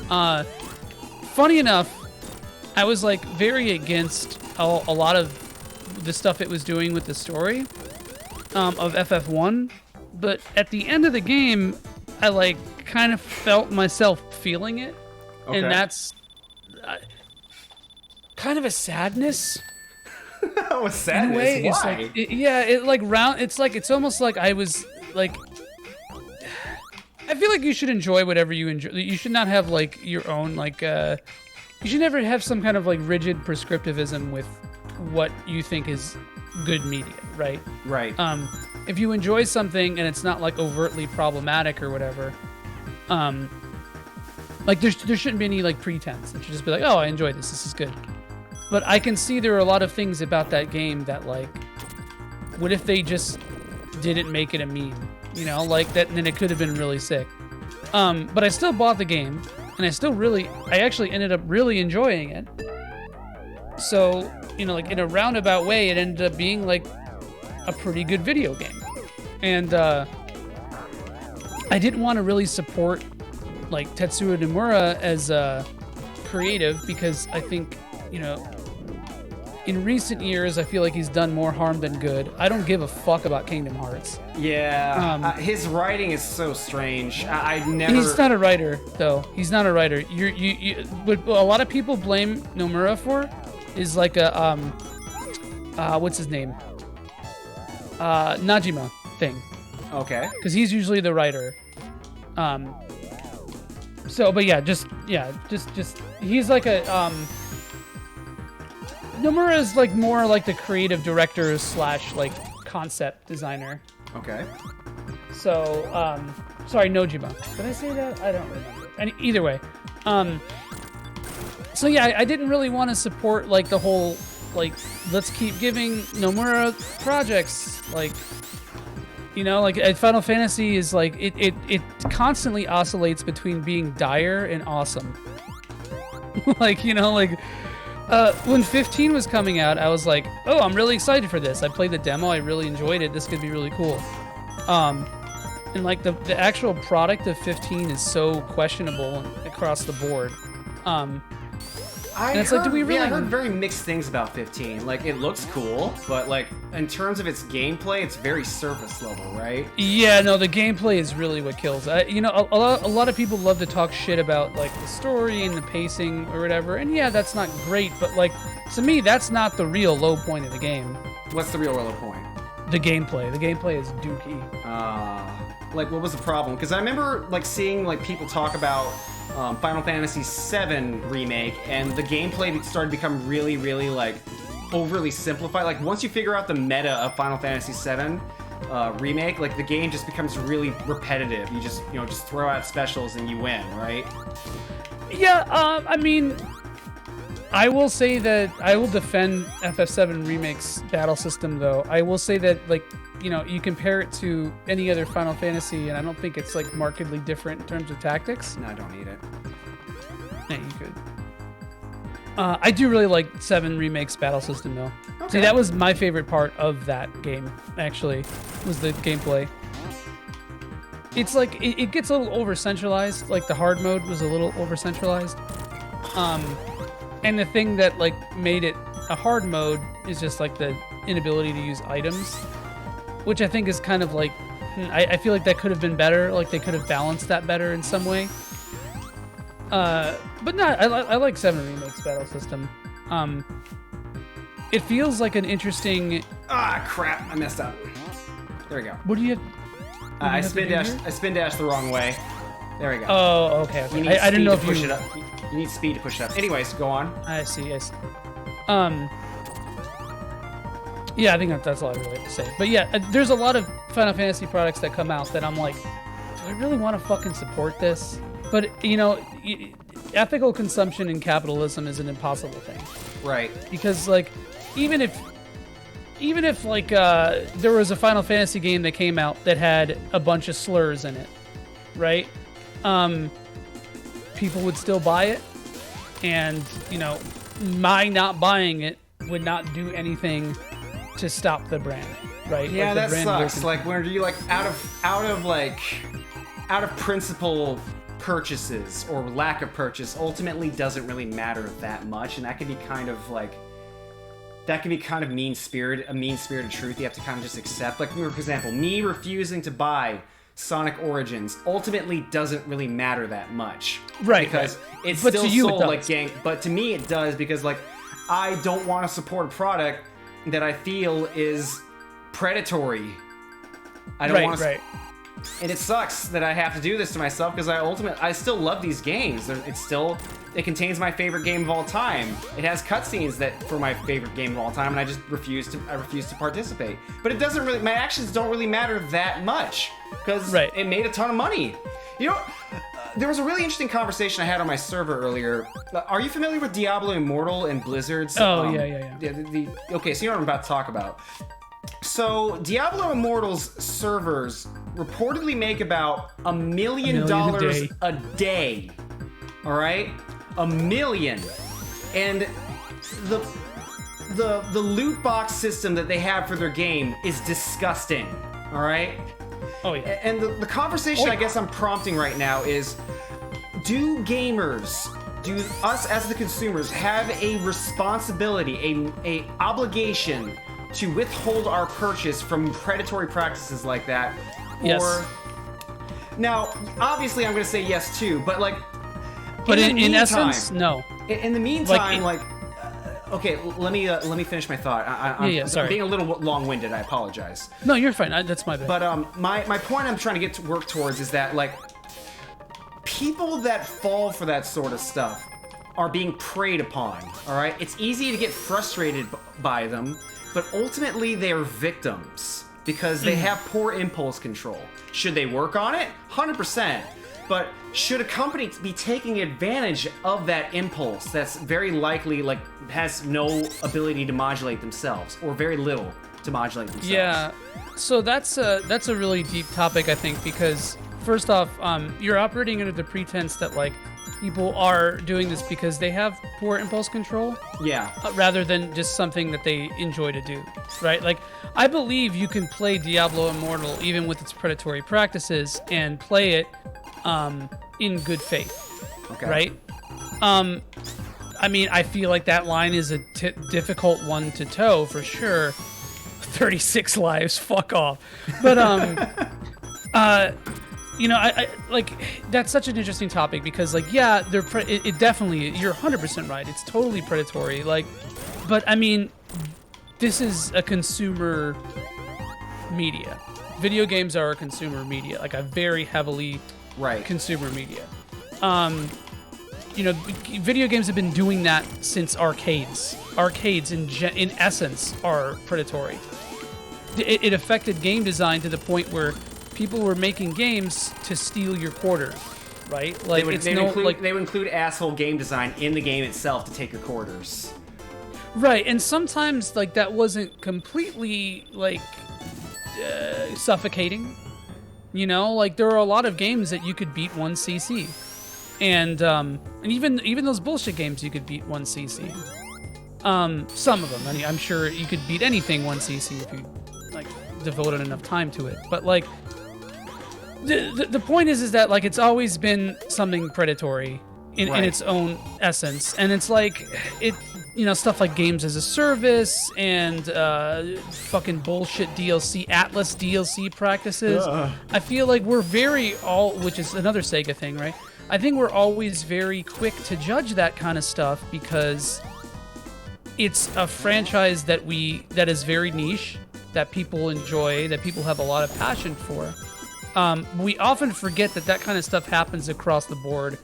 E: Funny enough, I was like very against a lot of the stuff it was doing with the story. of FF1, but at the end of the game, I like kind of felt myself feeling it, and that's kind of a sadness.
I: Oh, a sadness.
E: In a way,
I: Why?
E: It's almost like I was like. I feel like you should enjoy whatever you enjoy. You should not have like your own like. You should never have some kind of like rigid prescriptivism with what you think is good media, right?
I: Right.
E: If you enjoy something and it's not like overtly problematic or whatever, like there shouldn't be any like pretense. It should just be like, oh, I enjoy this. This is good. But I can see there are a lot of things about that game that like, what if they just didn't make it a meme? You know, like that, and then it could have been really sick. But I still bought the game, and I actually ended up really enjoying it. So, you know, like in a roundabout way, it ended up being like a pretty good video game. And I didn't want to really support like Tetsuya Nomura as creative because I think, you know, in recent years, I feel like he's done more harm than good. I don't give a fuck about Kingdom Hearts.
I: Yeah, his writing is so strange. I never.
E: He's not a writer, though. He's not a writer. What a lot of people blame Nomura for is like a what's his name? Najima thing.
I: Okay.
E: Because he's usually the writer. So, but yeah, just he's like a Nomura is like more like the creative director / like concept designer.
I: Okay.
E: So, sorry, Nojima. Did I say that? I don't remember. Either way. So yeah, I didn't really want to support like the whole like let's keep giving Nomura projects, like, you know, like Final Fantasy is like it constantly oscillates between being dire and awesome. Like, you know, like when 15 was coming out, I was like, oh, I'm really excited for this. I played the demo, I really enjoyed it. This could be really cool. And like the actual product of 15 is so questionable across the board.
I: I heard very mixed things about 15. Like, it looks cool, but like in terms of its gameplay, it's very surface level, right?
E: Yeah, no, the gameplay is really what kills. You know, a lot of people love to talk shit about like the story and the pacing or whatever, and yeah, that's not great. But like, to me, that's not the real low point of the game.
I: What's the real low point?
E: The gameplay. The gameplay is dookie.
I: Like, what was the problem? Because I remember like seeing like people talk about Final Fantasy VII Remake, and the gameplay started to become really, really like overly simplified. Like, once you figure out the meta of Final Fantasy VII Remake, like the game just becomes really repetitive. You just throw out specials and you win, right?
E: Yeah, I mean, I will say that I will defend FF7 Remake's battle system, though. I will say that, like, you know, you compare it to any other Final Fantasy, and I don't think it's, like, markedly different in terms of tactics.
I: No, I don't need it.
E: Yeah, you could. I do really like 7 Remake's battle system, though.
I: Okay.
E: See, that was my favorite part of that game, actually, was the gameplay. It's like, it gets a little over-centralized. Like, the hard mode was a little over-centralized. And the thing that, like, made it a hard mode is just, like, the inability to use items, which I think is kind of, like, I feel like that could have been better. Like, they could have balanced that better in some way. But no, I like 7 Remake's battle system. It feels like an interesting...
I: Ah, crap. I messed up. There we go.
E: What do you have?
I: I spin dash the wrong way. There we go.
E: Oh, okay. I didn't know if
I: push it up. You need speed to push it up. Anyways, go on.
E: I see. Yeah, I think that's all I really have to say. But yeah, there's a lot of Final Fantasy products that come out that I'm like, do I really want to fucking support this? But, you know, ethical consumption in capitalism is an impossible thing.
I: Right.
E: Because, like, even if like there was a Final Fantasy game that came out that had a bunch of slurs in it, right? People would still buy it, and, you know, my not buying it would not do anything to stop the brand, right?
I: Yeah,
E: like,
I: that sucks. Like, when you like out of principle purchases or lack of purchase ultimately doesn't really matter that much, and that can be kind of like that can be kind of a mean-spirited truth you have to kind of just accept. Like, for example, me refusing to buy Sonic Origins ultimately doesn't really matter that much.
E: Right.
I: Because it's
E: but
I: still
E: to you
I: sold
E: it
I: like
E: does.
I: gang. But to me it does, because like I don't want to support a product that I feel is predatory. I don't want to.
E: Right.
I: And it sucks that I have to do this to myself, because I still love these games. It contains my favorite game of all time. It has cutscenes that for my favorite game of all time, and I just refuse to participate. But it doesn't really. My actions don't really matter that much, because it made a ton of money. You know, there was a really interesting conversation I had on my server earlier. Are you familiar with Diablo Immortal and Blizzard's?
E: Yeah.
I: Okay, so you know what I'm about to talk about. So, Diablo Immortal's servers reportedly make about $1 million a day. All right? $1 million. And the loot box system that they have for their game is disgusting. All right?
E: Oh, yeah.
I: And the conversation I guess I'm prompting right now is, do us as the consumers have a responsibility, a obligation to withhold our purchase from predatory practices like that?
E: Yes.
I: Or now, obviously, I'm going to say yes too, but like,
E: but in essence, no.
I: In the meantime, okay, let me finish my thought.
E: Sorry.
I: I'm being a little long-winded. I apologize.
E: No, you're fine. That's my bad.
I: But my point I'm trying to get to work towards is that like, people that fall for that sort of stuff are being preyed upon. All right, it's easy to get frustrated by them. But ultimately, they are victims because they have poor impulse control. Should they work on it? 100%. But should a company be taking advantage of that impulse that's very likely has no ability to modulate themselves, or very little to modulate themselves?
E: Yeah. So that's a really deep topic, I think, because first off, you're operating under the pretense that like people are doing this because they have poor impulse control.
I: Yeah.
E: Rather than just something that they enjoy to do, right? Like, I believe you can play Diablo Immortal even with its predatory practices and play it in good faith, right? I mean, I feel like that line is a difficult one to toe for sure. 36 lives, fuck off. But you know, I like, that's such an interesting topic because, like, yeah, it definitely, you're 100% right. It's totally predatory. Like, but I mean, this is a consumer media. Video games are a consumer media, like a very heavily consumer media. You know, video games have been doing that since arcades. Arcades, in essence, are predatory. It affected game design to the point where people were making games to steal your quarters, right? Like, they
I: would include asshole game design in the game itself to take your quarters.
E: Right, and sometimes like that wasn't completely like suffocating. You know, like there are a lot of games that you could beat 1cc, and even those bullshit games you could beat 1cc. Some of them, I mean, I'm sure you could beat anything 1cc if you like devoted enough time to it. But like, the point is that like it's always been something predatory in its own essence, and it's like you know, stuff like games as a service and fucking bullshit DLC, Atlas DLC practices. I feel like we're which is another Sega thing, right? I think we're always very quick to judge that kind of stuff because it's a franchise that is very niche, that people enjoy, that people have a lot of passion for. We often forget that kind of stuff happens across the board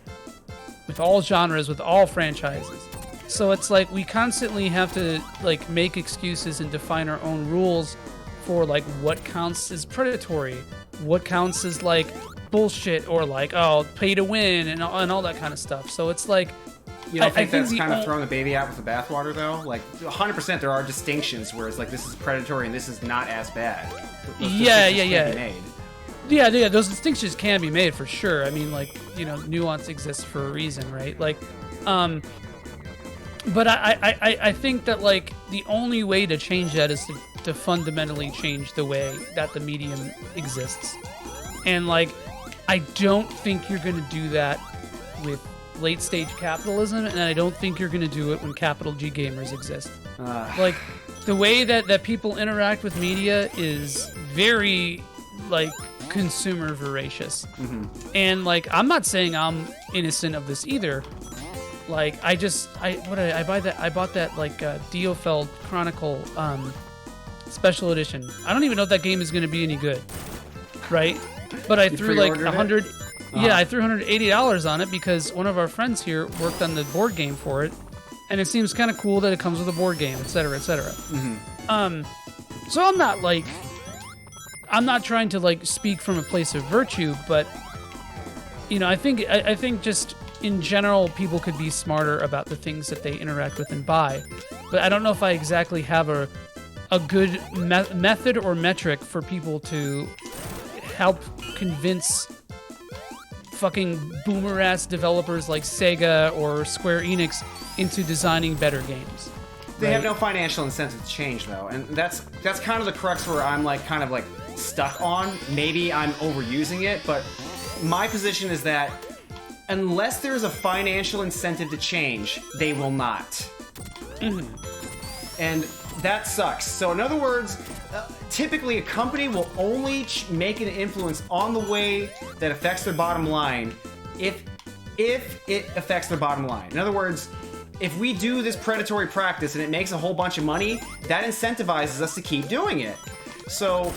E: with all genres, with all franchises. So it's like we constantly have to like make excuses and define our own rules for like what counts as predatory, what counts as like bullshit, or like, oh, pay to win and all that kind of stuff. So it's like,
I: you don't think that's kind of throwing the baby out with the bathwater though? Like 100% there are distinctions where it's like this is predatory and this is not as bad.
E: Yeah. Those distinctions can be made for sure. I mean, like, you know, nuance exists for a reason, right? Like, but I think that like the only way to change that is to fundamentally change the way that the medium exists. And like, I don't think you're going to do that with late stage capitalism, and I don't think you're going to do it when capital G gamers exist. Like, the way that people interact with media is very, like, consumer voracious. And, like, I'm not saying I'm innocent of this either. Like, I bought that, like, Diofeld Chronicle special edition. I don't even know if that game is going to be any good, right? But I threw like I threw $180 on it because one of our friends here worked on the board game for it, and it seems kind of cool that it comes with a board game, etc., etc. So I'm not trying to like speak from a place of virtue, but you know, I think just in general people could be smarter about the things that they interact with and buy. But I don't know if I exactly have a good method or metric for people to help convince fucking boomer-ass developers like Sega or Square Enix into designing better games.
I: They have no financial incentive to change, though, and that's kind of the crux where I'm like kind of like stuck on. Maybe I'm overusing it, but my position is that unless there's a financial incentive to change, they will not. And that sucks. So in other words, typically a company will only make an influence on the way that affects their bottom line if it affects their bottom line. In other words, if we do this predatory practice and it makes a whole bunch of money, that incentivizes us to keep doing it. So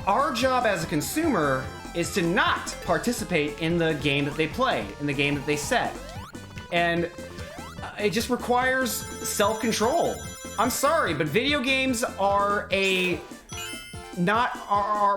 I: our job as a consumer is to not participate in the game that they play, in the game that they set. And it just requires self-control. I'm sorry, but video games are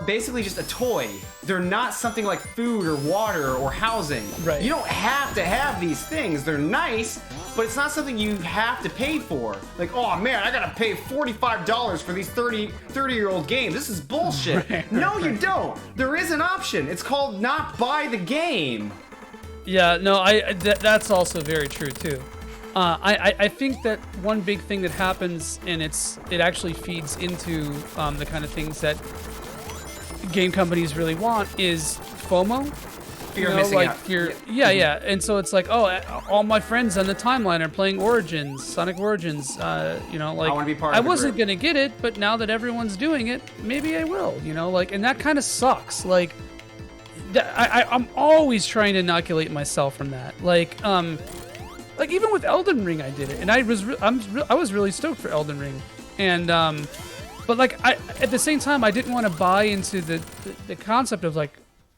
I: basically just a toy. They're not something like food or water or housing.
E: Right.
I: You don't have to have these things. They're nice, but it's not something you have to pay for. Like, oh man, I gotta pay $45 for these 30-year-old games. This is bullshit. No, you don't. There is an option. It's called not buy the game. Yeah, no,
E: that's also very true too. I think that one big thing that happens, and it actually feeds into the kind of things that game companies really want, is FOMO.
I: Fear of missing out.
E: Yeah. And so it's like, oh, all my friends on the timeline are playing Sonic Origins. I want to be part of it. I wasn't gonna get it, but now that everyone's doing it, maybe I will. And that kind of sucks. Like, I'm always trying to inoculate myself from that. Like even with Elden Ring, I did it, and I was really stoked for Elden Ring, and but like at the same time I didn't want to buy into the concept of like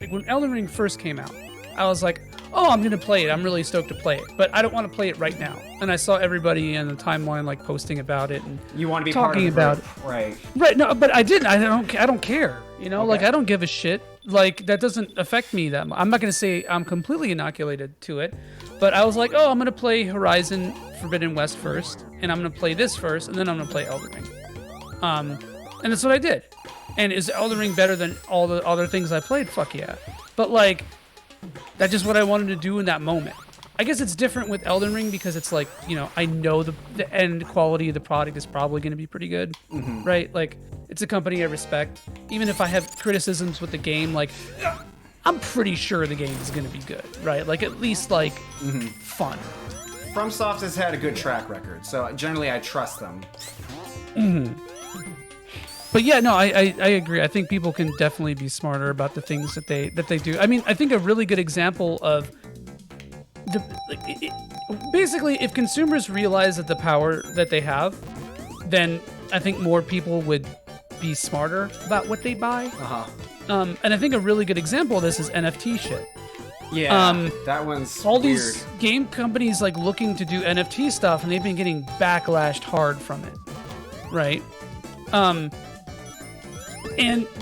E: when Elden Ring first came out, I was like, oh, I'm gonna play it, I'm really stoked to play it, but I don't want to play it right now. And I saw everybody in the timeline like posting about it and
I: you want to be
E: talking
I: part of
E: about
I: it, right?
E: Right, no, but I didn't. I don't care. Okay. Like I don't give a shit. Like that doesn't affect me that much. I'm not gonna say I'm completely inoculated to it. But I was like, oh, I'm going to play Horizon Forbidden West first, and I'm going to play this first, and then I'm going to play Elden Ring. And that's what I did. And is Elden Ring better than all the other things I played? Fuck yeah. But, like, that's just what I wanted to do in that moment. I guess it's different with Elden Ring because it's like, I know the end quality of the product is probably going to be pretty good, right? Like, it's a company I respect. Even if I have criticisms with the game, like... I'm pretty sure the game is going to be good, right? Like, at least, like, fun.
I: FromSoft has had a good track record, so generally I trust them.
E: But yeah, no, I agree. I think people can definitely be smarter about the things that they do. I mean, I think a really good example of... basically, if consumers realize that the power that they have, then I think more people would be smarter about what they buy. And I think a really good example of this is NFT shit.
I: Yeah, that one's
E: all
I: weird.
E: These game companies like looking to do NFT stuff, and they've been getting backlashed hard from it, right? And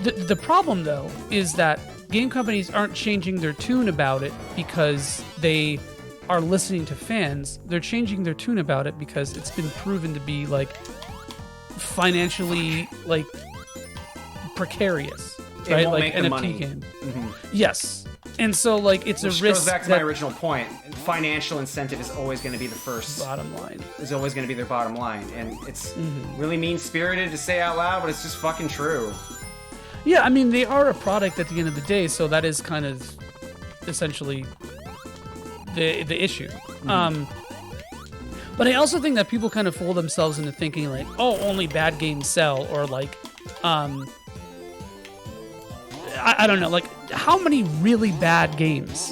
E: the problem though is that game companies aren't changing their tune about it because they are listening to fans. They're changing their tune about it because it's been proven to be like financially like precarious. Right, like
I: make
E: NFT
I: the money.
E: Game. Yes, and so like it's
I: Which
E: a risk.
I: Goes back to my original point. Financial incentive is always going to be the first
E: bottom line.
I: Is always going to be their bottom line, and it's really mean-spirited to say out loud, but it's just fucking true.
E: Yeah, I mean they are a product at the end of the day, so that is kind of essentially the issue. But I also think that people kind of fool themselves into thinking like, oh, only bad games sell, or like, I don't know, like how many really bad games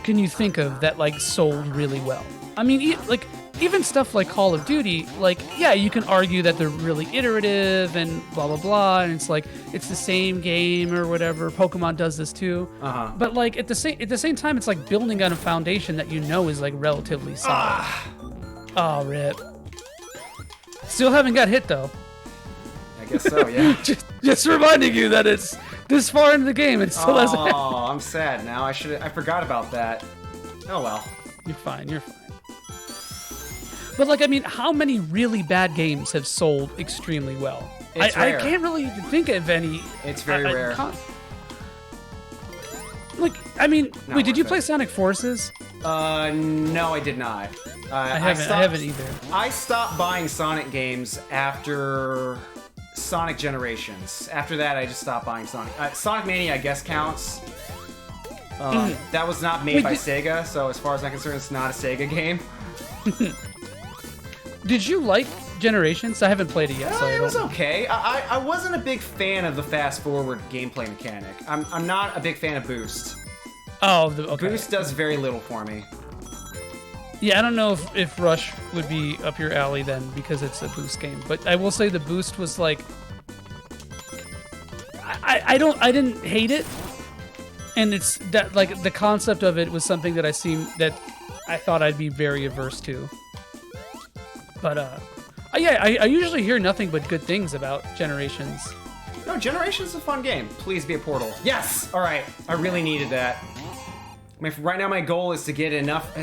E: can you think of that like sold really well? I mean, like even stuff like Call of Duty, like yeah, you can argue that they're really iterative and blah blah blah, and it's like it's the same game or whatever. Pokemon does this too, but like at the same time, it's like building on a foundation that you know is like relatively solid. Oh, rip. Still haven't got hit though.
I: I guess so, yeah.
E: just reminding you that it's this far into the game and still hasn't.
I: Oh, I'm sad now. I forgot about that. Oh well.
E: You're fine. But like, I mean, how many really bad games have sold extremely well?
I: It's
E: I
I: rare.
E: can't really think of any.
I: It's very rare.
E: Like, I mean,
I: Not
E: wait, did you
I: worth
E: play
I: it.
E: Sonic Forces?
I: No, I did not.
E: I haven't either.
I: I stopped buying Sonic games after Sonic Generations. After that, I just stopped buying Sonic. Sonic Mania, I guess, counts. That was not made by Sega, so as far as I'm concerned, it's not a Sega game.
E: Did you like Generations? I haven't played it yet, so I
I: It
E: don't
I: was
E: know.
I: okay. I wasn't a big fan of the fast-forward gameplay mechanic. I'm not a big fan of Boost.
E: Oh, okay.
I: Boost does very little for me.
E: Yeah, I don't know if Rush would be up your alley then because it's a Boost game, but I will say the Boost was like, I didn't hate it, and it's that like the concept of it was something that I thought I'd be very averse to. But yeah, I usually hear nothing but good things about Generations.
I: No, Generations is a fun game. Please be a Portal. Yes! Alright, I really needed that. Right now my goal is to get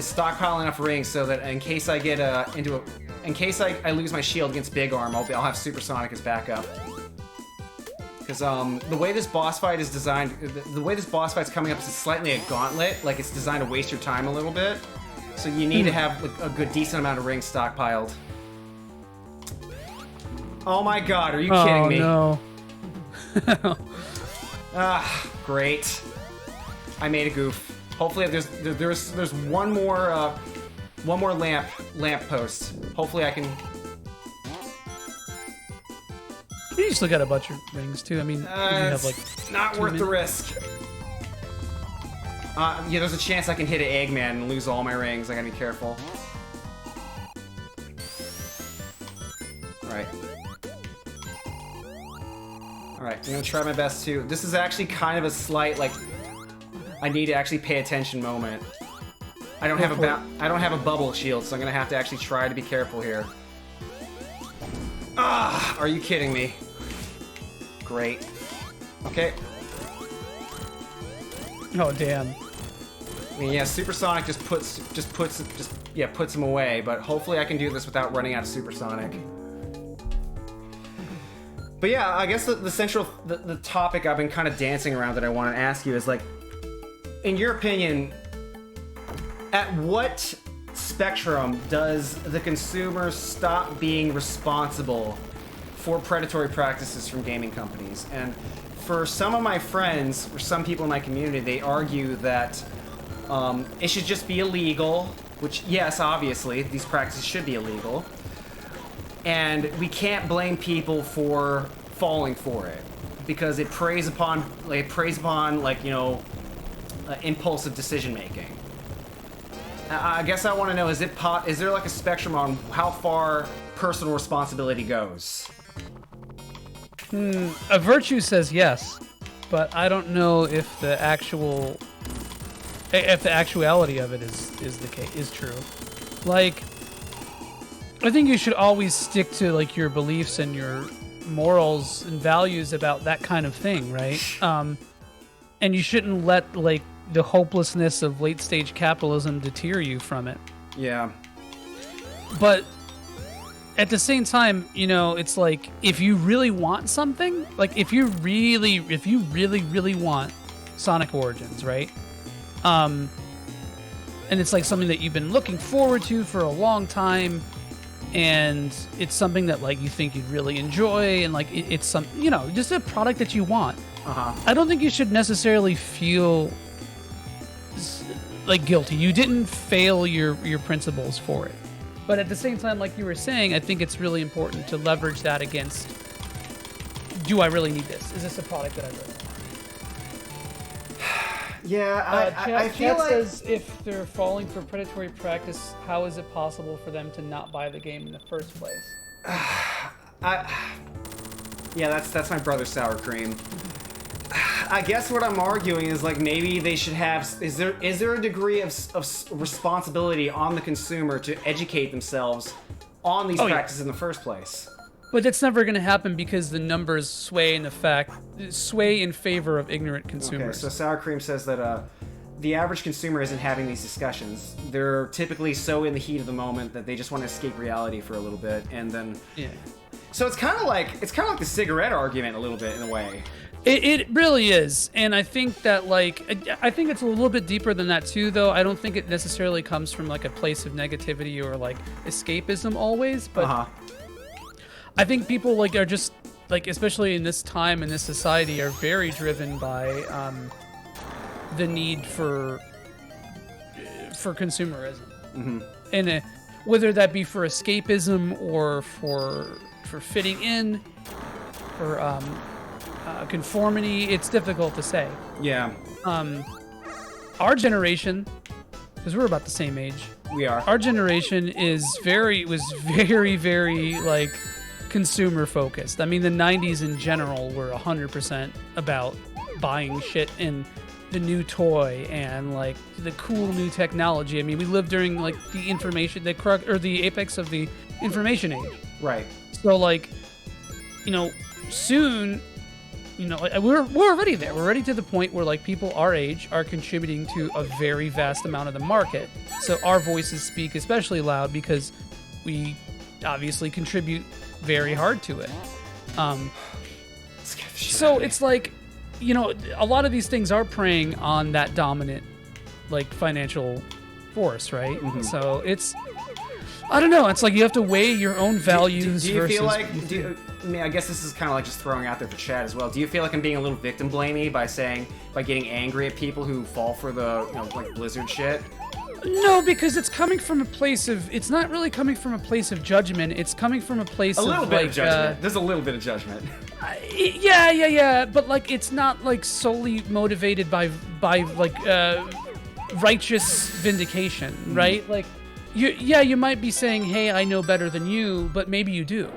I: stockpile enough rings so that in case I get in case I lose my shield against Big Arm, I'll have Supersonic as backup. Because the way this boss fight is designed, the way this boss fight's coming up is slightly a gauntlet, like it's designed to waste your time a little bit. So you need to have a good decent amount of rings stockpiled. Oh my god, are you kidding me?
E: Oh no.
I: Great. I made a goof. Hopefully there's one more lamp post. Hopefully I can.
E: You still got a bunch of rings too. I mean, you have like
I: not
E: 2
I: worth the
E: minutes.
I: risk. Yeah, there's a chance I can hit an Eggman and lose all my rings. I gotta be careful. Alright. Alright, I'm gonna try my best too. This is actually kind of a slight, like, I need to actually pay attention moment. I don't have a bubble shield, so I'm gonna have to actually try to be careful here. Ah, are you kidding me? Great. Okay.
E: Oh damn.
I: I mean, yeah, Supersonic just puts him away, but hopefully I can do this without running out of Supersonic. But yeah, I guess the topic I've been kind of dancing around that I want to ask you is, like, in your opinion, at what spectrum does the consumer stop being responsible for predatory practices from gaming companies? And for some of my friends, or some people in my community, they argue that it should just be illegal, which, yes, obviously, these practices should be illegal. And we can't blame people for falling for it because it preys upon like, you know, impulsive decision making. I guess I want to know, is there like a spectrum on how far personal responsibility goes?
E: A virtue says yes, but I don't know if the actuality of it is true. Like, I think you should always stick to like your beliefs and your morals and values about that kind of thing, right? And you shouldn't let like the hopelessness of late stage capitalism deter you from it.
I: Yeah.
E: But at the same time, you know, it's like if you really want something, like if you really want Sonic Origins, right? And it's like something that you've been looking forward to for a long time, and it's something that like you think you'd really enjoy, and like it's some, you know, just a product that you want. I don't think you should necessarily feel like guilty. You didn't fail your principles for it. But at the same time, like you were saying, I think it's really important to leverage that against, do I really need this? Is this a product that I really want?
I: Yeah, I feel
E: Chat
I: like...
E: says if they're falling for predatory practice, how is it possible for them to not buy the game in the first place?
I: Yeah, that's my brother's sour cream. I guess what I'm arguing is like maybe they should have. Is there a degree of responsibility on the consumer to educate themselves on these practices in the first place?
E: But that's never going to happen because the numbers sway in favor of ignorant consumers.
I: Okay, so sour cream says that the average consumer isn't having these discussions. They're typically so in the heat of the moment that they just want to escape reality for a little bit, and then So it's kind of like the cigarette argument a little bit in a way.
E: It really is, and I think that I think it's a little bit deeper than that too. Though I don't think it necessarily comes from like a place of negativity or like escapism always, but I think people like are just like, especially in this time in this society, are very driven by the need for consumerism, and whether that be for escapism or for fitting in, for conformity, it's difficult to say.
I: Yeah.
E: Our generation, because we're about the same age.
I: We are.
E: Our generation was very like consumer focused. I mean, the 90s in general were 100% about buying shit and the new toy and like the cool new technology. I mean, we lived during like the apex of the information age.
I: Right.
E: So like, soon, we're already there. We're already to the point where like people our age are contributing to a very vast amount of the market. So our voices speak especially loud because we obviously contribute very hard to it. So it's like, a lot of these things are preying on that dominant like financial force, right? So it's, I don't know. It's like you have to weigh your own values.
I: Do you
E: versus...
I: feel like? I mean, I guess this is kind of like just throwing out there for chat as well. Do you feel like I'm being a little victim blamey by getting angry at people who fall for the like Blizzard shit?
E: No, because it's coming from a place of. It's not really coming from a place of judgment. It's coming from a place of.
I: A little bit
E: like,
I: of judgment. There's a little bit of judgment.
E: Yeah. But like, it's not like solely motivated by like righteous vindication, right? Like. You might be saying, hey, I know better than you, but maybe you do,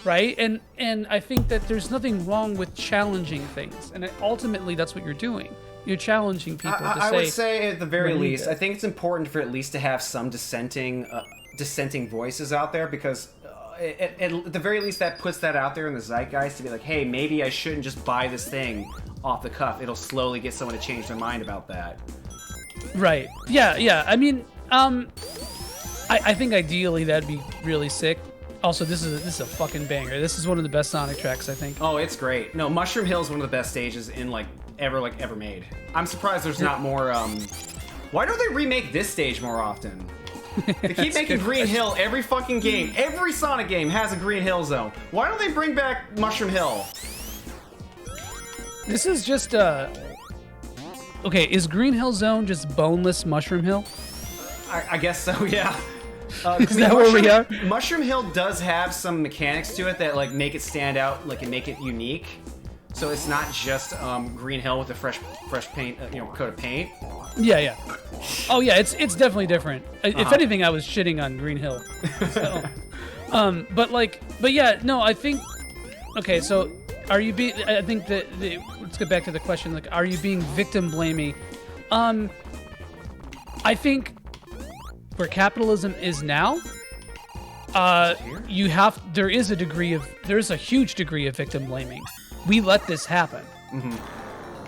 E: right? And I think that there's nothing wrong with challenging things, and ultimately that's what you're doing. You're challenging people to say...
I: I would say at the very least, I think it's important for at least to have some dissenting voices out there, because at the very least that puts that out there in the zeitgeist to be like, hey, maybe I shouldn't just buy this thing off the cuff. It'll slowly get someone to change their mind about that.
E: Right. Yeah. I mean... I think ideally that'd be really sick. Also, this is a fucking banger. This is one of the best Sonic tracks, I think.
I: Oh, it's great. No, Mushroom Hill is one of the best stages in ever made. I'm surprised there's not more. Why don't they remake this stage more often? They keep making Green Hill every fucking game. Every Sonic game has a Green Hill zone. Why don't they bring back Mushroom Hill?
E: This is just okay, is Green Hill Zone just boneless Mushroom Hill?
I: I guess so, yeah.
E: Is that where we are?
I: Mushroom Hill does have some mechanics to it that like make it stand out, like and make it unique. So it's not just Green Hill with a fresh paint, coat of paint.
E: Yeah. Oh yeah, it's definitely different. If anything, I was shitting on Green Hill. So, but yeah, no, I think. Okay, so are you being? I think that let's get back to the question. Like, are you being victim blaming? I think. Where capitalism is now, there's a huge degree of victim blaming. We let this happen.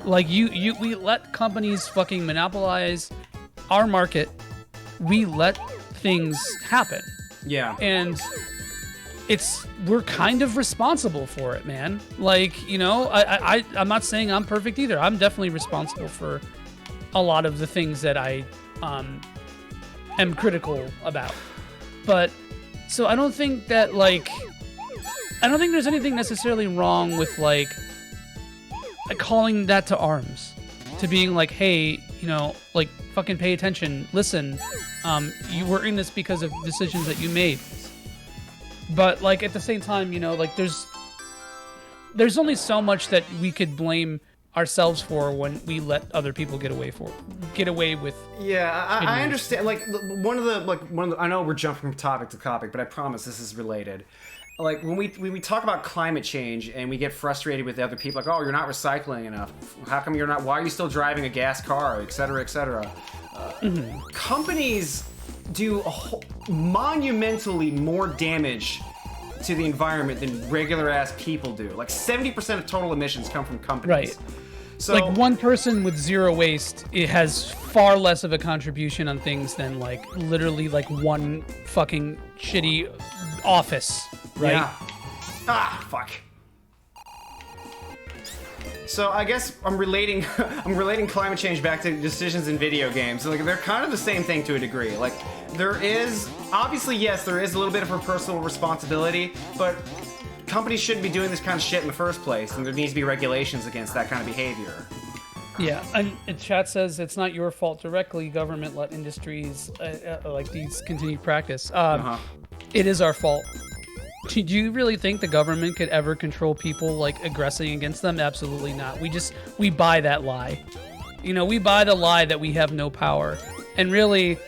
E: Like we let companies fucking monopolize our market. We let things happen.
I: Yeah.
E: And we're kind of responsible for it, man. Like, I'm not saying I'm perfect either. I'm definitely responsible for a lot of the things that I am critical about. But so I don't think that I don't think there's anything necessarily wrong with like calling that to arms, to being like, hey, like fucking pay attention, listen. You were in this because of decisions that you made. But like at the same time, you know, like there's only so much that we could blame ourselves for when we let other people get away with.
I: Yeah, I understand. Like one of the I know we're jumping from topic to topic, but I promise this is related. Like when we talk about climate change and we get frustrated with other people, like, oh, you're not recycling enough. How come you're not? Why are you still driving a gas car, et cetera, et cetera? Companies do monumentally more damage to the environment than regular ass people do. Like 70% of total emissions come from companies.
E: Right.
I: So,
E: like one person with zero waste, it has far less of a contribution on things than like literally like one fucking shitty office, right?
I: Yeah. Ah, fuck. So I guess I'm relating climate change back to decisions in video games. Like they're kind of the same thing to a degree. Like there is obviously, yes, there is a little bit of a personal responsibility, but companies shouldn't be doing this kind of shit in the first place, and there needs to be regulations against that kind of behavior.
E: Yeah, and chat says it's not your fault directly. Government let industries like these continue practice. It is our fault. Do you really think the government could ever control people like aggressing against them? Absolutely not. We buy that lie. You know, we buy the lie that we have no power. And really,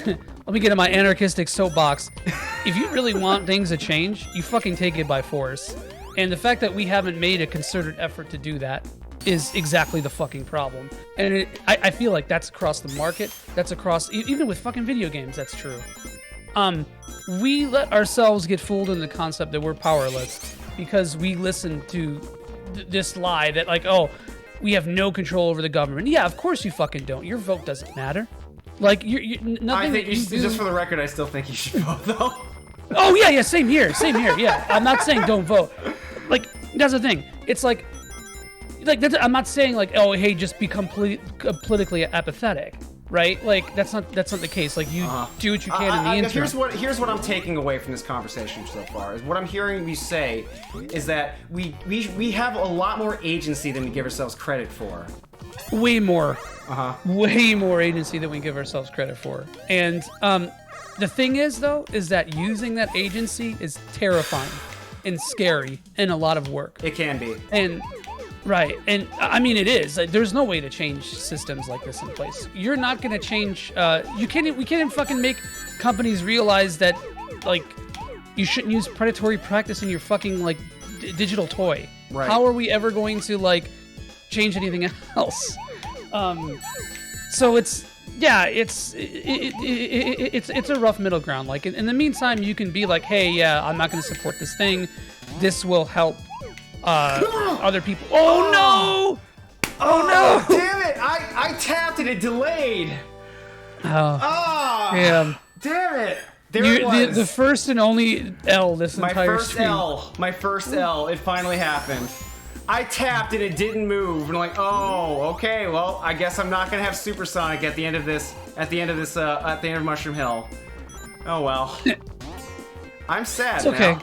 E: let me get in my anarchistic soapbox. If you really want things to change, you fucking take it by force. And the fact that we haven't made a concerted effort to do that is exactly the fucking problem. And I feel like that's across the market. That's across, even with fucking video games, that's true. We let ourselves get fooled in the concept that we're powerless because we listen to this lie that like, oh, we have no control over the government. Yeah, of course you fucking don't. Your vote doesn't matter. Like, nothing.
I: I think
E: that you do...
I: just for the record, I still think you should vote though.
E: Oh yeah, same here. Yeah, I'm not saying don't vote. Like that's the thing. It's like that's, I'm not saying like, oh hey, just become politically apathetic. Right? Like that's not the case. Like you do what you can in the interim.
I: Here's what I'm taking away from this conversation so far. Is what I'm hearing you say is that we have a lot more agency than we give ourselves credit for.
E: Way more. Way more agency than we give ourselves credit for. And the thing is though, is that using that agency is terrifying and scary and a lot of work.
I: It can be.
E: And right, and I mean it is. Like, there's no way to change systems like this in place. You're not gonna change. We can't even fucking make companies realize that, like, you shouldn't use predatory practice in your fucking like digital toy.
I: Right.
E: How are we ever going to like change anything else? So it's a rough middle ground. Like in the meantime, you can be like, hey, yeah, I'm not gonna support this thing. This will help. Other people. Oh no! Oh no!
I: Damn it! I tapped and it delayed.
E: Yeah.
I: Damn it! There it was.
E: The first and only L this entire stream.
I: My first L. It finally happened. I tapped and it didn't move, and I'm like, oh, okay. Well, I guess I'm not gonna have supersonic at the end of this. At the end of Mushroom Hill. Oh well. I'm sad.
E: It's okay.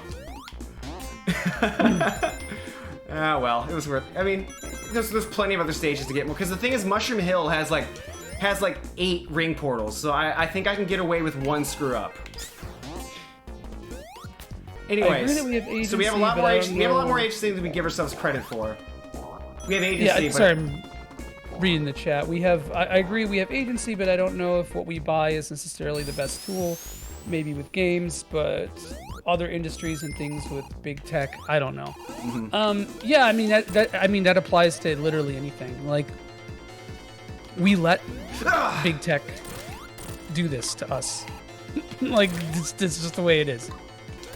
I: Now. Ah, well, it was worth. I mean, there's plenty of other stages to get more. Because the thing is, Mushroom Hill has like 8 ring portals, so I think I can get away with one screw up. Anyways, so we have a lot more agency than we give ourselves credit for. We have agency.
E: Yeah, sorry, I'm reading the chat. I agree. We have agency, but I don't know if what we buy is necessarily the best tool. Maybe with games, but other industries and things with big tech, I don't know. Yeah, I mean that applies to literally anything. Like we let big tech do this to us. Like it's just the way it is.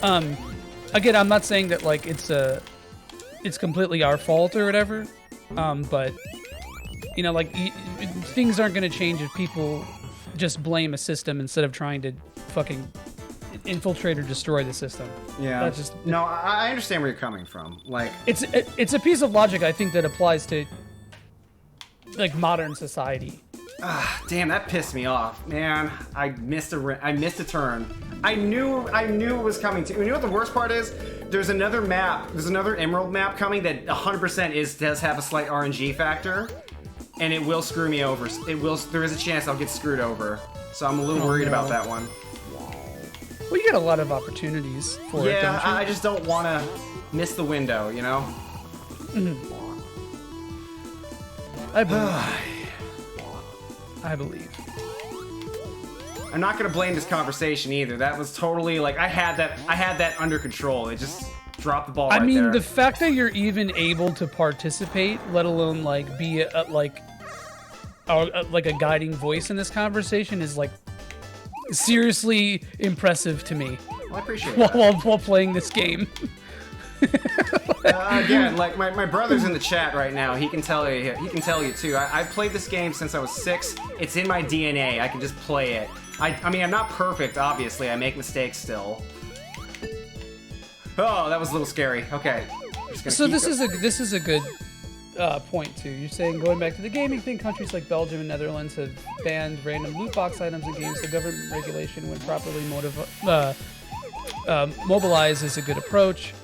E: Again, I'm not saying that like it's completely our fault or whatever. But you know, like things aren't going to change if people just blame a system instead of trying to fucking infiltrate or destroy the system.
I: Yeah.
E: That's just
I: no. I understand where you're coming from. Like
E: it's a piece of logic I think that applies to like modern society.
I: Ah, damn, that pissed me off, man. I missed a turn. I knew it was coming to. You know what the worst part is? There's another map. There's another Emerald map coming that 100% does have a slight RNG factor. and it will screw me over. There is a chance I'll get screwed over. So I'm a little worried about that one.
E: Well, you get a lot of opportunities for it, don't you?
I: Yeah, I just don't want to miss the window, you know?
E: I believe.
I: I'm not gonna blame this conversation either. That was totally like I had that under control. It just dropped the ball.
E: I mean,
I: there.
E: the fact that you're even able to participate, let alone like be like a guiding voice in this conversation, is like seriously impressive to me.
I: Well, I appreciate
E: while playing this game.
I: Again, like my brother's in the chat right now. He can tell you. He can tell you too. I played this game since I was 6. It's in my DNA. I can just play it. I mean, I'm not perfect, obviously. I make mistakes still. Oh, that was a little scary. Okay.
E: So this is a good point too. You're saying, going back to the gaming thing, countries like Belgium and Netherlands have banned random loot box items in games, so government regulation, when properly mobilized, is a good approach.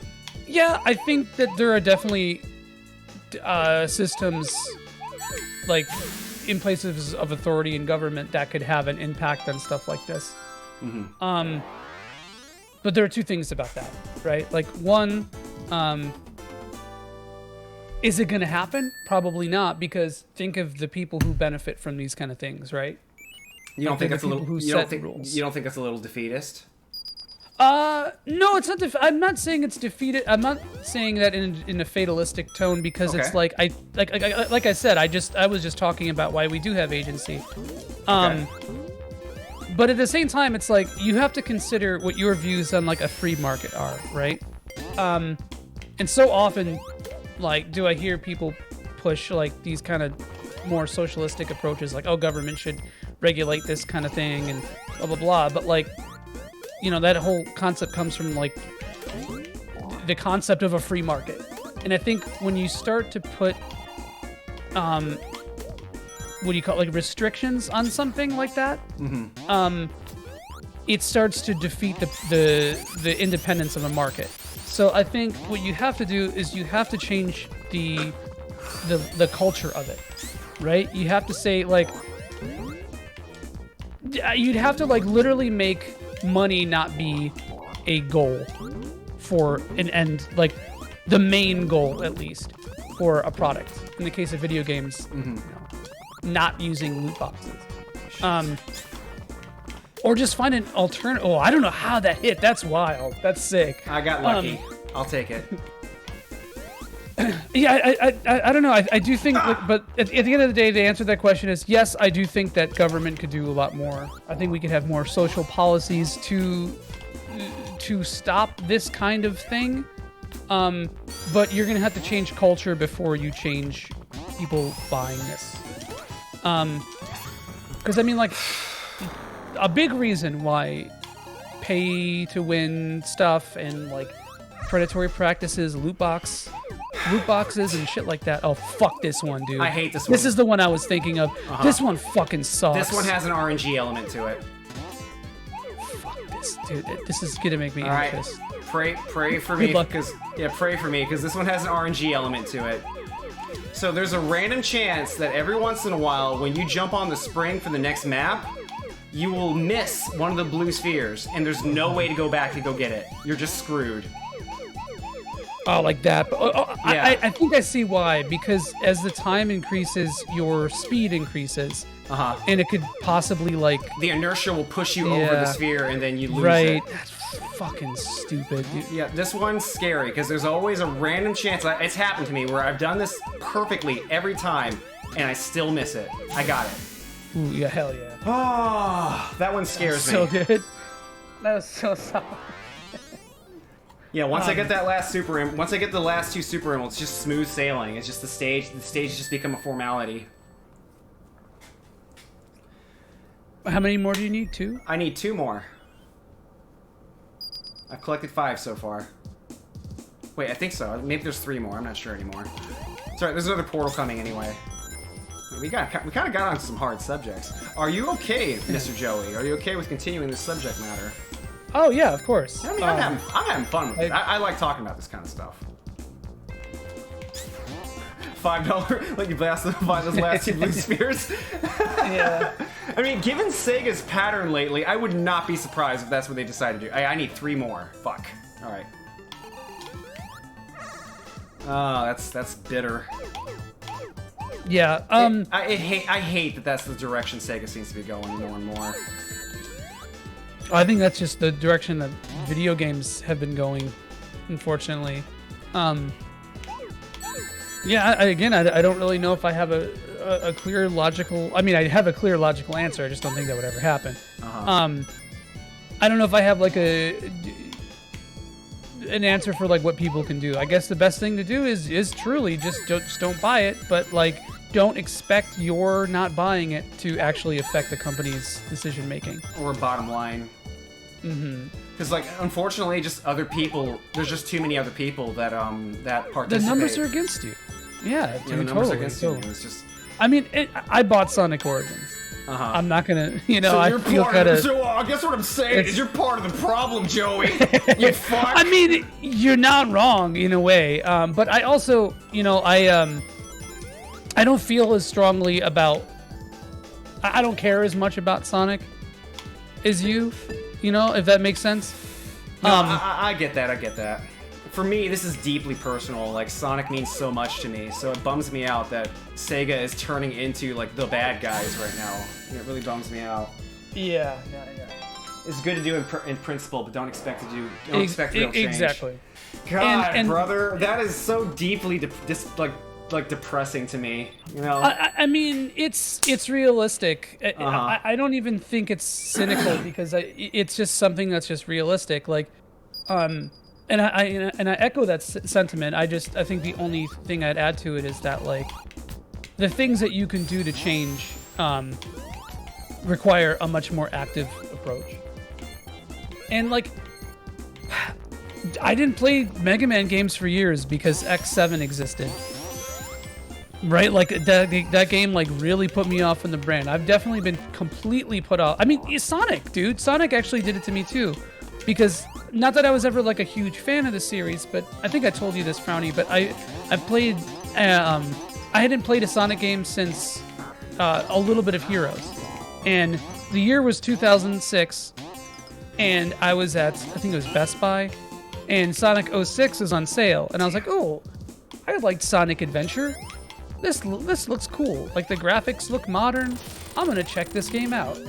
E: Yeah, I think that there are definitely systems like in places of authority in government that could have an impact on stuff like this. But there are two things about that, right? Like, one, is it going to happen? Probably not, because think of the people who benefit from these kind of things, right?
I: You don't think that's a little? You don't think that's a little defeatist?
E: No, it's not. I'm not saying it's defeated. I'm not saying that in a fatalistic tone, because it's like I said, I was just talking about why we do have agency. But at the same time, it's like you have to consider what your views on like a free market are, right? And so often, like, do I hear people push like these kind of more socialistic approaches, like, oh, government should regulate this kind of thing and blah blah blah. But like, you know, that whole concept comes from like the concept of a free market. And I think when you start to put what do you call it, like restrictions on something like that, it starts to defeat the independence of a market. So I think what you have to do is you have to change the culture of it, right? You have to say, like, you'd have to like literally make money not be a goal for an end, like the main goal at least for a product. In the case of video games, you know, not using loot boxes, or just find an alternative. Oh, I don't know how that hit. That's wild. That's sick.
I: I got lucky. I'll take it.
E: Yeah, I don't know. I do think, but at the end of the day, the answer to that question is yes. I do think that government could do a lot more. I think we could have more social policies to stop this kind of thing. But you're gonna have to change culture before you change people buying this. Because I mean, like, a big reason why pay to win stuff and like predatory practices, loot boxes and shit like that. Oh, fuck this one, dude.
I: I hate this one.
E: This is the one I was thinking of. This one fucking sucks.
I: This one has an RNG element to it.
E: Fuck this, dude. This is gonna make me anxious.
I: Pray for me, because pray for me, because this one has an RNG element to it. So there's a random chance that every once in a while, when you jump on the spring for the next map, you will miss one of the blue spheres, and there's no way to go back to go get it. You're just screwed.
E: Oh, like that. Yeah. I think I see why. Because as the time increases, your speed increases. And it could possibly, like...
I: the inertia will push you over the sphere, and then you lose it.
E: Right. That's fucking stupid, dude.
I: Yeah, this one's scary, because there's always a random chance. It's happened to me where I've done this perfectly every time, and I still miss it. I got it.
E: Ooh, yeah, hell yeah.
I: Oh, that one scares me.
E: So good. That was so solid.
I: Yeah, once I get that last once I get the last 2 super emeralds, it's just smooth sailing. It's just the stage just become a formality.
E: How many more do you need? 2?
I: I need 2 more. I've collected 5 so far. Wait, I think so. Maybe there's 3 more. I'm not sure anymore. Sorry, there's another portal coming anyway. We kind of got on some hard subjects. Are you okay, Mr. Joey? Are you okay with continuing this subject matter?
E: Oh yeah, of course.
I: I mean, I'm having fun with it. I like talking about this kind of stuff. $5, like you blast those last 2 blue spheres.
E: Yeah.
I: I mean, given Sega's pattern lately, I would not be surprised if that's what they decide to do. I need 3 more. Fuck. All right. Oh, that's bitter.
E: Yeah.
I: I hate that that's the direction Sega seems to be going more and more.
E: I think that's just the direction that video games have been going, unfortunately. Yeah. I don't really know if I have a clear logical. I mean, I have a clear logical answer. I just don't think that would ever happen. I don't know if I have like an answer for like what people can do. I guess the best thing to do is truly just don't buy it, but like don't expect your not buying it to actually affect the company's decision making
I: or bottom line. Because like unfortunately, just other people. There's just too many other people that that participate.
E: The numbers are against you. Yeah,
I: the numbers are against you. It's just.
E: I mean, I bought Sonic Origins. I'm not gonna,
I: so
E: I feel kind of.
I: So I guess what I'm saying is you're part of the problem, Joey. You fuck.
E: I mean, you're not wrong in a way, but I also, I don't feel as strongly about. I don't care as much about Sonic as you, if that makes sense.
I: No, I get that. I get that. For me, this is deeply personal. Like, Sonic means so much to me, so it bums me out that Sega is turning into, like, the bad guys right now. It really bums me out.
E: Yeah.
I: It's good to do in principle, but don't expect real change.
E: Exactly.
I: God, and brother, that is so deeply depressing to me.
E: I mean, it's realistic. I don't even think it's cynical because it's just something that's just realistic. Like, And I echo that sentiment. I think the only thing I'd add to it is that like the things that you can do to change require a much more active approach. And like I didn't play Mega Man games for years because X7 existed. Right? Like that game like really put me off from the brand. I've definitely been completely put off. I mean, Sonic, dude. Sonic actually did it to me too. Because not that I was ever like a huge fan of the series, but I think I told you this, Frowny, but I played I hadn't played a Sonic game since a little bit of Heroes. And the year was 2006 and I was at I think it was Best Buy and Sonic 06 was on sale and I was like, "Oh, I liked Sonic Adventure. This looks cool. Like the graphics look modern. I'm going to check this game out."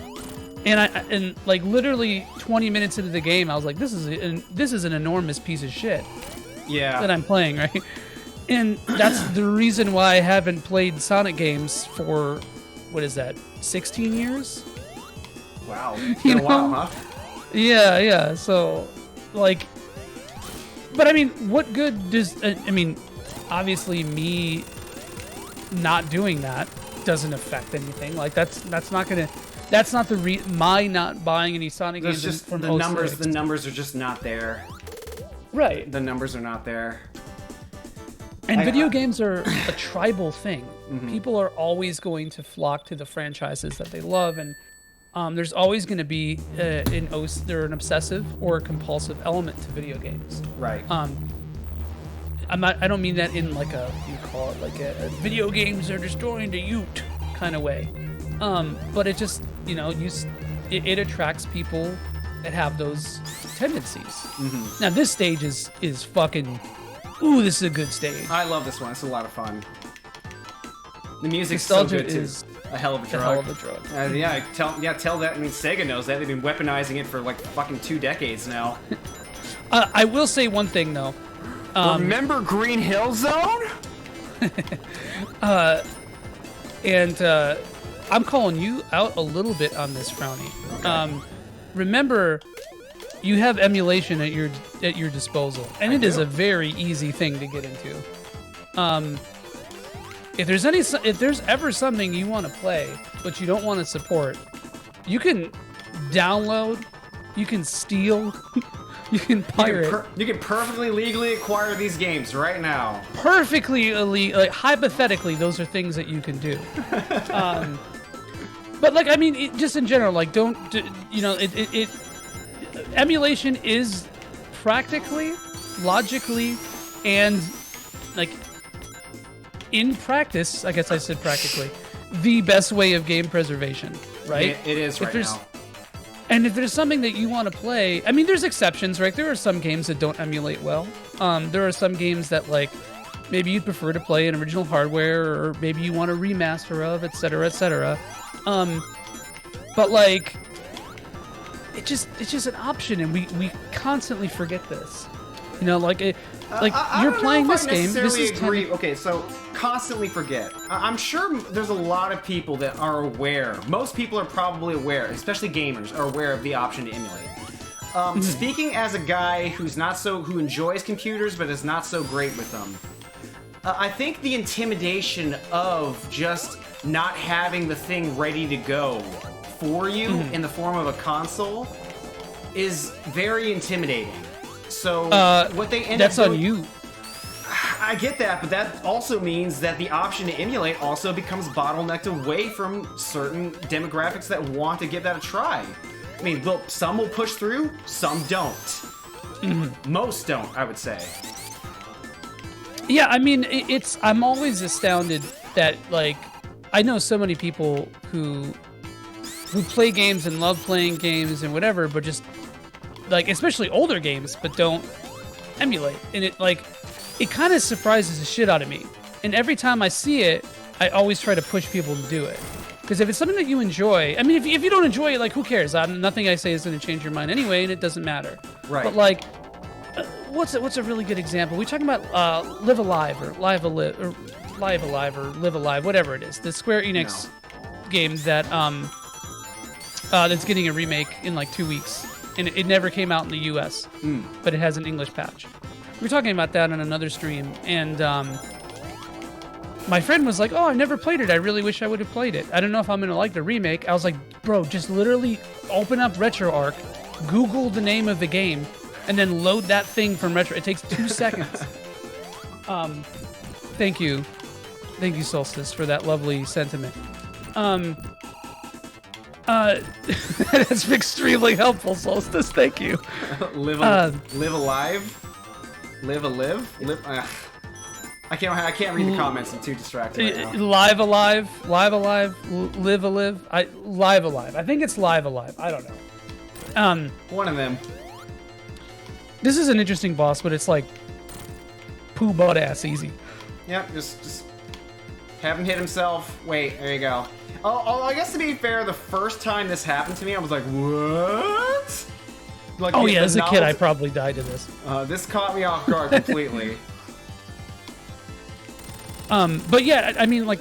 E: And like literally 20 minutes into the game, I was like, "This is an enormous piece of shit."
I: Yeah.
E: That I'm playing, right? And that's the reason why I haven't played Sonic games for what is that? 16 years?
I: Wow. A while, huh?
E: Yeah. So, like, but I mean, what good does I mean? Obviously, me not doing that doesn't affect anything. Like that's not gonna. That's not my not buying any Sonic games.
I: Just
E: from
I: the numbers. The numbers are just not there.
E: Right.
I: The numbers are not there.
E: And video games are a tribal thing. People are always going to flock to the franchises that they love, and there's always going to be an obsessive or a compulsive element to video games.
I: Right.
E: I don't mean that in like you call it like a video games are destroying the youth kind of way. But it just, it attracts people that have those tendencies. Now this stage is fucking, ooh, this is a good stage.
I: I love this one. It's a lot of fun. The music's so good too. A hell of a drug.
E: A hell of a drug.
I: Tell that. I mean, Sega knows that. They've been weaponizing it for like fucking 2 decades now.
E: I will say one thing though.
I: Remember Green Hill Zone?
E: I'm calling you out a little bit on this, Frowny. Okay. Remember, you have emulation at your disposal, and it is a very easy thing to get into. If there's ever something you want to play but you don't want to support, you can download, you can steal, you can pirate.
I: You can perfectly legally acquire these games right now.
E: Perfectly illegal. Like hypothetically, those are things that you can do. But like, I mean, just in general, like, emulation is practically, logically, and like in practice, I guess I said practically, the best way of game preservation, right?
I: It is right now.
E: And if there's something that you want to play, I mean, there's exceptions, right? There are some games that don't emulate well. There are some games that, like, maybe you'd prefer to play in original hardware, or maybe you want a remaster of, etc., etc. But, like, it's just an option, and we constantly forget this. You know, like, you're playing this game. This is
I: agree. Okay, so constantly forget. I'm sure there's a lot of people that are aware. Most people are probably aware, especially gamers, are aware of the option to emulate. Speaking as a guy who enjoys computers but is not so great with them, I think the intimidation of just not having the thing ready to go for you in the form of a console is very intimidating. So what they end up doing,
E: on you.
I: I get that, but that also means that the option to emulate also becomes bottlenecked away from certain demographics that want to give that a try. I mean, some will push through, some don't. Most don't, I would say.
E: Yeah, I mean, I'm always astounded that, like, I know so many people who play games and love playing games and whatever, but just, like, especially older games, but don't emulate. And it kind of surprises the shit out of me. And every time I see it, I always try to push people to do it. Because if it's something that you enjoy, I mean, if you don't enjoy it, like, who cares? Nothing I say is going to change your mind anyway, and it doesn't matter.
I: Right.
E: But, like, what's a really good example? We're talking about Live Alive or Live Alive or Live Alive, whatever it is. The Square Enix game that that's getting a remake in like 2 weeks, and it never came out in the U.S., but it has an English patch. We were talking about that on another stream, and my friend was like, "Oh, I never played it. I really wish I would have played it. I don't know if I'm gonna like the remake." I was like, "Bro, just literally open up RetroArch, Google the name of the game, and then load that thing from Retro. It takes 2 seconds." Thank you, Solstice, for that lovely sentiment. That's extremely helpful, Solstice. Thank you.
I: Live alive. I can't read the comments. I'm too distracted right now.
E: Live alive, live alive. I think it's live alive. I don't know.
I: One of them.
E: This is an interesting boss, but it's like poo butt ass easy.
I: Yep, just have him hit himself. Wait, there you go. Oh, I guess to be fair, the first time this happened to me, I was like, what? Like,
E: oh yeah, as a kid, I probably died to this.
I: This caught me off guard completely.
E: But yeah, I mean, like,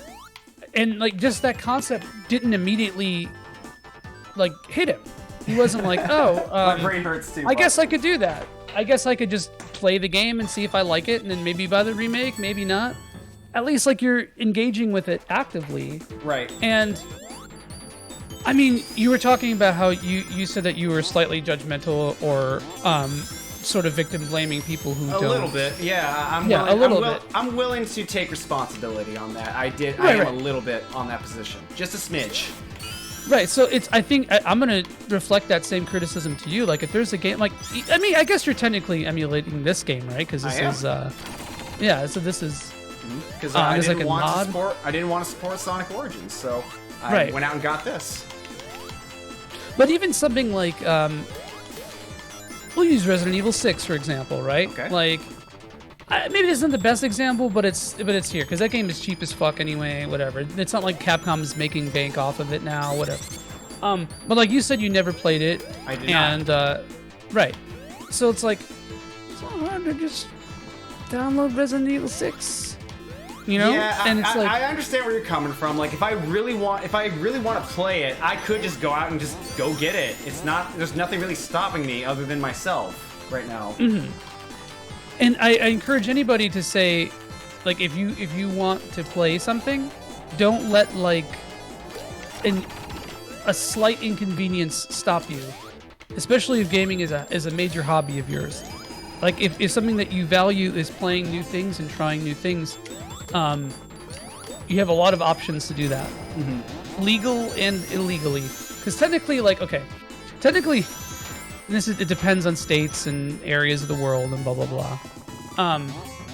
E: and like, just that concept didn't immediately, like, hit him. He wasn't like, oh,
I: my brain hurts too.
E: I guess I could do that. I guess I could just play the game and see if I like it, and then maybe buy the remake, maybe not. At least, like, you're engaging with it actively.
I: Right.
E: And, I mean, you were talking about how you said that you were slightly judgmental or sort of victim blaming people who don't.
I: A little bit, yeah.
E: A little bit.
I: I'm willing to take responsibility on that. I am a little bit on that position, just a smidge.
E: Right. So I think I'm gonna reflect that same criticism to you. Like, if there's a game, like, I mean, I guess you're technically emulating this game, right? Because this is, yeah. So this is.
I: Because I didn't want to support Sonic Origins, so I went out and got this.
E: But even something like, we'll use Resident Evil 6 for example, right? Okay. Like, maybe this isn't the best example, but it's here because that game is cheap as fuck anyway. Whatever. It's not like Capcom is making bank off of it now. Whatever. But like you said, you never played it.
I: I did not.
E: And right. So it's like, it's not hard to just download Resident Evil 6. You know?
I: Yeah,
E: and it's
I: I understand where you're coming from. Like, if I really want to play it, I could just go out and just go get it. There's nothing really stopping me other than myself right now.
E: Mm-hmm. And I encourage anybody to say, like, if you want to play something, don't let like a slight inconvenience stop you. Especially if gaming is a major hobby of yours. Like, if something that you value is playing new things and trying new things, you have a lot of options to do that, legal and illegally. Because technically, it depends on states and areas of the world and blah blah blah.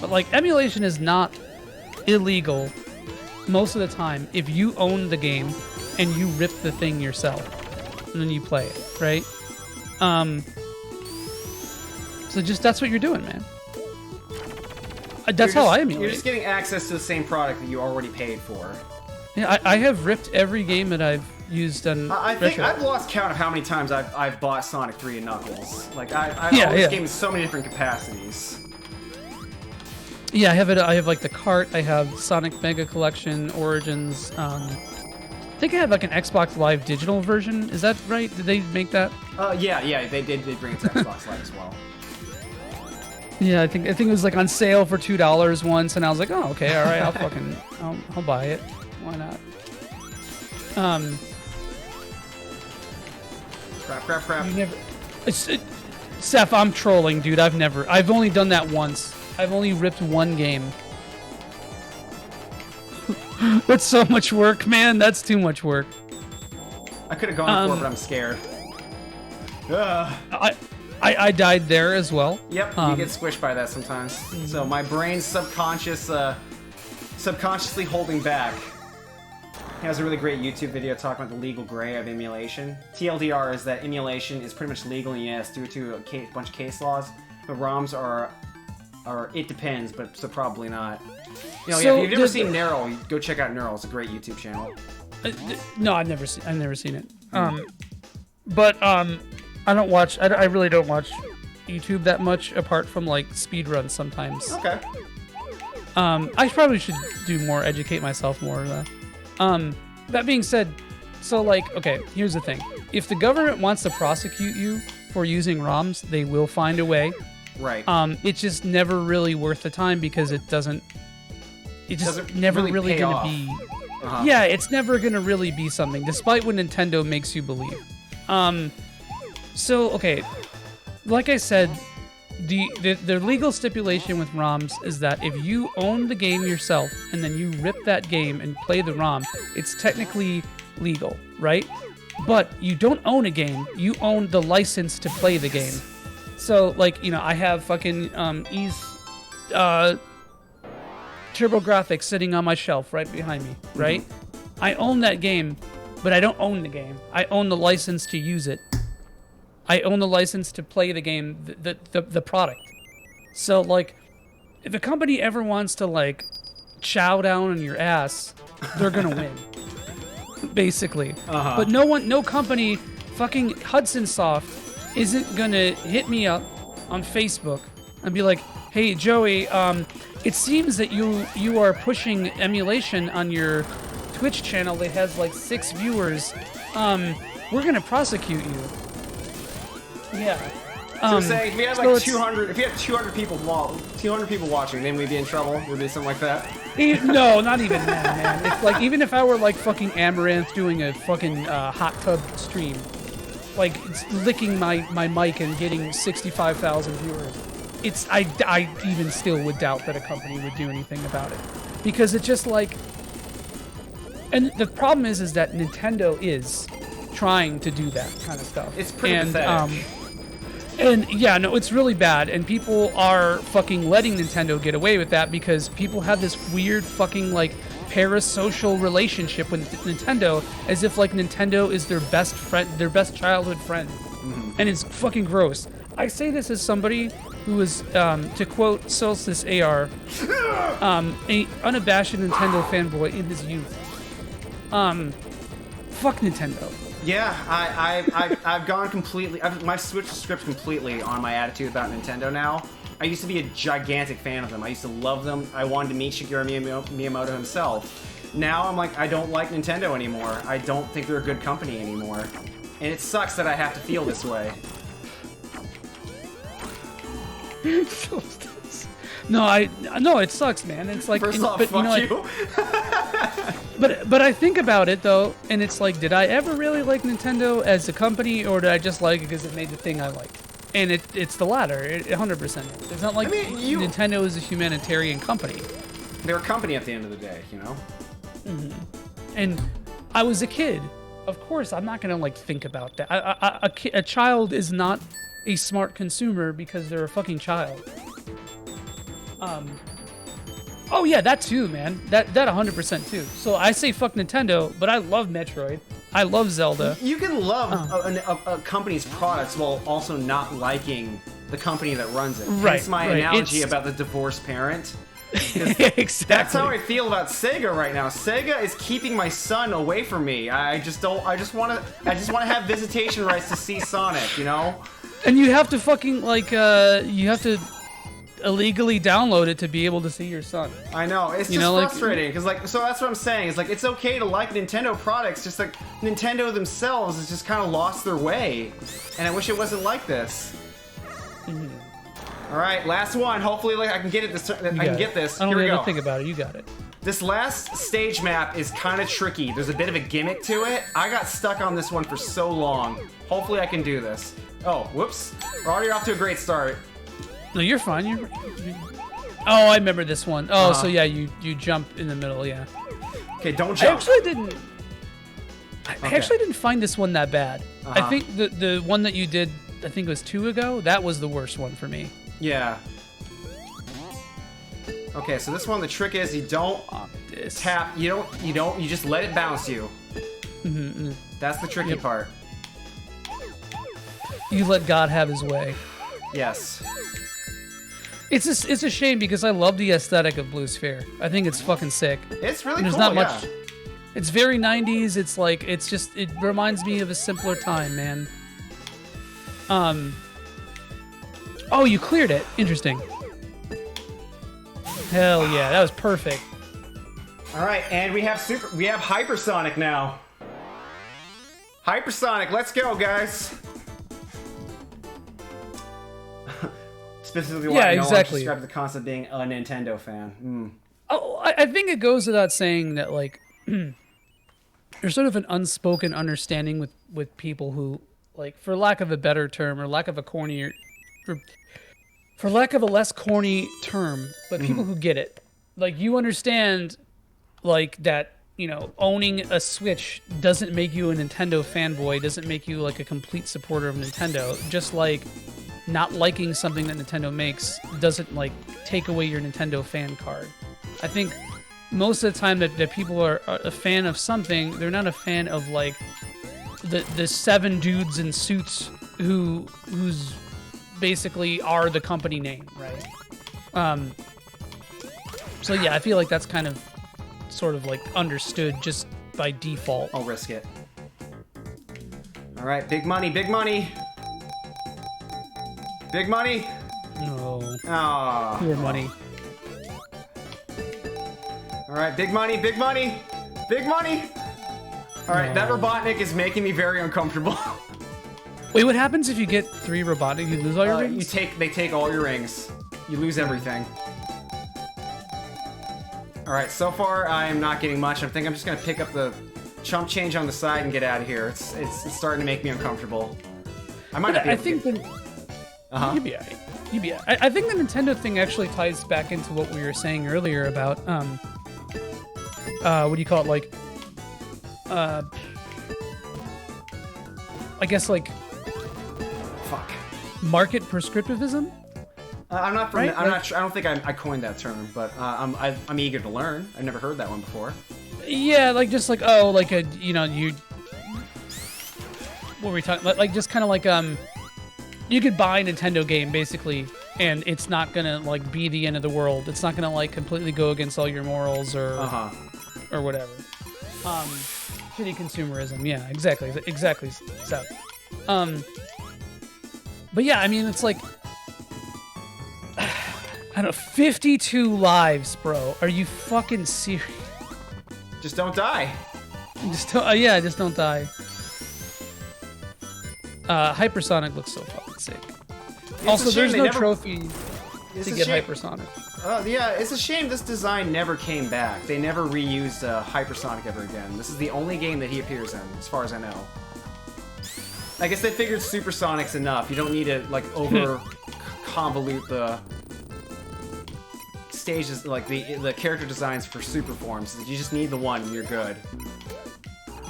E: But like, emulation is not illegal most of the time if you own the game and you rip the thing yourself and then you play it, right? So just that's what you're doing, man. That's how I emulate.
I: You're just getting access to the same product that you already paid for.
E: Yeah, I have ripped every game that I've used on.
I: I think
E: Retro.
I: I've lost count of how many times I've bought Sonic 3 and Knuckles. Like I own this game in so many different capacities.
E: Yeah, I have it. I have like the cart. I have Sonic Mega Collection, Origins. I think I have like an Xbox Live digital version. Is that right? Did they make that?
I: Yeah, they did bring it to Xbox Live as well.
E: Yeah, I think it was like on sale for $2 once, and I was like, oh, okay, all right, I'll buy it. Why not?
I: Crap.
E: You never. Seth, I'm trolling, dude. I've only done that once. I've only ripped one game. That's so much work, man. That's too much work.
I: I could have gone for it, but I'm scared.
E: I died there as well.
I: Yep, you get squished by that sometimes. So my brain's subconsciously holding back. He has a really great YouTube video talking about the legal gray of emulation. TLDR is that emulation is pretty much legal, and yes, due to a bunch of case laws. But ROMs are it depends, but so probably not. You know, if you've never seen Neural, go check out Neural. It's a great YouTube channel.
E: No, I've never seen it. But I don't watch. I really don't watch YouTube that much, apart from like speedruns sometimes.
I: Okay.
E: I probably should do more, educate myself more though. That being said, so like, okay, here's the thing: if the government wants to prosecute you for using ROMs, they will find a way.
I: Right.
E: It's just never really worth the time because it doesn't. It's just never really gonna be. Yeah, it's never gonna really be something, despite what Nintendo makes you believe. So, okay, like I said, the legal stipulation with ROMs is that if you own the game yourself and then you rip that game and play the ROM, it's technically legal, right? But you don't own a game, you own the license to play the game. So, like, you know, I have fucking TurboGrafx sitting on my shelf right behind me, right? Mm-hmm. I own that game, but I don't own the game. I own the license to use it. I own the license to play the game, the product. So, like, if a company ever wants to, like, chow down on your ass, they're gonna win. Basically. But no company, fucking Hudson Soft, isn't gonna hit me up on Facebook and be like, hey, Joey, it seems that you are pushing emulation on your Twitch channel that has, like, 6 viewers. We're gonna prosecute you. Yeah.
I: So say if we had like 200, if you had 200 people watching, then we'd be in trouble. Would be something like that.
E: No, not even that, man. It's like even if I were like fucking Amaranth doing a fucking hot tub stream, like licking my mic and getting 65,000 viewers, I even still would doubt that a company would do anything about it, because it's just like. And the problem is that Nintendo is trying to do that kind of stuff.
I: It's pretty pathetic.
E: And yeah, no, it's really bad, and people are fucking letting Nintendo get away with that because people have this weird fucking like parasocial relationship with Nintendo, as if like Nintendo is their best friend, their best childhood friend, and it's fucking gross. I say this as somebody who is, to quote Solstice AR, a unabashed Nintendo fanboy in his youth. Fuck Nintendo.
I: Yeah, I've gone completely. My switched the script completely on my attitude about Nintendo now. I used to be a gigantic fan of them. I used to love them. I wanted to meet Shigeru Miyamoto himself. Now I'm like, I don't like Nintendo anymore. I don't think they're a good company anymore. And it sucks that I have to feel this way.
E: No, it sucks, man. It's like,
I: first off, fuck you.
E: But I think about it though, and it's like, did I ever really like Nintendo as a company, or did I just like it because it made the thing I liked? And it's the latter, 100%. It's not like Nintendo is a humanitarian company.
I: They're a company at the end of the day, you know.
E: And I was a kid. Of course, I'm not gonna like think about that. A child is not a smart consumer because they're a fucking child. Oh yeah, that too, man. That 100% too. So I say fuck Nintendo, but I love Metroid. I love Zelda.
I: You can love a company's products while also not liking the company that runs it.
E: Right.
I: Hence my analogy about the divorced parent.
E: Exactly.
I: That's how I feel about Sega right now. Sega is keeping my son away from me. I just want to have visitation rights to see Sonic, you know?
E: And you have to fucking you have to illegally download it to be able to see your son.
I: I know, it's just frustrating because so that's what I'm saying. It's like it's okay to like Nintendo products, just like Nintendo themselves has just kind of lost their way, and I wish it wasn't like this. All right, last one. Hopefully, I can get it this. I can get this.
E: I don't
I: Here we
E: have
I: go.
E: to think about it. You got it.
I: This last stage map is kind of tricky. There's a bit of a gimmick to it. I got stuck on this one for so long. Hopefully, I can do this. Oh, whoops! We're already off to a great start.
E: No, you're fine. You Oh, I remember this one. Oh, so yeah, you jump in the middle. Yeah.
I: Okay, don't jump.
E: I actually didn't find this one that bad. I think the one that you did, I think it was 2 ago. That was the worst one for me.
I: Yeah. Okay, so this one, the trick is you don't tap. You just let it bounce you. That's the tricky part.
E: You let God have his way.
I: Yes.
E: It's a shame because I love the aesthetic of Blue Sphere. I think it's fucking sick.
I: It's really
E: there's
I: cool.
E: Not much. It's very 90s. It's like it reminds me of a simpler time, man. Oh, you cleared it. Interesting. Hell yeah, that was perfect.
I: All right, and we have hypersonic now. Hypersonic, let's go, guys. Specifically, why I don't want to describe the concept of being a Nintendo fan.
E: Oh, I think it goes without saying that like there's sort of an unspoken understanding with people who, like, for lack of a better term or lack of a cornier, for lack of a less corny term, but people who get it, like, you understand, like, that, you know, owning a Switch doesn't make you a Nintendo fanboy, doesn't make you like a complete supporter of Nintendo, just like not liking something that Nintendo makes doesn't like take away your Nintendo fan card. I think most of the time that people are a fan of something, they're not a fan of like the 7 dudes in suits who's basically are the company name, right? So yeah, I feel like that's kind of sort of like understood just by default.
I: I'll risk it. All right, big money, big money. Big money.
E: No.
I: Ah.
E: Poor money.
I: All right, big money, big money, big money. All right, that Robotnik is making me very uncomfortable.
E: Wait, what happens if you get 3 Robotnik? You lose all your rings?
I: They take all your rings. You lose everything. All right, so far I am not getting much. I think I'm just gonna pick up the chump change on the side and get out of here. It's starting to make me uncomfortable. I might not be able to get...
E: You'd be alright. You'd be alright. I think the Nintendo thing actually ties back into what we were saying earlier about what do you call it? Like, I guess like,
I: fuck,
E: market prescriptivism.
I: I'm not from.
E: Right?
I: I'm not. I don't think I coined that term, but I'm eager to learn. I've never heard that one before.
E: Yeah, like just like like a you. What were we talking? Like just kind of like you could buy a Nintendo game basically, and it's not gonna like be the end of the world. It's not gonna like completely go against all your morals or whatever. Shitty consumerism. Yeah, exactly. So, but yeah, I mean, it's like, I don't know, 52 lives, bro. Are you fucking serious?
I: Just don't die.
E: Just don't die. Hypersonic looks so fucking sick. Also, there's no trophy to get Hypersonic.
I: Yeah, it's a shame this design never came back. They never reused Hypersonic ever again. This is the only game that he appears in, as far as I know. I guess they figured Supersonic's enough. You don't need to like over convolute the stages, like the character designs for super forms. You just need the one and you're good.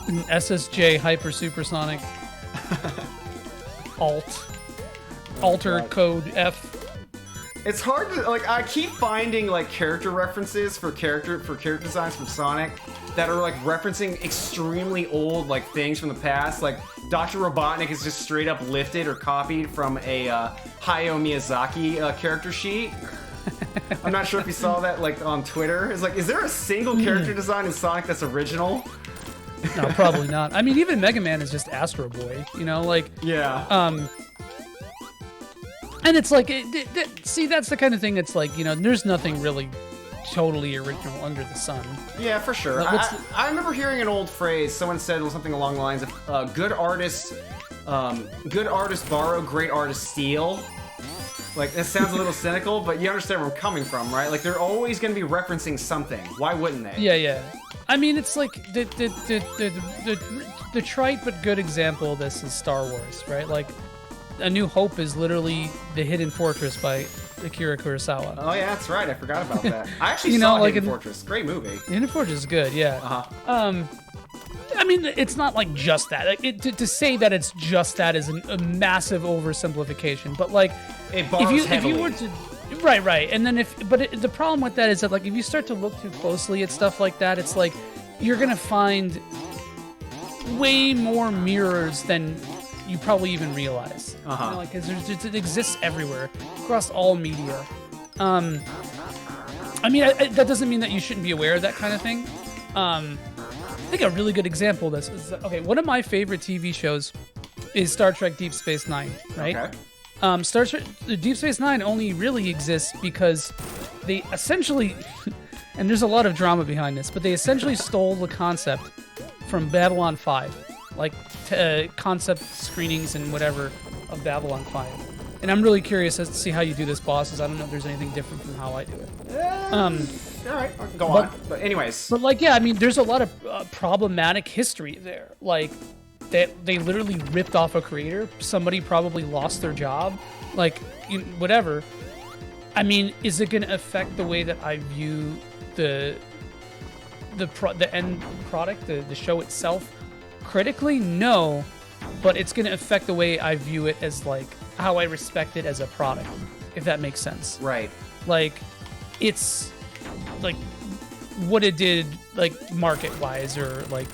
E: An SSJ Hyper Supersonic. Alter code F.
I: It's hard to like. I keep finding like character references for character designs from Sonic that are like referencing extremely old like things from the past. Like Dr. Robotnik is just straight up lifted or copied from a Hayao Miyazaki character sheet. I'm not sure if you saw that like on Twitter. It's like, is there a single character design in Sonic that's original?
E: No, probably not. I mean, even Mega Man is just Astro Boy. You know, like
I: yeah.
E: And it's like, see, that's the kind of thing that's like, you know, there's nothing really totally original under the sun.
I: Yeah, for sure. I remember hearing an old phrase. Someone said something along the lines of, good artists borrow, great artists steal. Like, that sounds a little cynical, but you understand where I'm coming from, right? Like, they're always going to be referencing something. Why wouldn't they?
E: Yeah. I mean, it's like, the trite but good example of this is Star Wars, right? Like, A New Hope is literally The Hidden Fortress by Akira Kurosawa.
I: Oh yeah, that's right. I forgot about that. I actually saw Hidden Fortress. Great movie.
E: Hidden Fortress is good, yeah. I mean, it's not like just that. Like, to say that it's just that is a massive oversimplification. But like,
I: it borrows heavily.
E: If you were to, right, and then the problem with that is that like if you start to look too closely at stuff like that, it's like you're gonna find way more mirrors than you probably even realize. You know, like, 'cause it exists everywhere, across all media. I mean, that doesn't mean that you shouldn't be aware of that kind of thing. I think a really good example of this is, okay, one of my favorite TV shows is Star Trek Deep Space Nine, right?
I: Okay.
E: Star Trek Deep Space Nine only really exists because they essentially, and there's a lot of drama behind this, but they essentially stole the concept from Babylon 5. Like concept screenings and whatever of Babylon 5. And I'm really curious as to see how you do this, bosses. I don't know if there's anything different from how I do it.
I: All right, go on. But anyways.
E: But like, yeah, I mean, there's a lot of problematic history there. Like, they literally ripped off a creator. Somebody probably lost their job. Like, whatever. I mean, is it going to affect the way that I view the end product, the show itself? Critically, no, but it's going to affect the way I view it as like how I respect it as a product, if that makes sense.
I: Right.
E: Like, it's like what it did, like market-wise or like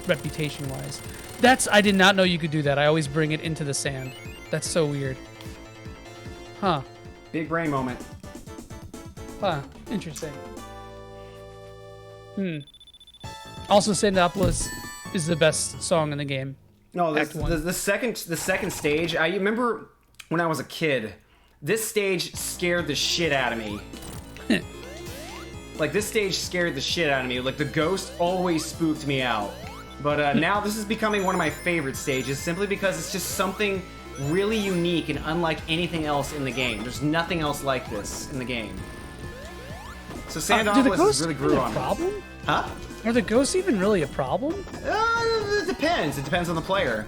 E: reputation-wise. I did not know you could do that. I always bring it into the sand. That's so weird. Huh.
I: Big brain moment.
E: Huh. Interesting. Also, Sandopolis is the best song in the game.
I: No, the second stage. I remember when I was a kid, this stage scared the shit out of me. Like, this stage scared the shit out of me. Like, the ghost always spooked me out. But now this is becoming one of my favorite stages, simply because it's just something really unique and unlike anything else in the game. There's nothing else like this in the game. So Sandopolis really grew on me.
E: Problem?
I: Huh?
E: Are the ghosts even really a problem?
I: It depends. It depends on the player.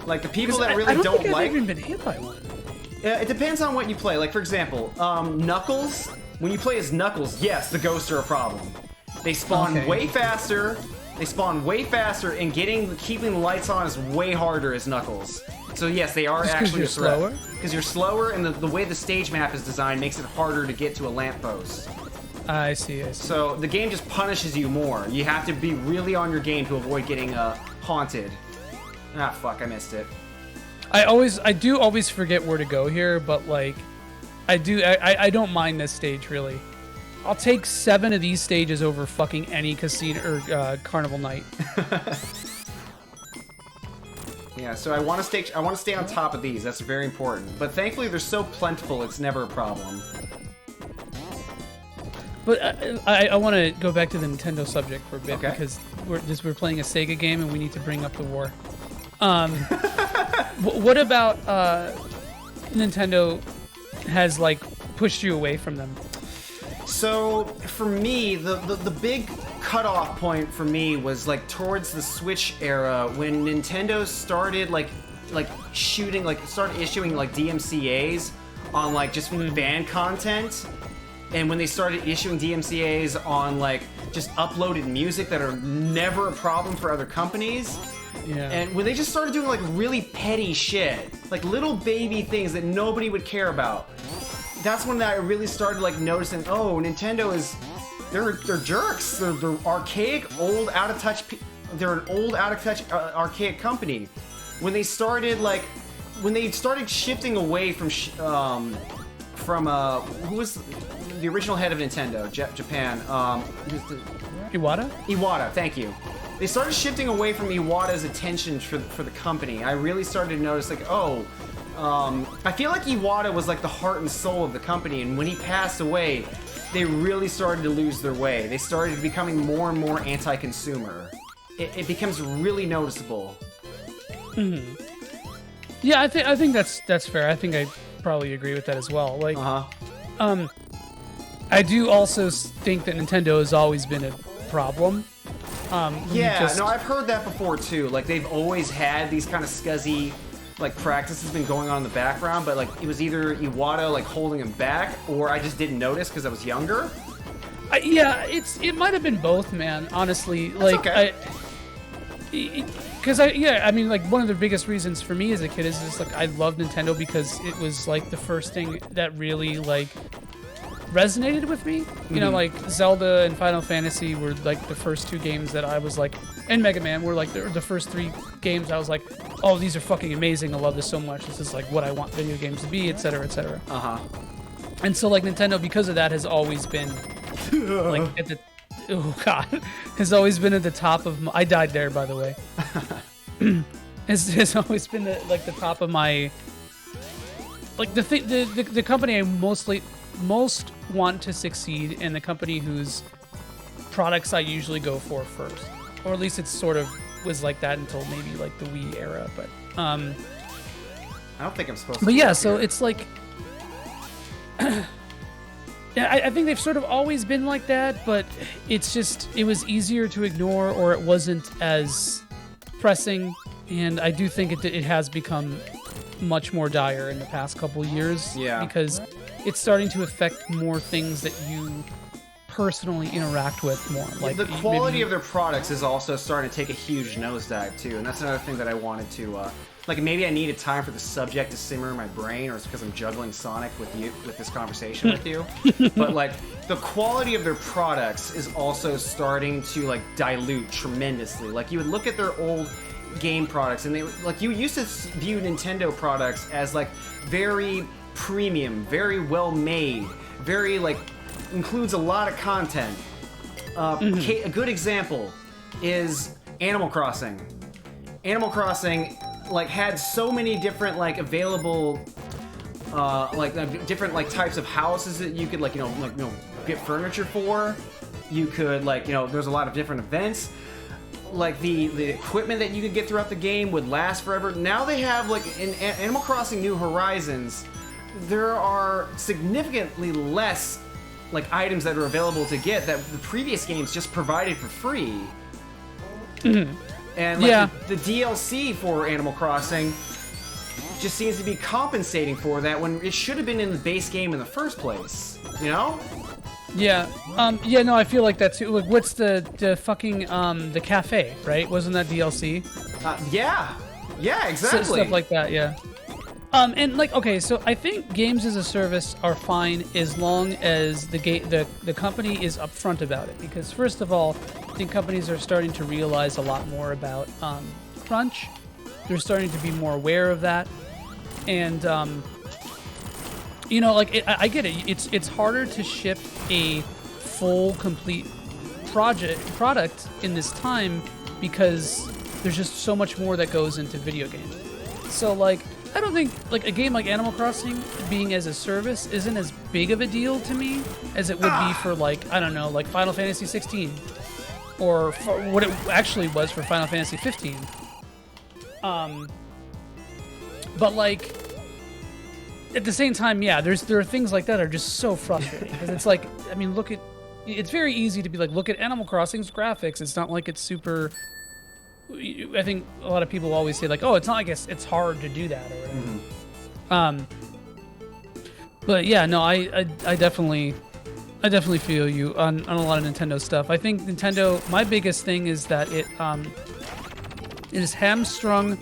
I: Like, the people that really
E: I don't think
I: like...
E: I've even been hit by one.
I: It depends on what you play. Like, for example, Knuckles. When you play as Knuckles, yes, the ghosts are a problem. They spawn way faster. And keeping the lights on is way harder as Knuckles. So yes, they are actually a threat.
E: Slower?
I: Because you're slower, and the way the stage map is designed makes it harder to get to a lamppost.
E: I see.
I: So the game just punishes you more. You have to be really on your game to avoid getting haunted. Ah, fuck, I missed it.
E: I do always forget where to go here, but like, I don't mind this stage really. I'll take 7 of these stages over fucking any casino or carnival night.
I: Yeah, so I want to stay on top of these. That's very important. But thankfully, they're so plentiful, it's never a problem.
E: But I want to go back to the Nintendo subject for a bit, because we're playing a Sega game and we need to bring up the war. What about Nintendo has like pushed you away from them?
I: So for me, the big cutoff point for me was like towards the Switch era when Nintendo started started issuing like DMCAs on like just fan content. And when they started issuing DMCAs on like just uploaded music that are never a problem for other companies.
E: Yeah.
I: And when they just started doing like really petty shit, like little baby things that nobody would care about. that's when I really started like noticing, oh, Nintendo is, they're jerks. They're archaic, old, out of touch. They're an old, out of touch, archaic company. When they started shifting away from who was the original head of Nintendo, Japan?
E: Iwata?
I: Iwata, thank you. They started shifting away from Iwata's attention for the company. I really started to notice, like, oh, I feel like Iwata was like the heart and soul of the company, and when he passed away, they really started to lose their way. They started becoming more and more anti-consumer. It becomes really noticeable.
E: Mm-hmm. Yeah, I think that's fair. I think I probably agree with that as well. Like, I do also think that Nintendo has always been a problem.
I: No, I've heard that before too. Like, they've always had these kind of scuzzy, like, practices been going on in the background, but like it was either Iwata like holding him back, or I just didn't notice because I was younger.
E: It might have been both, man. Honestly,
I: That's
E: like
I: okay.
E: I mean, like, one of the biggest reasons for me as a kid is just like I loved Nintendo because it was like the first thing that really like resonated with me. You know, like Zelda and Final Fantasy were like the first two games that I was like, and Mega Man were like the first three games I was like, oh, these are fucking amazing. I love this so much. This is like what I want video games to be, etc., etc. And so like Nintendo, because of that, has always been like at the has always been at the top of my, I died there, by the way. has always been the top of my, like, the company I most want to succeed, and the company whose products I usually go for first, or at least it sort of was like that until maybe like the Wii era. But
I: I don't think I'm supposed to.
E: But yeah, so it's like. Yeah, I think they've sort of always been like that, but it's just, it was easier to ignore, or it wasn't as pressing, and I do think it has become much more dire in the past couple years.
I: Yeah.
E: Because it's starting to affect more things that you personally interact with more. Like
I: the quality of their products is also starting to take a huge nosedive too, and that's another thing that I wanted to like, maybe I needed time for the subject to simmer in my brain, or it's because I'm juggling Sonic with this conversation with you. But like, the quality of their products is also starting to like dilute tremendously. Like, you would look at their old game products, and they, like, you used to view Nintendo products as like very premium, very well made, very like includes a lot of content. A good example is Animal Crossing. Animal Crossing like had so many different like available different like types of houses that you could get furniture for. You could there's a lot of different events. Like the equipment that you could get throughout the game would last forever. Now they have, like, in Animal Crossing New Horizons, there are significantly less like items that are available to get that the previous games just provided for free. And like the DLC for Animal Crossing just seems to be compensating for that when it should have been in the base game in the first place, you know?
E: Yeah. No, I feel like that too. Like, what's the fucking the cafe, right? Wasn't that DLC?
I: Yeah, exactly.
E: Stuff like that, yeah. And like, okay, so I think games as a service are fine as long as the company is upfront about it. Because first of all, I think companies are starting to realize a lot more about crunch. They're starting to be more aware of that, and like I get it. It's harder to ship a full, complete product in this time because there's just so much more that goes into video games. So like, I don't think like a game like Animal Crossing being as a service isn't as big of a deal to me as it would be for, like, I don't know, like Final Fantasy 16 or for what it actually was for Final Fantasy 15. But like, at the same time, yeah, there are things like that are just so frustrating because it's like, I mean, it's very easy to be like, look at Animal Crossing's graphics. It's not like it's super. I think a lot of people always say like, oh, it's not like it's hard to do that or whatever. But yeah, no, I definitely feel you on a lot of Nintendo stuff. I think Nintendo, my biggest thing is that it has hamstrung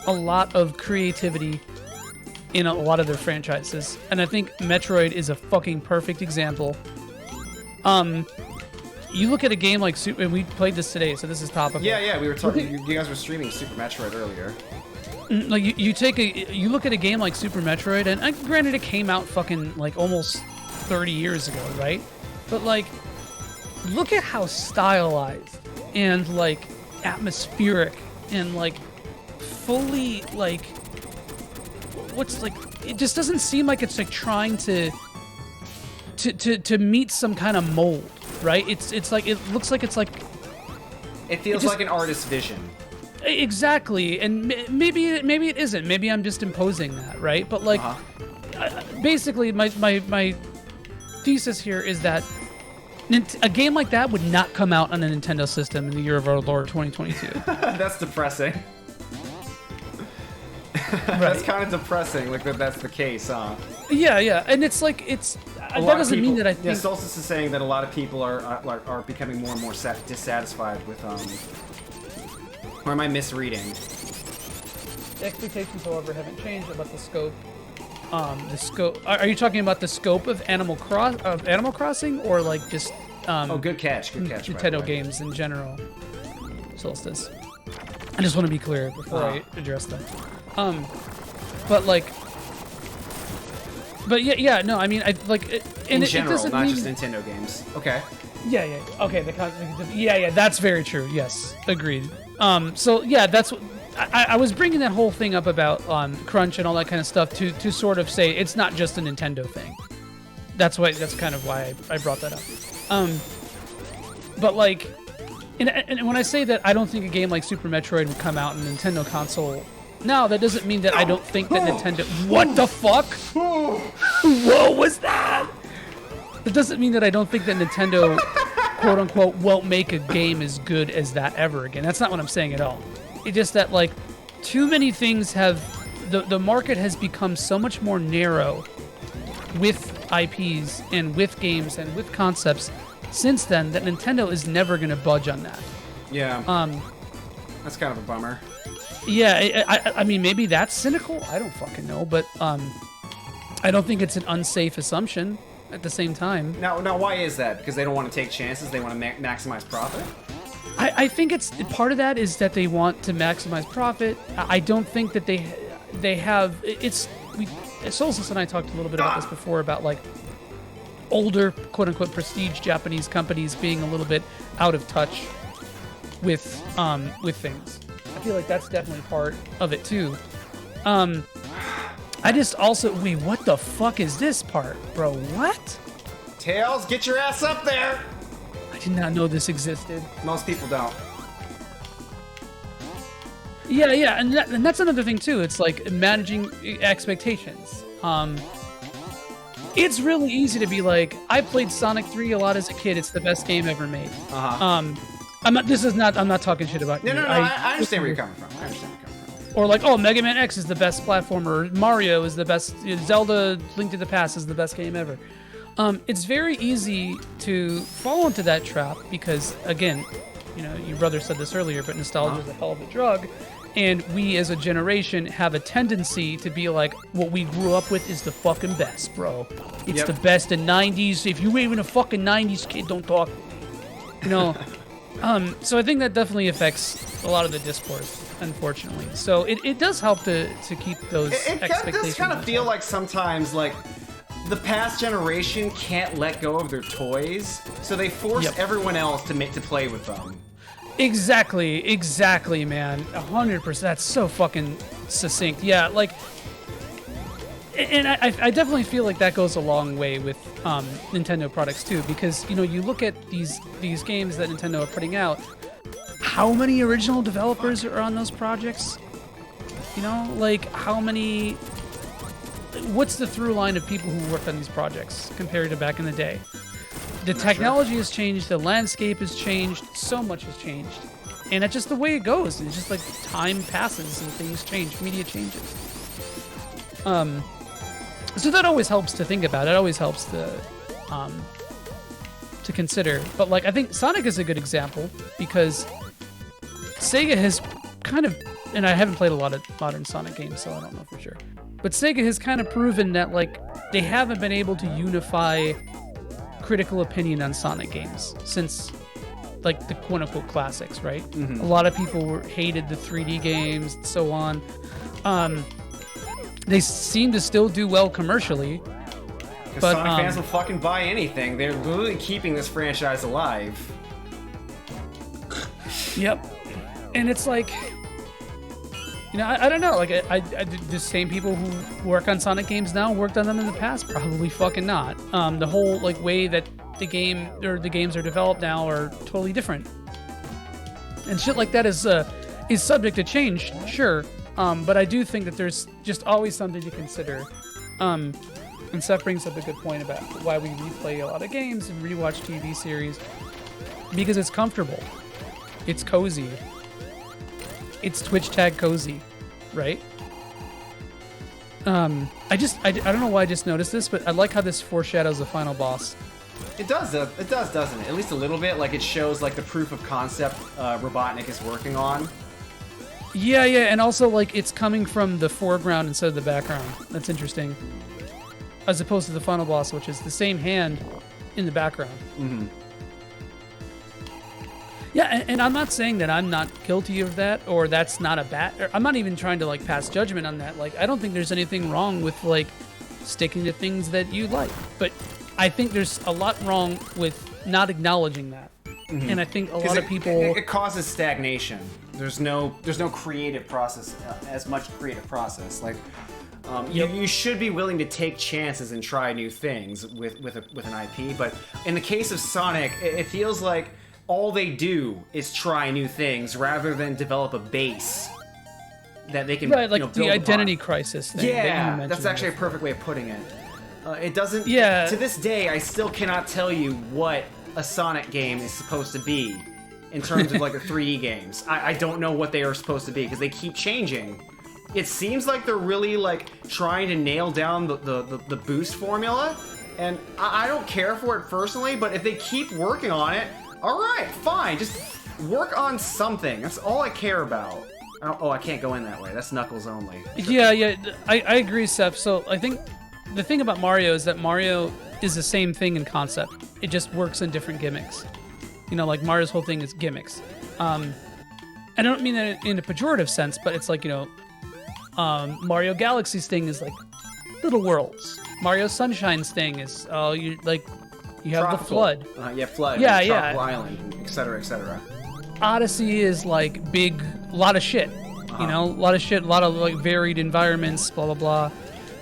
E: a lot of creativity in a lot of their franchises, and I think Metroid is a fucking perfect example. You look at a game like Super, and we played this today, so this is topical.
I: Yeah, we were talking. You guys were streaming Super Metroid earlier.
E: Like you look at a game like Super Metroid, and granted it came out fucking like almost 30 years ago, right? But like, look at how stylized and like atmospheric and like fully like what's like it just doesn't seem like it's like trying to meet some kind of mold, right? It's like it looks like it's like
I: it feels like an artist's vision.
E: Exactly, and maybe it isn't. Maybe I'm just imposing that, right? But like, basically, my thesis here is that a game like that would not come out on a Nintendo system in the year of our Lord 2022.
I: That's depressing.
E: Right.
I: That's kind of depressing. Like that's the case, huh?
E: Yeah, and it's like that doesn't mean that I think.
I: Yeah, Solstice is saying that a lot of people are becoming more and more dissatisfied with Or am I misreading?
E: The expectations, however, haven't changed about the scope. The scope. Are you talking about the scope of Animal Crossing, or like just?
I: Oh, good catch.
E: Nintendo games in general. Solstice. I just want to be clear before I address that. But yeah. No, I mean, I like.
I: In general,
E: it
I: not just Nintendo games. Okay.
E: Yeah. Okay. Yeah. That's very true. Yes, agreed. So yeah, that's what I was bringing that whole thing up about crunch and all that kind of stuff to sort of say it's not just a Nintendo thing. That's kind of why I brought that up. But like, and when I say that I don't think a game like Super Metroid would come out on a Nintendo console, now that doesn't mean that I don't think that Nintendo. What the fuck? What was that? That doesn't mean that I don't think that Nintendo, quote unquote, won't make a game as good as that ever again. That's not what I'm saying at all. It's just that like too many things have the market has become so much more narrow with IPs and with games and with concepts since then that Nintendo is never going to budge on that.
I: Yeah. That's kind of a bummer.
E: Yeah, I mean maybe that's cynical. I don't fucking know, but I don't think it's an unsafe assumption. At the same time.
I: Now, why is that? Because they don't want to take chances. They want to maximize profit.
E: I think it's part of that is that they want to maximize profit. I don't think that they have. Solstice and I talked a little bit about this before about like older quote unquote prestige Japanese companies being a little bit out of touch with things. I feel like that's definitely part of it too. I just also wait. What the fuck is this part, bro? What?
I: Tails, get your ass up there!
E: I did not know this existed.
I: Most people don't.
E: Yeah, and that's another thing too. It's like managing expectations. It's really easy to be like, I played Sonic 3 a lot as a kid. It's the best game ever made. I'm not talking shit about you.
I: No. I understand where you're coming from.
E: Or like, oh, Mega Man X is the best platformer. Mario is the best. Zelda Link to the Past is the best game ever. It's very easy to fall into that trap because, again, you know, your brother said this earlier, but nostalgia is a hell of a drug. And we as a generation have a tendency to be like, what we grew up with is the fucking best, bro. It's the best in 90s. If you were even a fucking 90s kid, don't talk. You know? So I think that definitely affects a lot of the discourse. Unfortunately, so it does help to keep those expectations. It does kind
I: of feel like sometimes like the past generation can't let go of their toys, so they force everyone else to play with them.
E: Exactly, man. 100%. That's so fucking succinct. Yeah, like, and I definitely feel like that goes a long way with Nintendo products too, because you know you look at these games that Nintendo are putting out. How many original developers are on those projects? You know, like how many? What's the through line of people who worked on these projects compared to back in the day? The technology has changed, the landscape has changed, so much has changed, and that's just the way it goes. It's just like time passes and things change, media changes. So that always helps to think about. It always helps to consider. But like, I think Sonic is a good example because Sega has kind of, and I haven't played a lot of modern Sonic games, so I don't know for sure. But Sega has kind of proven that like they haven't been able to unify critical opinion on Sonic games since like the quote-unquote classics, right? A lot of people hated the 3D games and so on. They seem to still do well commercially. But
I: Sonic fans will fucking buy anything. They're literally keeping this franchise alive.
E: Yep. And it's like, you know, I don't know. Like, the same people who work on Sonic games now worked on them in the past? Probably fucking not. The whole like way that the games are developed now are totally different. And shit like that is subject to change, sure. But I do think that there's just always something to consider. And Seth brings up a good point about why we replay a lot of games and rewatch TV series. Because it's comfortable. It's cozy. It's Twitch tag cozy, right? I don't know why I just noticed this, but I like how this foreshadows the final boss.
I: It does, doesn't it? At least a little bit. Like, it shows, like, the proof of concept Robotnik is working on.
E: Yeah, and also, like, it's coming from the foreground instead of the background. That's interesting. As opposed to the final boss, which is the same hand in the background.
I: Mm-hmm.
E: Yeah, and I'm not saying that I'm not guilty of that, or that's not a bad... I'm not even trying to, like, pass judgment on that. Like, I don't think there's anything wrong with, like, sticking to things that you like. But I think there's a lot wrong with not acknowledging that. Mm-hmm. And I think a lot of people...
I: It causes stagnation. There's no creative process, as much creative process. Like, you should be willing to take chances and try new things with an IP. But in the case of Sonic, it feels like all they do is try new things rather than develop a base that they can
E: like
I: build
E: the identity
I: upon.
E: Crisis thing.
I: Yeah, that's actually a perfect way of putting it. It doesn't.
E: Yeah.
I: To this day, I still cannot tell you what a Sonic game is supposed to be in terms of like the 3D games. I don't know what they are supposed to be because they keep changing. It seems like they're really like trying to nail down the boost formula, and I don't care for it personally. But if they keep working on it, all right, fine. Just work on something. That's all I care about. I can't go in that way. That's Knuckles only.
E: Yeah, I agree, Seth. So I think the thing about Mario is that Mario is the same thing in concept. It just works in different gimmicks. You know, like Mario's whole thing is gimmicks. I don't mean that in a pejorative sense, but it's like, you know, Mario Galaxy's thing is like little worlds. Mario Sunshine's thing is you have
I: Tropical.
E: The flood.
I: Flood.
E: Yeah,
I: Tropical Island, etc., etc.
E: Odyssey is like a lot of shit. You know, a lot of shit, a lot of like varied environments, blah blah blah.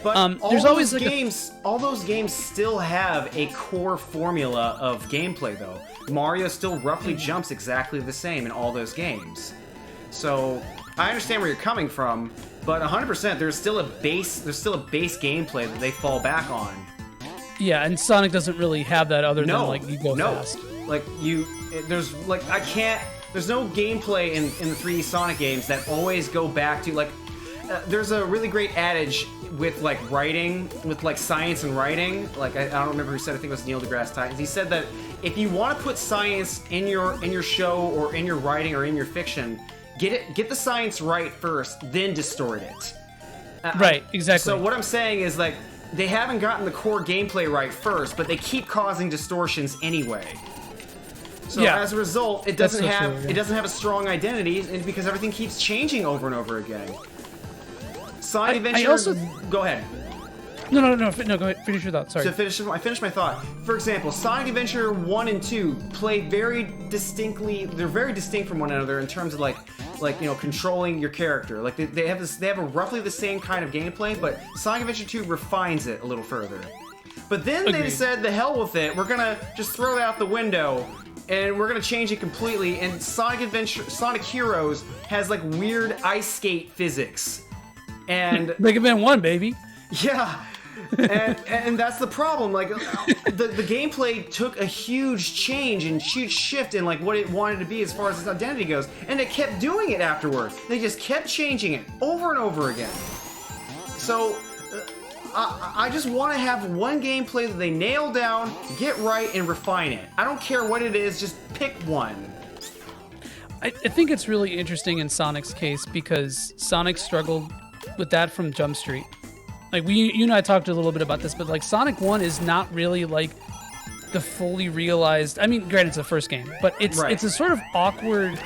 I: But
E: there's always like
I: all those games still have a core formula of gameplay, though. Mario still roughly jumps exactly the same in all those games. So I understand where you're coming from, but 100% there's still a base gameplay that they fall back on.
E: Yeah, and Sonic doesn't really have that other than like you go fast.
I: There's no gameplay in the 3D Sonic games that always go back to like. There's a really great adage with like writing, with like science and writing. Like I don't remember who said. I think it was Neil deGrasse Tyson. He said that if you want to put science in your show or in your writing or in your fiction, get the science right first, then distort it.
E: Right, exactly.
I: So what I'm saying is like they haven't gotten the core gameplay right first, but they keep causing distortions anyway. So as a result, it doesn't have a strong identity, and because everything keeps changing over and over again. Sonic Adventure. Go ahead.
E: No. Go ahead. Finish your thought. Sorry.
I: To finish my thought. For example, Sonic Adventure 1 and 2 play very distinctly. They're very distinct from one another in terms of like controlling your character. Like they have a roughly the same kind of gameplay, but Sonic Adventure 2 refines it a little further. But then they said, the hell with it. We're gonna just throw it out the window. And we're gonna change it completely. And Sonic Heroes has like weird ice skate physics. And
E: Mega Man 1, baby.
I: Yeah, and that's the problem. Like the gameplay took a huge change and huge shift in like what it wanted to be as far as its identity goes, and it kept doing it afterward. They just kept changing it over and over again. So I just want to have one gameplay that they nail down, get right, and refine it. I don't care what it is, just pick one.
E: I think it's really interesting in Sonic's case because Sonic struggled with that from Jump Street. like you and I talked a little bit about this, but like Sonic 1 is not really like the fully realized. I mean, granted, it's the first game, but it's a sort of awkward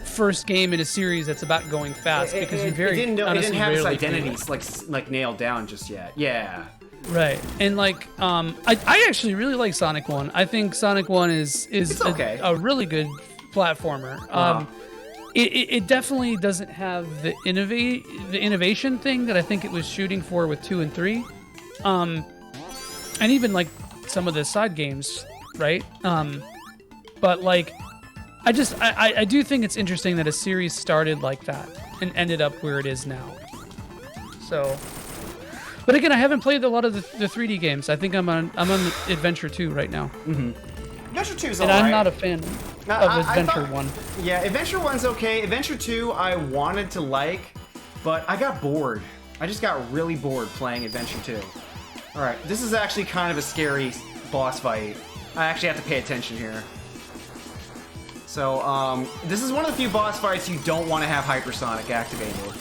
E: first game in a series that's about going fast because you very
I: it didn't have its
E: rarely
I: identities like nailed down just yet. Yeah.
E: Right, and like I actually really like Sonic 1. I think Sonic 1 is
I: okay.
E: a really good platformer. It definitely doesn't have the innovation thing that I think it was shooting for with 2 and 3, and even like some of the side games, right? But like, I do think it's interesting that a series started like that and ended up where it is now. So. But again, I haven't played a lot of the 3D games. I think I'm on Adventure 2 right now.
I: Mm-hmm. Adventure 2 is
E: and
I: alright.
E: I'm not a fan of Adventure 1.
I: Yeah, Adventure 1's okay. Adventure 2 I wanted to like, but I got bored. I just got really bored playing Adventure 2. Alright, this is actually kind of a scary boss fight. I actually have to pay attention here. So, this is one of the few boss fights you don't want to have Hypersonic activated.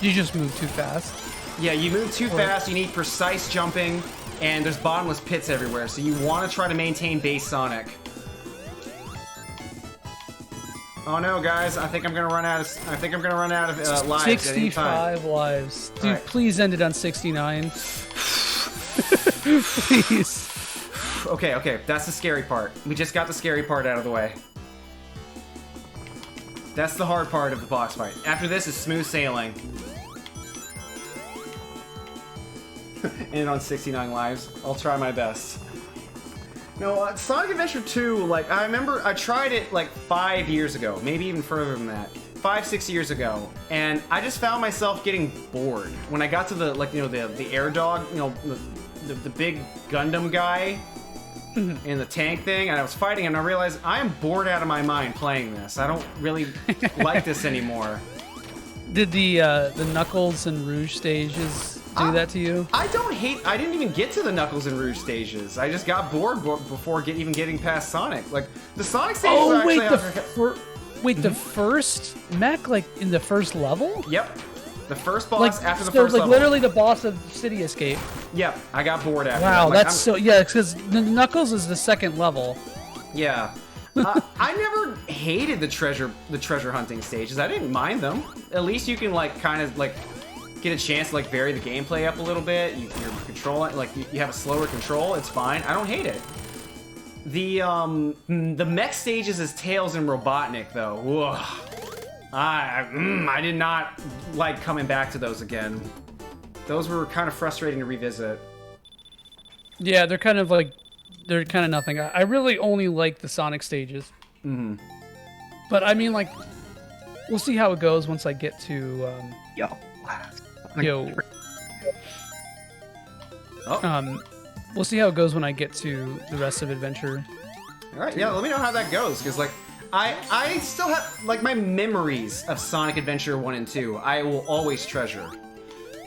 E: You just move too fast.
I: Yeah, you move too fast, you need precise jumping, and there's bottomless pits everywhere, so you want to try to maintain base Sonic. Oh no, guys, I think I'm gonna run out of lives.
E: 65 lives. Dude, right. Please end it on 69. Please.
I: Okay, that's the scary part. We just got the scary part out of the way. That's the hard part of the boss fight. After this is smooth sailing. And on 69 lives. I'll try my best. No, Sonic Adventure 2, like, I remember I tried it like 5 years ago, maybe even further than that. 5-6 years ago, and I just found myself getting bored. When I got to the, like, you know, the air dog, you know, the big Gundam guy and the tank thing, and I was fighting, and I realized I am bored out of my mind playing this. I don't really like this anymore.
E: Did the Knuckles and Rouge stages do that to you?
I: I didn't even get to the Knuckles and Rouge stages. I just got bored before even getting past Sonic. Like, the Sonic stages are actually...
E: the first mech, like, in the first level?
I: Yep. The first boss
E: like,
I: after the
E: so,
I: first
E: like,
I: level.
E: Literally the boss of City Escape.
I: Yep, I got bored after
E: that. Wow,
I: like,
E: that's so... Yeah, because Knuckles is the second level.
I: Yeah. I never hated the treasure hunting stages. I didn't mind them. At least you can, like, kind of, like... get a chance to like vary the gameplay up a little bit. You're controlling, like you have a slower control. It's fine. I don't hate it. The mech stages as Tails and Robotnik though. Whoa. I did not like coming back to those again. Those were kind of frustrating to revisit.
E: Yeah, they're kind of nothing. I really only like the Sonic stages.
I: Mm-hmm.
E: But I mean, like, we'll see how it goes once I get to. We'll see how it goes when I get to the rest of Adventure.
I: All right, yeah, let me know how that goes, because like I still have like my memories of Sonic Adventure 1 and 2. I will always treasure.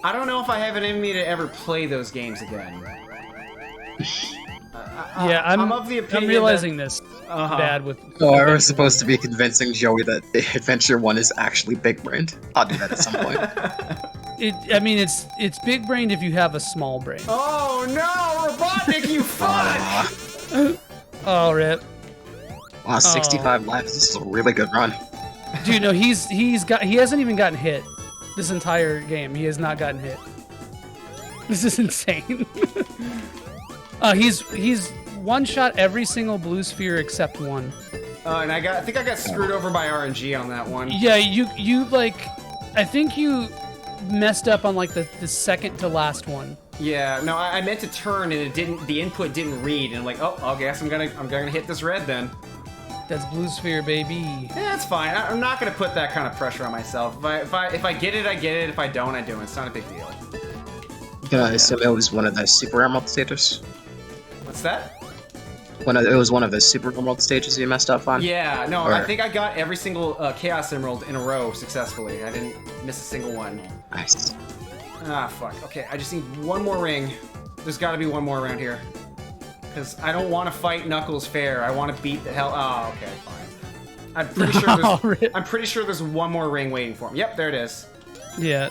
I: I don't know if I have it in me to ever play those games again.
E: Yeah, I'm
I: of the opinion
E: I'm realizing
I: that,
E: this bad with.
J: Oh, I was supposed to be convincing Joey that Adventure 1 is actually big brained. I'll do that at some point.
E: It's big brained if you have a small brain.
I: Oh no, Robotnik, you fuck!
E: Oh, rip.
J: Wow, 65 lives. This is a really good run.
E: Dude, no, he hasn't even gotten hit this entire game. He has not gotten hit. This is insane. He's one shot every single blue sphere except one.
I: And I think I got screwed over by RNG on that one.
E: Yeah, you like, I think you messed up on like the second to last one.
I: Yeah, no, I meant to turn and it didn't. The input didn't read, and I'm like, oh, I guess I'm gonna hit this red then.
E: That's blue sphere, baby.
I: Yeah, it's fine. I'm not gonna put that kind of pressure on myself. If I get it, I get it. If I don't, I don't. It's not a big deal.
J: So it was one of the Super Emerald stages.
I: What's that?
J: It was one of the Super Emerald stages you messed up on?
I: Yeah, no, I think I got every single Chaos Emerald in a row successfully. I didn't miss a single one.
J: Nice.
I: Ah, fuck. Okay, I just need one more ring. There's gotta be one more around here. Because I don't want to fight Knuckles fair. I want to beat the hell... Oh, okay, fine. I'm pretty sure there's one more ring waiting for him. Yep, there it is.
E: Yeah.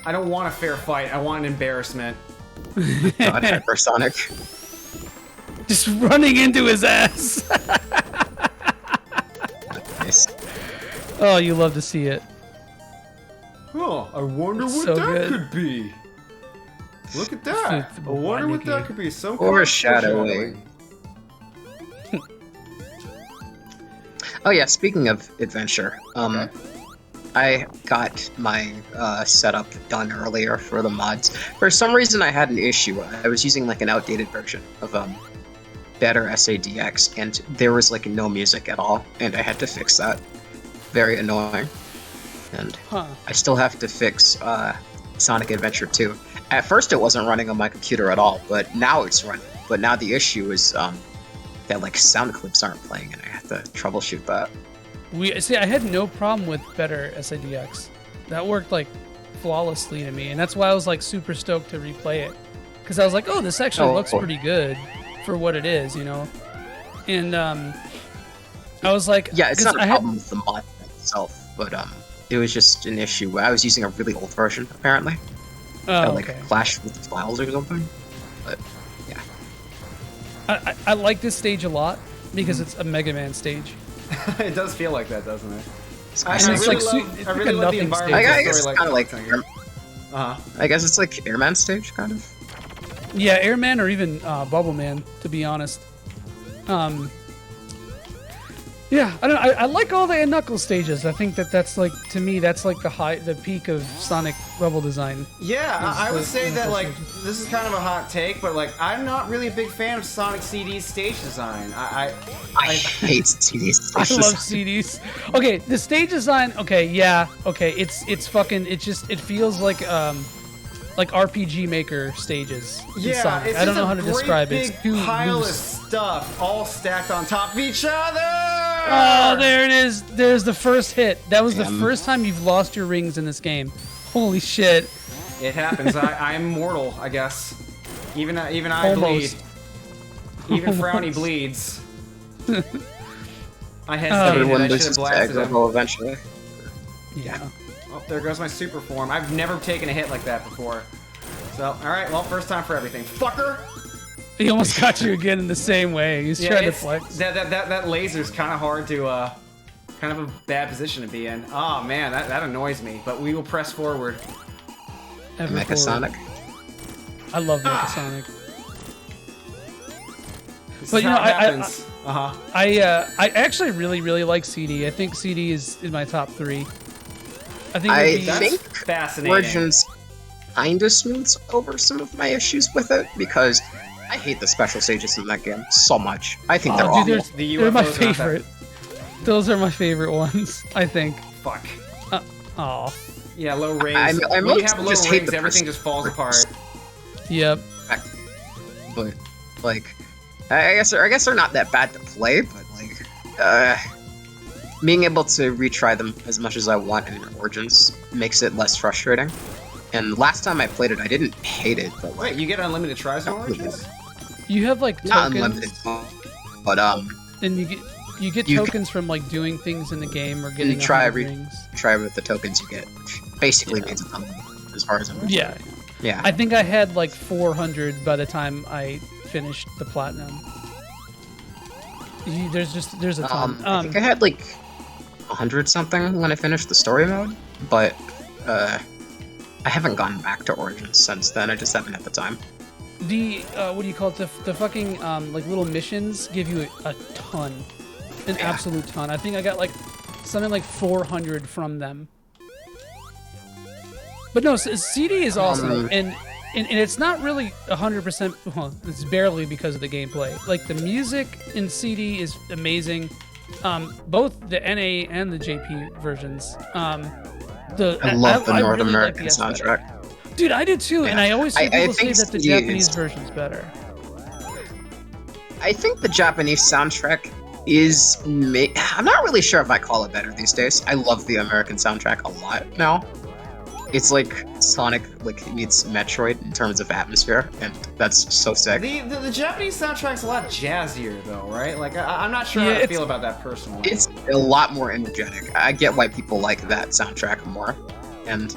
I: I don't want a fair fight. I want an embarrassment.
J: God, hypersonic.
E: Just running into his ass.
J: Nice.
E: Oh, you love to see it.
I: Oh, I wonder
E: It's
I: what
E: so
I: that
E: good.
I: could be. Look at that.
E: It's
I: I wonder what that
E: Nikki.
I: could be. Some kind of
J: Foreshadowing. Oh yeah, speaking of adventure,
I: Okay.
J: I got my setup done earlier for the mods. For some reason, I had an issue. I was using like an outdated version of better SADX, and there was like no music at all, and I had to fix that. Very annoying. And I still have to fix Sonic Adventure 2. At first, it wasn't running on my computer at all, but now it's running. But now the issue is that like sound clips aren't playing, and I have to troubleshoot that.
E: I had no problem with better SADX. That worked like flawlessly to me, and that's why I was like super stoked to replay it, because I was like, oh, this actually looks pretty good for what it is, you know. And I was like,
J: yeah, it's not a problem with the mod itself, but it was just an issue. I was using a really old version apparently.
E: Oh,
J: like clashed with the files or something. But yeah,
E: I like this stage a lot because it's a Mega Man stage.
I: It does feel like that, doesn't it?
J: I
I: really love the environment.
J: I guess it's kind of like,
I: Uh-huh.
J: I guess it's like Airman stage, kind of.
E: Yeah, Airman or even Bubble Man, to be honest. Yeah, I don't know. I like all the Knuckles stages. I think that's like, to me, that's like the peak of Sonic level design.
I: Yeah, I would say that like
E: stages.
I: this is kind of a hot take, but like I'm not really a big fan of Sonic CD's stage design. I
J: hate CDs.
E: I love CDs. Okay, the stage design. Okay, yeah. Okay, it's fucking. It feels like RPG Maker stages. in
I: Yeah,
E: Sonic.
I: it's
E: I don't
I: just
E: know how
I: a
E: to
I: great
E: describe it.
I: big
E: It's too
I: pile
E: loose.
I: of stuff all stacked on top of each other.
E: Oh, there it is. There's the first hit. That was the first time you've lost your rings in this game. Holy shit.
I: It happens. I'm mortal, I guess. Even I
E: Almost.
I: bleed. Even Frowny bleeds. I hesitated.
J: Everyone
I: I should have
J: loses
I: blasted
J: tag
I: him.
J: level eventually.
E: Yeah.
I: Oh, there goes my super form. I've never taken a hit like that before. So, alright, well, first time for everything. Fucker!
E: He almost got you again in the same way. He's trying to
I: it's-
E: flex.
I: That laser's kind of hard to, kind of a bad position to be in. Oh man, that annoys me, but we will press forward.
E: Ever
J: Mecha
E: forward.
J: Sonic.
E: I love Mecha Sonic.
I: This
E: But
I: is
E: you
I: how
E: know,
I: it happens.
E: I actually really like CD. I think CD is in my top 3. I think it'd be-
I: That's
J: think
I: fascinating.
J: Origins kinda smooths over some of my issues with it, because I hate the special stages in that game so much. I think they're
E: Oh,
J: awful.
E: dude, they're my favorite. Those are my favorite ones, I think.
I: Fuck.
E: Oh.
I: Yeah, low rings.
J: I
I: when you
J: mostly
I: have low
J: just hate
I: rings,
J: the
I: everything just falls apart.
E: Yep.
J: But like, I guess they're not that bad to play, but like, being able to retry them as much as I want in Origins makes it less frustrating. And last time I played it, I didn't hate it, but like,
I: Wait, you get unlimited tries in Origins?
E: You have like
J: not
E: tokens,
J: unlimited, but
E: and you get
J: you
E: tokens from like doing things in the game or getting
J: try
E: 100 rings.
J: try with the tokens you get, which basically means a ton, as far as I'm concerned. Yeah.
E: I think I had like 400 by the time I finished the platinum. There's a ton.
J: I think I had like 100 something when I finished the story mode, but I haven't gone back to Origins since then. I just haven't had the time.
E: The what do you call it? The fucking like little missions give you a ton, an absolute ton. I think I got like something like 400 from them. But no, CD is awesome, and it's not really 100%. Well, it's barely because of the gameplay. Like the music in CD is amazing, both the NA and the JP versions.
J: I love the North
E: really
J: American
E: like the S better.
J: soundtrack.
E: Dude, I did too, and I always hear people say
J: think
E: that the
J: CD
E: Japanese
J: is-
E: version's better.
J: I think the Japanese soundtrack is. I'm not really sure if I call it better these days. I love the American soundtrack a lot now. It's like Sonic meets Metroid in terms of atmosphere, and that's so sick.
I: The Japanese soundtrack's a lot jazzier, though, right? Like, I'm not sure
E: Yeah,
I: how I
E: it's-
I: feel about that personally.
J: It's a lot more energetic. I get why people like that soundtrack more, and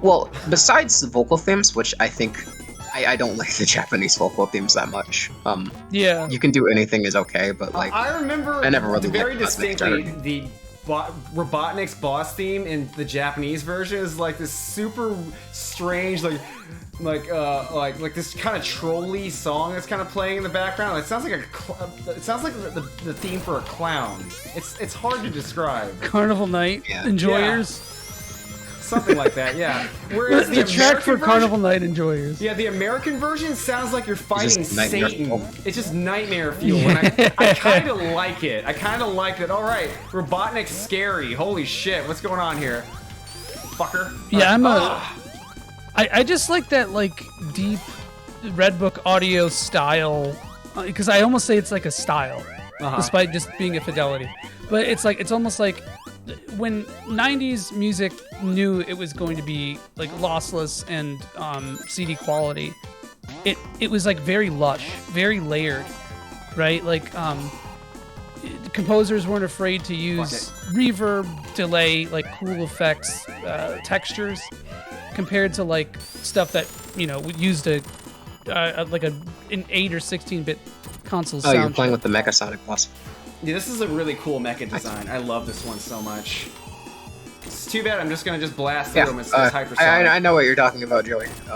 J: Well, besides the vocal themes, which I think I don't like the Japanese vocal themes that much.
E: Yeah.
J: You can do anything is okay, but like
I: I remember
J: I never really
I: very
J: liked Cosmic
I: distinctly
J: Terror.
I: the Robotnik's boss theme in the Japanese version is like this super strange, like this kind of trolly song that's kind of playing in the background. It sounds like the theme for a clown. It's hard to describe.
E: Carnival Night Enjoyers.
I: Something like that, yeah. Whereas
E: the track for Carnival Night Enjoyers.
I: Yeah, the American version sounds like you're fighting
J: just nightmare
I: Satan.
J: fuel.
I: It's just nightmare fuel. And I kind of like it. I kind of like it. All right, Robotnik's scary. Holy shit, what's going on here? Fucker.
E: Yeah, I just like that like deep Red Book audio style, because I almost say it's like a style, despite just being a fidelity. But it's almost like when 90s music knew it was going to be like lossless and CD quality, it was like very lush, very layered, right? Like composers weren't afraid to use reverb, delay, like cool effects, textures, compared to like stuff that used an 8 or 16-bit console soundtrack.
J: You're playing with the Mechasonic boss.
I: Yeah, this is a really cool mecha design. I love this one so much. It's too bad I'm just gonna blast through them. It's hypersonic.
J: I know what you're talking about, Joey. /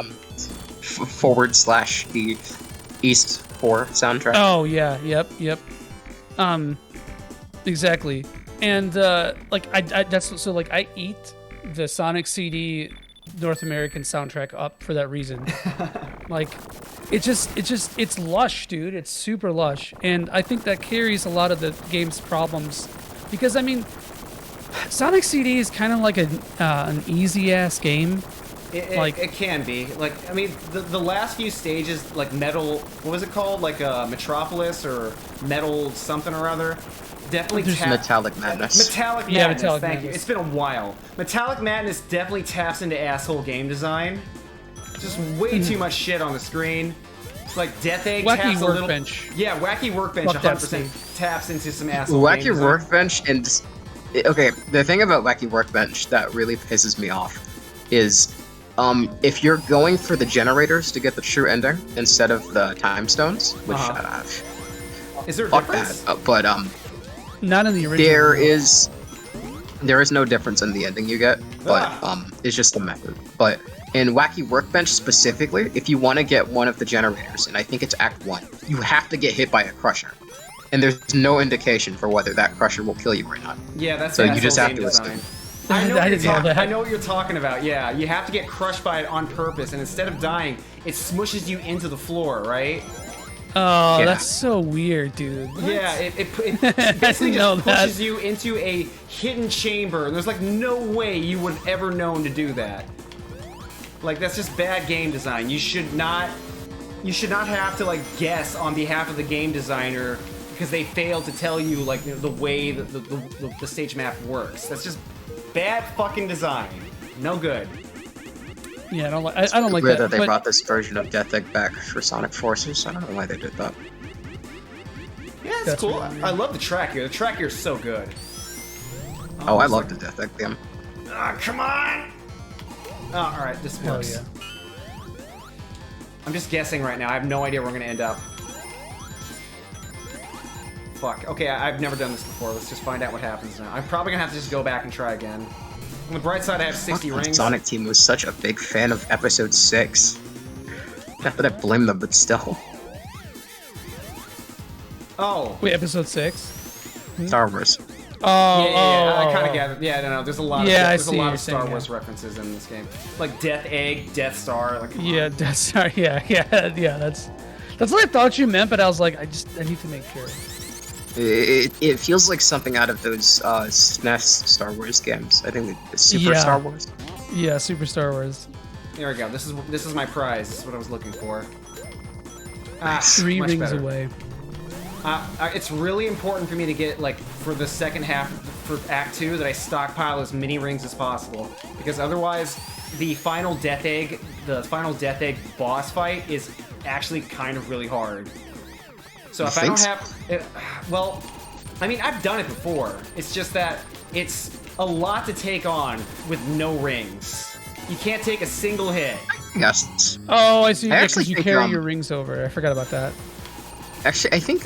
J: the East 4 soundtrack.
E: Oh yeah, yep. Exactly. And like I eat the Sonic CD North American soundtrack up for that reason. Like it's lush, dude. It's super lush, and I think that carries a lot of the game's problems, because I mean, Sonic CD is kind of like an easy ass game.
I: It can be. Like, I mean, the last few stages, like Metal, what was it called? Like Metropolis or Metal something or other. Definitely
J: Metallic Madness.
I: Metallic Madness, thank you. It's been a while. Metallic Madness definitely taps into asshole game design. Just way too much shit on the screen. It's like Death Egg
E: Wacky
I: taps
E: Workbench.
I: a little... Yeah, Wacky Workbench
E: Fuck that
I: 100% taps into some asshole game
J: Wacky
I: design.
J: Workbench and... Okay, the thing about Wacky Workbench that really pisses me off is if you're going for the generators to get the true ending instead of the time stones, which
I: is there a
J: fuck
I: difference?
J: that, but
E: not in the original.
J: There is no difference in the ending you get, but it's just the method. But in Wacky Workbench specifically, if you want to get one of the generators, and I think it's Act 1, you have to get hit by a crusher. And there's no indication for whether that crusher will kill you or not.
I: Yeah, that's
J: so
I: asshole
J: you just have
I: game
J: to
I: design.
J: assume.
I: I know what you're talking about. Yeah, you have to get crushed by it on purpose, and instead of dying, it smushes you into the floor, right?
E: Oh, yeah. That's so weird, dude. What?
I: Yeah, it basically just pushes you into a hidden chamber, and there's like no way you would have ever known to do that. Like, that's just bad game design. You should not have to like guess on behalf of the game designer because they failed to tell you like the way the stage map works. That's just bad fucking design. No good.
E: Yeah, I don't like
J: weird
E: that.
J: They brought this version of Death Egg back for Sonic Forces. I don't know why they did that.
I: Yeah, it's cool. Really I love the track here. The track here is so good.
J: Oh, I love the Death Egg theme.
I: Come on! Oh, alright, this works.
E: Yeah.
I: I'm just guessing right now. I have no idea where we're gonna end up. Fuck. Okay, I've never done this before. Let's just find out what happens now. I'm probably gonna have to just go back and try again. On the bright side, I have 60 rings.
J: Sonic Team was such a big fan of Episode 6. Not that I blame them, but still.
I: Oh.
E: Wait, Episode 6?
J: Star Wars.
I: I kind of gathered. Yeah, no, there's a lot of Star Wars
E: saying,
I: references in this game. Like Death Egg, Death Star. Like,
E: yeah, Death Star. Yeah. That's what I thought you meant, but I was like, I need to make sure.
J: It feels like something out of those SNES Star Wars games. I think it's Super Star Wars.
E: Yeah, Super Star Wars.
I: There we go. This is my prize. This is what I was looking for.
E: 3 rings away.
I: It's really important for me to get, like, for the second half, for Act 2, that I stockpile as many rings as possible. Because otherwise, the final Death Egg boss fight is actually kind of really hard. So if I don't have... well, I mean, I've done it before. It's just that it's a lot to take on with no rings. You can't take a single hit.
J: Yes.
E: Oh, I see.
J: I
E: Yeah,
J: actually
E: 'cause you
J: think,
E: carry your rings over. I forgot about that.
J: Actually, I think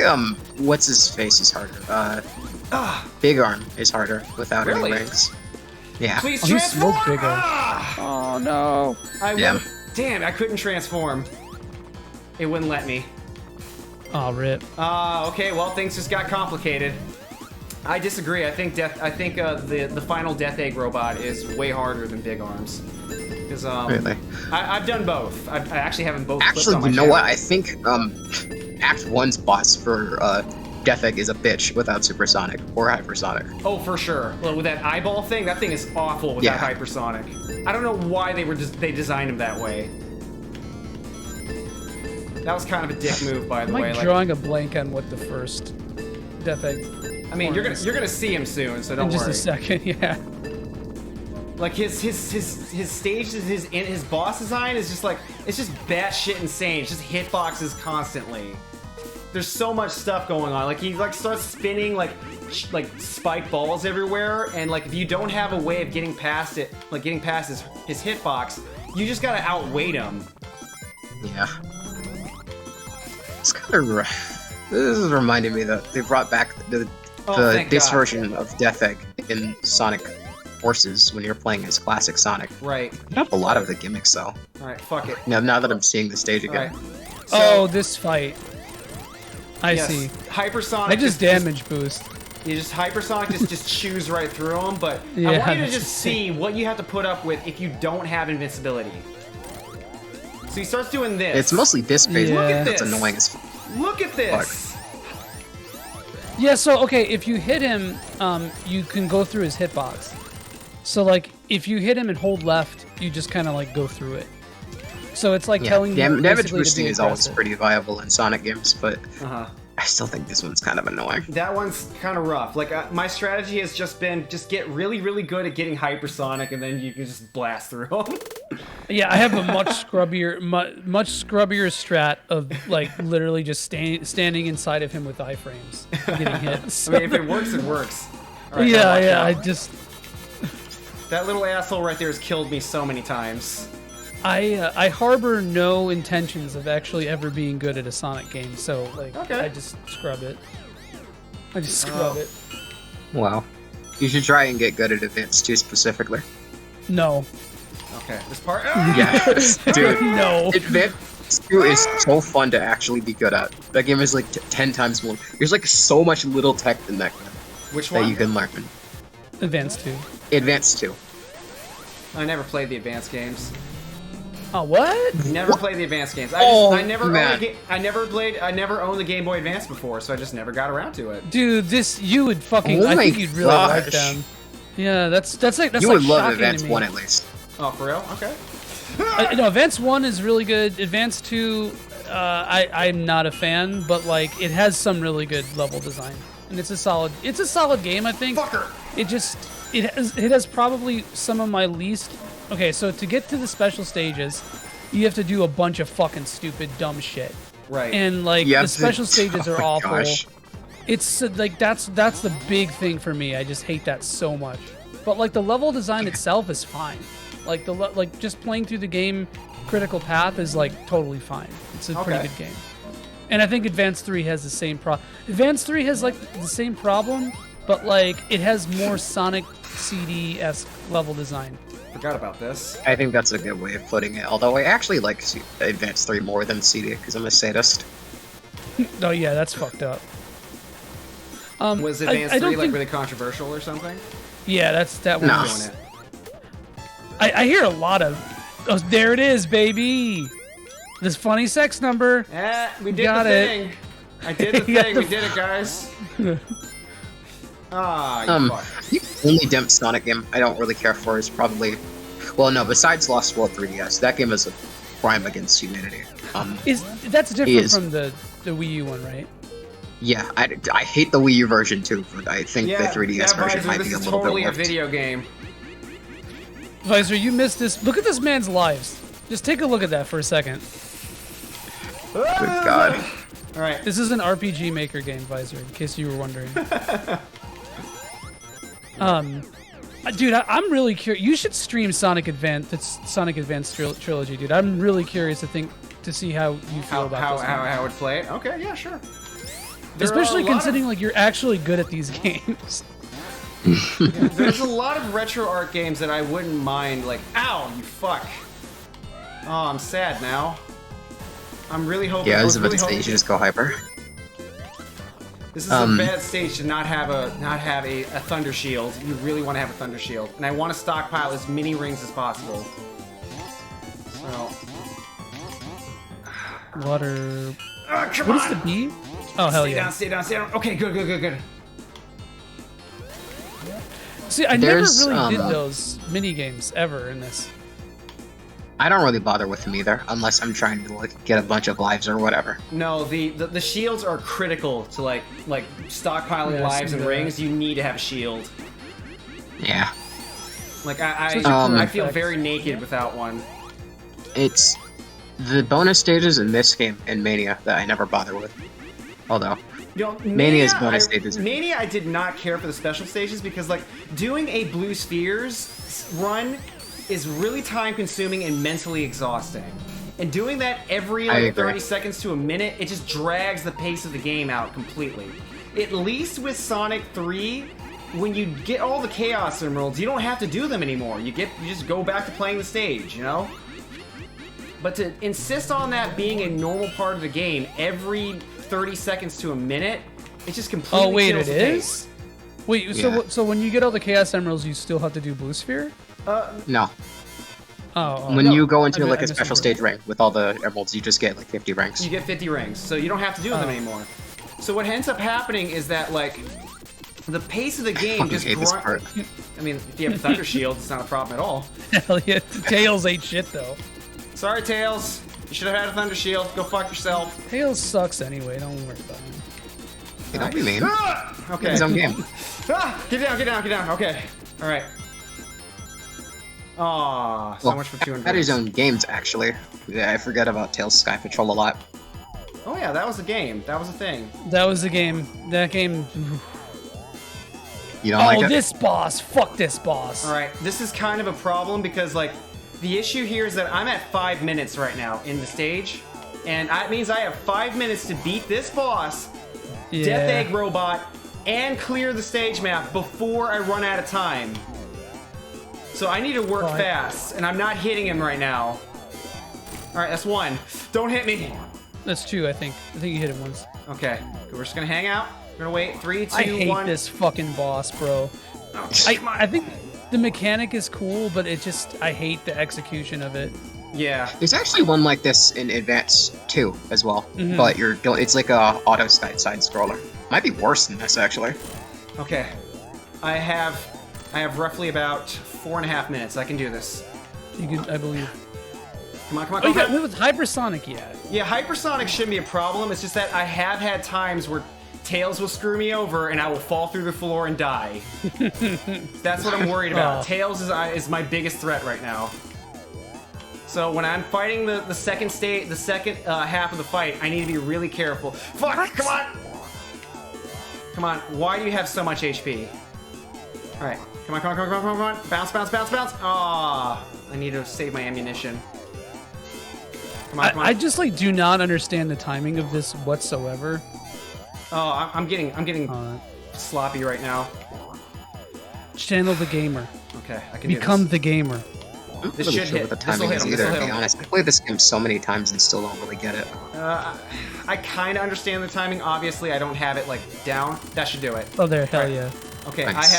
J: what's his face is harder. Big Arm is harder without
I: Really?
J: any rings. Yeah.
I: Please
E: Oh, he
I: transform!
E: smoked bigger.
I: Ah!
E: Oh no.
J: Yeah.
I: Damn, I couldn't transform. It wouldn't let me.
E: Oh, rip.
I: Okay, well, things just got complicated. I disagree. I think the final Death Egg robot is way harder than Big Arms. Because
J: Really?
I: I've done both. I actually haven't both.
J: Actually,
I: on my
J: you know
I: channel.
J: what? I think Act 1's boss for Death Egg is a bitch without Supersonic or Hypersonic.
I: Oh, for sure. Well, with that eyeball thing, that thing is awful without
J: Yeah.
I: Hypersonic. I don't know why they designed him that way. That was kind of a dick move, by the
E: I'm
I: way.
E: like drawing a blank on what the first Death Egg.
I: I mean,
E: form is.
I: you're gonna see him soon, so don't
E: in just
I: worry.
E: a second. Yeah.
I: Like his stage, his boss design is just like, it's just batshit insane. It's just hitboxes constantly. There's so much stuff going on. Like he starts spinning like spike balls everywhere, and like if you don't have a way of getting past it, like getting past his hitbox, you just gotta outweight him.
J: Yeah. It's kind of this is reminding me that they brought back this
I: God.
J: version of Death Egg in Sonic Forces when you're playing as classic Sonic.
I: Right.
J: I have a lot of the gimmicks though.
I: All right. Fuck it.
J: Now that I'm seeing the stage
I: All
J: again.
I: right.
E: Oh, this fight. I
I: Yes,
E: see.
I: Hypersonic.
E: I just damage boost.
I: You just Hypersonic just chews right through them, but
E: Yeah,
I: I want you to
E: that's
I: just see what you have to put up with if you don't have invincibility. So he starts doing this.
J: It's mostly this phase
E: Yeah.
J: that's annoying as fuck.
I: Look at this.
E: Yeah, so okay, if you hit him, you can go through his hitbox. So like, if you hit him and hold left, you just kind of like go through it. So it's like telling you
J: damage
E: basically to
J: boosting
E: be
J: is always
E: aggressive.
J: pretty viable in Sonic games, but
I: Uh-huh.
J: I still think this one's kind of annoying.
I: That one's kind of rough. Like my strategy has just been get really, really good at getting Hypersonic, and then you can just blast through them.
E: Yeah, I have a much scrubbier strat of like literally just standing inside of him with iframes, getting hit. So,
I: I mean, if it works, it works. All right, now
E: yeah,
I: watch
E: yeah.
I: out.
E: I just
I: That little asshole right there has killed me so many times.
E: I harbor no intentions of actually ever being good at a Sonic game, so like
I: Okay.
E: I just scrub it. I just scrub it.
J: Wow. You should try and get good at Advance 2 specifically.
E: No.
I: Okay, this part.
J: Yeah, dude.
E: No.
J: Advance 2 is so fun to actually be good at. That game is like 10 times more. There's like so much little tech in that game
I: Which
J: that
I: one?
J: you can learn.
E: Advanced 2.
J: Advance 2.
I: I never played the advanced games.
E: Oh, what?
I: Never played the advanced games. I never owned the Game Boy Advance before, so I just never got around to it.
E: Dude, you would fucking.
J: Oh
E: I
J: my
E: think you'd really like
J: gosh.
E: them. Yeah, that's like
J: You would love
E: shocking
J: Advance
E: to me.
J: 1 at least.
I: Oh, for real? Okay.
E: No, Advance 1 is really good. Advance 2, I'm not a fan, but like it has some really good level design, and it's a solid game. I think.
I: Fucker.
E: It has probably some of my least. Okay, so to get to the special stages, you have to do a bunch of fucking stupid dumb shit.
I: Right.
E: And like
J: You have
E: the
J: to-
E: special stages
J: oh
E: are
J: my
E: awful.
J: gosh.
E: It's like that's the big thing for me. I just hate that so much. But like the level design itself is fine. Like like just playing through the game, critical path is like totally fine. It's a pretty
I: Okay.
E: good game. And I think Advance 3 has the same problem. Advance 3 has like the same problem, but like it has more Sonic CD-esque level design.
I: Forgot about this.
J: I think that's a good way of putting it. Although I actually like Advance 3 more than CD because I'm a sadist.
E: Oh yeah, that's fucked up.
I: Was Advance
E: I don't
I: 3 like
E: think-
I: really controversial or something?
E: Yeah, that one.
J: No.
I: Doing it.
E: I hear a lot of. Oh, there it is, baby. This funny sex number.
I: We did
E: Got
I: the
E: it.
I: thing. I did the
E: You got
I: thing.
E: the-
I: We did it, guys. You fuck.
J: The only Demp Sonic game I don't really care for is probably, well, no, besides Lost World 3DS, that game is a crime against humanity.
E: That's different
J: is.
E: from the Wii U one, right?
J: Yeah, I hate the Wii U version too, but I think the
I: Yeah,
J: 3DS version
I: Visor,
J: might
I: this
J: be a
I: is
J: little
I: totally
J: bit
I: a
J: worse.
I: video game.
E: Visor, you missed this. Look at this man's lives. Just take a look at that for a second.
J: Good God.
I: All right.
E: This is an RPG Maker game, Visor, in case you were wondering. Dude, I'm really curious. You should stream Sonic Advance. That's Sonic Advance trilogy, dude. I'm really curious to see how you feel about this.
I: How I would play it. Okay, yeah, sure.
E: Especially considering like you're actually good at these games.
I: There's a lot of retro art games that I wouldn't mind. Like, ow, you fuck. Oh, I'm sad now. I'm really hoping.
J: Yeah, I was about to say you should just go hyper.
I: This is a bad stage to not have a thunder shield. You really want to have a thunder shield, and I want to stockpile as many rings as possible. So.
E: Water.
I: Come
E: what
I: on!
E: is the B? Oh hell yeah!
I: Stay down. Okay, good.
E: See, I never really did those mini games ever in this.
J: I don't really bother with them either, unless I'm trying to like get a bunch of lives or whatever.
I: No, the shields are critical to like stockpiling lives and rings. You need to have a shield.
J: Yeah.
I: Like I feel very naked without one.
J: It's the bonus stages in this game and Mania that I never bother with. Although Mania's bonus stages.
I: Mania, I did not care for the special stages because like doing a blue spheres run is really time consuming and mentally exhausting. And doing that every like 30 seconds to a minute, it just drags the pace of the game out completely. At least with Sonic 3, when you get all the Chaos Emeralds, you don't have to do them anymore. You just go back to playing the stage, you know? But to insist on that being a normal part of the game every 30 seconds to a minute, it just completely kills the pace.
E: Wait,
J: yeah.
E: so when you get all the Chaos Emeralds, you still have to do Blue Sphere?
J: No.
E: When
J: you go into like a special stage ring with all the emeralds, you just get like 50 rings.
I: You get 50 rings, so you don't have to do them anymore. So what ends up happening is that like the pace of the game just I mean, if you have Thunder Shield, it's not a problem at all.
E: Hell yeah, Tails ain't shit though.
I: Sorry, Tails. You should have had a Thunder Shield. Go fuck yourself.
E: Tails sucks anyway. Don't worry about him.
J: Hey, don't be mean.
I: Okay.
J: His own game.
I: Get down. Okay. All right. Aw, so much for 200.
J: Had his own games, actually. Yeah, I forget about Tails Sky Patrol a lot.
I: Oh yeah, that was a game. That was a thing.
E: That was a game. That game.
J: You don't like it?
E: Oh, this boss. Fuck this boss.
I: All right, this is kind of a problem because like the issue here is that I'm at 5 minutes right now in the stage, and that means I have 5 minutes to beat this boss, Death Egg Robot, and clear the stage map before I run out of time. So I need to work fast, and I'm not hitting him right now. All right, that's one. Don't hit me.
E: That's two, I think. I think you hit him once.
I: Okay, we're just gonna hang out. We're gonna wait. 3, 2, 1.
E: I hate this fucking boss, bro.
I: Oh,
E: I think the mechanic is cool, but I hate the execution of it.
I: Yeah.
J: There's actually one like this in Advance 2 as well, but it's like a auto side scroller. Might be worse than this actually.
I: Okay, I have roughly about 4.5 minutes. I can do this.
E: You can, I believe.
I: Come on.
E: Oh, you got with Hypersonic yet? Yeah,
I: Hypersonic shouldn't be a problem. It's just that I have had times where Tails will screw me over and I will fall through the floor and die. That's what I'm worried about. Tails is my biggest threat right now. So when I'm fighting the second half of the fight, I need to be really careful. Fuck! What? Come on. Why do you have so much HP? All right. Come on. Bounce. Ah, I need to save my ammunition. Come on.
E: I just like do not understand the timing of this whatsoever.
I: Oh, I'm getting sloppy right now.
E: Channel the gamer.
I: Okay, I can
E: become the gamer.
J: I'm not really sure what the timing is either, to be honest. I played this game so many times and still don't really get it.
I: I kind of understand the timing. Obviously, I don't have it like down. That should do it.
E: Oh, there, hell yeah.
I: Okay,
J: nice.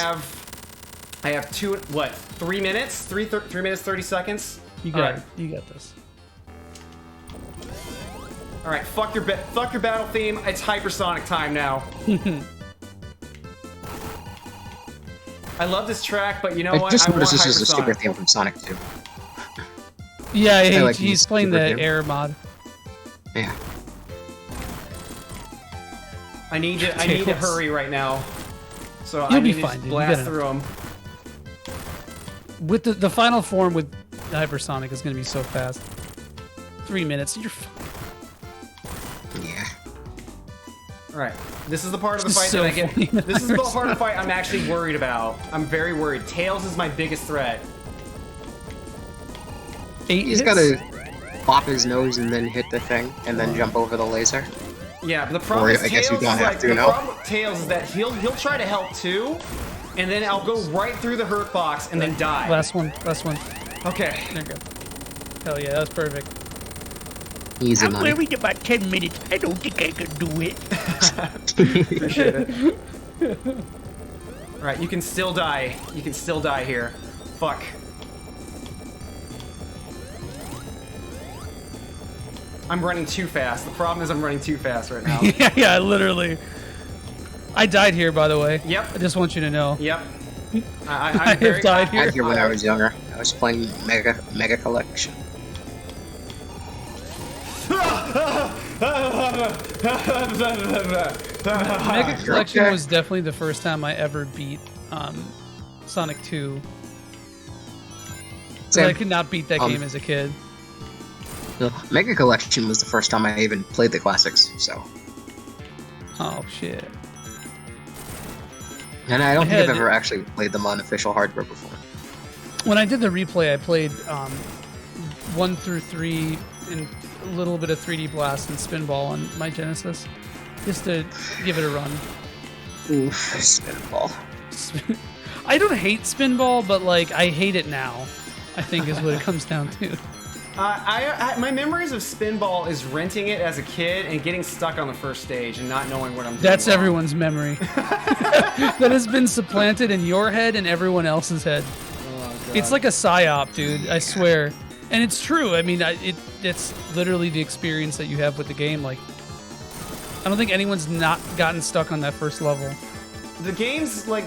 I: I have 3 minutes? 3 minutes 30 seconds.
E: You got it. You got this.
I: All right, fuck your battle theme. It's hypersonic time now. I love this track, but you know what?
J: I just noticed this is a super theme from Sonic 2.
E: Yeah, he's playing the air mod.
J: Yeah.
I: I need to hurry right now. So
E: You'll
I: I need
E: be
I: to
E: fine,
I: just
E: dude.
I: blast through them.
E: With the final form with Hypersonic is going to be so fast. 3 minutes, you're fine.
J: Yeah.
I: Alright, this is the part of the
E: This is
I: fight
E: so
I: that I get.
E: funny.
I: This is the part of the fight I'm actually worried about. I'm very worried. Tails is my biggest threat.
E: 8
J: He's
E: hits?
J: gotta pop his nose and then hit the thing, and then jump over the laser.
I: Yeah, but the problem is
J: I guess
I: Tails
J: you don't
I: is
J: have
I: like
J: to,
I: the
J: no?
I: problem with Tails is that he'll try to help too, and then I'll go right through the hurt box and then die.
E: Last one.
I: Okay.
E: There you go. Hell yeah, that's perfect.
J: Easy
K: I'm
J: money.
K: worried about 10 minutes. I don't think I can do it.
I: Appreciate it. Alright, you can still die. You can still die here. Fuck. I'm running too fast. The problem is I'm running too fast right now.
E: yeah, literally. I died here, by the way.
I: Yep.
E: I just want you to know.
I: Yep.
E: I
I: I'm very,
E: have died
J: I
E: here.
J: had here when I was younger. I was playing Mega Collection.
E: Mega Collection was definitely the first time I ever beat Sonic 2. So I could not beat that game as a kid.
J: Mega Collection was the first time I even played the classics, so.
E: Oh shit.
J: And I don't think I've ever actually played them on official hardware before.
E: When I did the replay, I played 1 through 3 and a little bit of 3D Blast and Spinball on my Genesis, just to give it a run.
J: Oof, Spinball.
E: I don't hate Spinball, but like I hate it now, I think is what it comes down to.
I: my memories of Spinball is renting it as a kid and getting stuck on the first stage and not knowing what I'm doing.
E: That's
I: wrong.
E: everyone's memory. That has been supplanted in your head and everyone else's head.
I: Oh, God.
E: It's like a psyop, dude. I swear. And it's true. I mean, it's literally the experience that you have with the game. Like, I don't think anyone's not gotten stuck on that first level.
I: The game's like,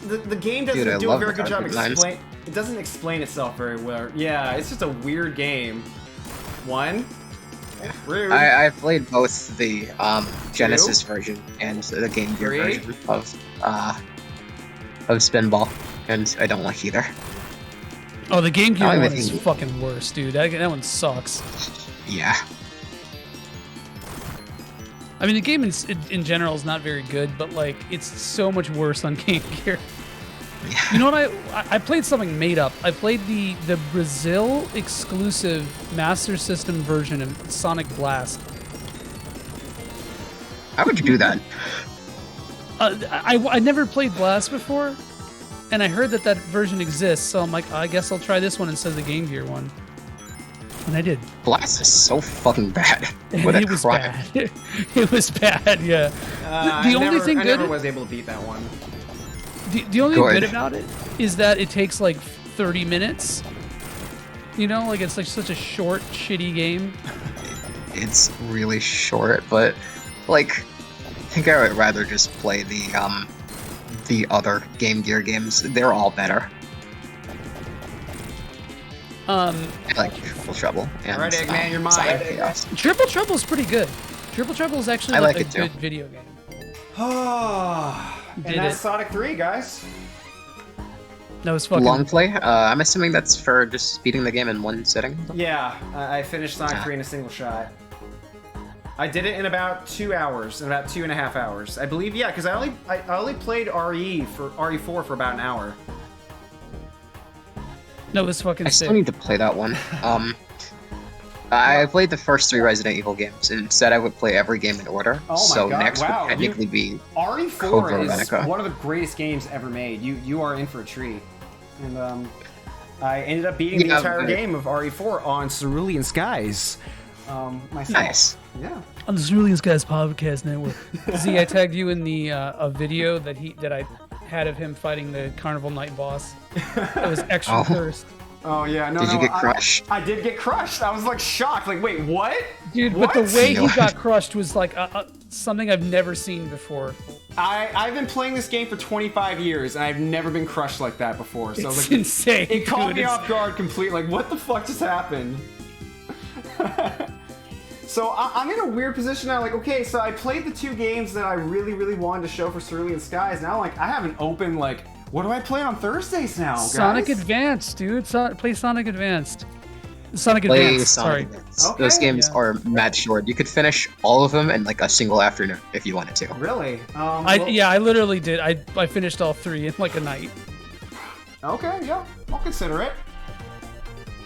I: the game doesn't
J: Dude,
I: do a very good job
J: lines.
I: explain. It doesn't explain itself very well. Yeah, it's just a weird game. One. Rude.
J: I played both the Genesis version and the Game Gear
I: 3.
J: version of Spinball, and I don't like either.
E: Oh, the Game Gear
J: I
E: one
J: think-
E: is fucking worse, dude. That one sucks.
J: Yeah.
E: I mean, the game in general is not very good, but like, it's so much worse on Game Gear. You know what? I played something made up. I played the Brazil exclusive Master System version of Sonic Blast.
J: How would you do that?
E: I never played Blast before, and I heard that version exists, so I'm like, I guess I'll try this one instead of the Game Gear one. And I did.
J: Blast is so fucking bad. What
E: It
J: a
E: was
J: crime.
E: bad. It was bad, yeah. The only thing
I: I
E: good.
I: never was able to beat that one.
E: The only thing
J: Good.
E: good about it is that it takes like 30 minutes. You know, like it's like such a short, shitty game.
J: It's really short, but like, I think I would rather just play the other Game Gear games. They're all better. I like Triple Trouble. And,
I: Alright, Eggman, you're mine.
J: Sonic Chaos.
E: Triple Trouble is pretty good. Triple Trouble is actually
J: I like
E: a
J: it too.
E: good video game.
I: And
E: Did
I: that's
E: it.
I: Sonic 3, guys.
E: That was fucking.
J: Long play. I'm assuming that's for just beating the game in one sitting.
I: Yeah, I finished Sonic 3 in a single shot. I did it in about 2 hours, in about 2.5 hours. I believe, yeah, because I only played RE4 for about an hour.
E: No, it was fucking
J: I
E: sick.
J: still need to play that one. I played the first 3 Resident Evil games and said I would play every game in order.
I: Oh my
J: so
I: God,
J: next
I: wow,
J: would technically be Code
I: RE4 is
J: Veronica.
I: one of the greatest games ever made. You are in for a treat. And I ended up beating the
J: Yeah,
I: entire
J: but-
I: game of RE4 on Cerulean Skies. Myself.
J: Nice.
I: Yeah.
E: On the Cerulean Skies podcast network. Z, I tagged you in the a video that I had of him fighting the Carnival Night boss. It was extra
J: Oh.
E: cursed.
I: Oh yeah, no.
J: Did you
I: no,
J: get crushed?
I: I did get crushed. I was like shocked. Like, wait, what?
E: Dude,
I: What?
E: but the way he
J: No.
E: got crushed was like something I've never seen before.
I: I've been playing this game for 25 years and I've never been crushed like that before. So
E: It's
I: like,
E: insane.
I: It caught
E: dude.
I: me
E: It's-
I: off guard completely. Like, what the fuck just happened? So I'm in a weird position now. Like, okay, so I played the 2 games that I really, really wanted to show for Cerulean Skies. Now, like, I have an open, like, what do I play on Thursdays now, guys?
E: Sonic Advanced, dude. Play Sonic Advanced. Sonic
J: Play
E: Advance.
J: Sonic
E: Sorry.
J: Advance.
A: Okay.
J: Those games
E: Yeah.
J: are mad short. You could finish all of them in like a single afternoon if you wanted to.
A: Really?
E: I literally did. I finished all 3 in like a night.
A: Okay, yeah, I'll consider it.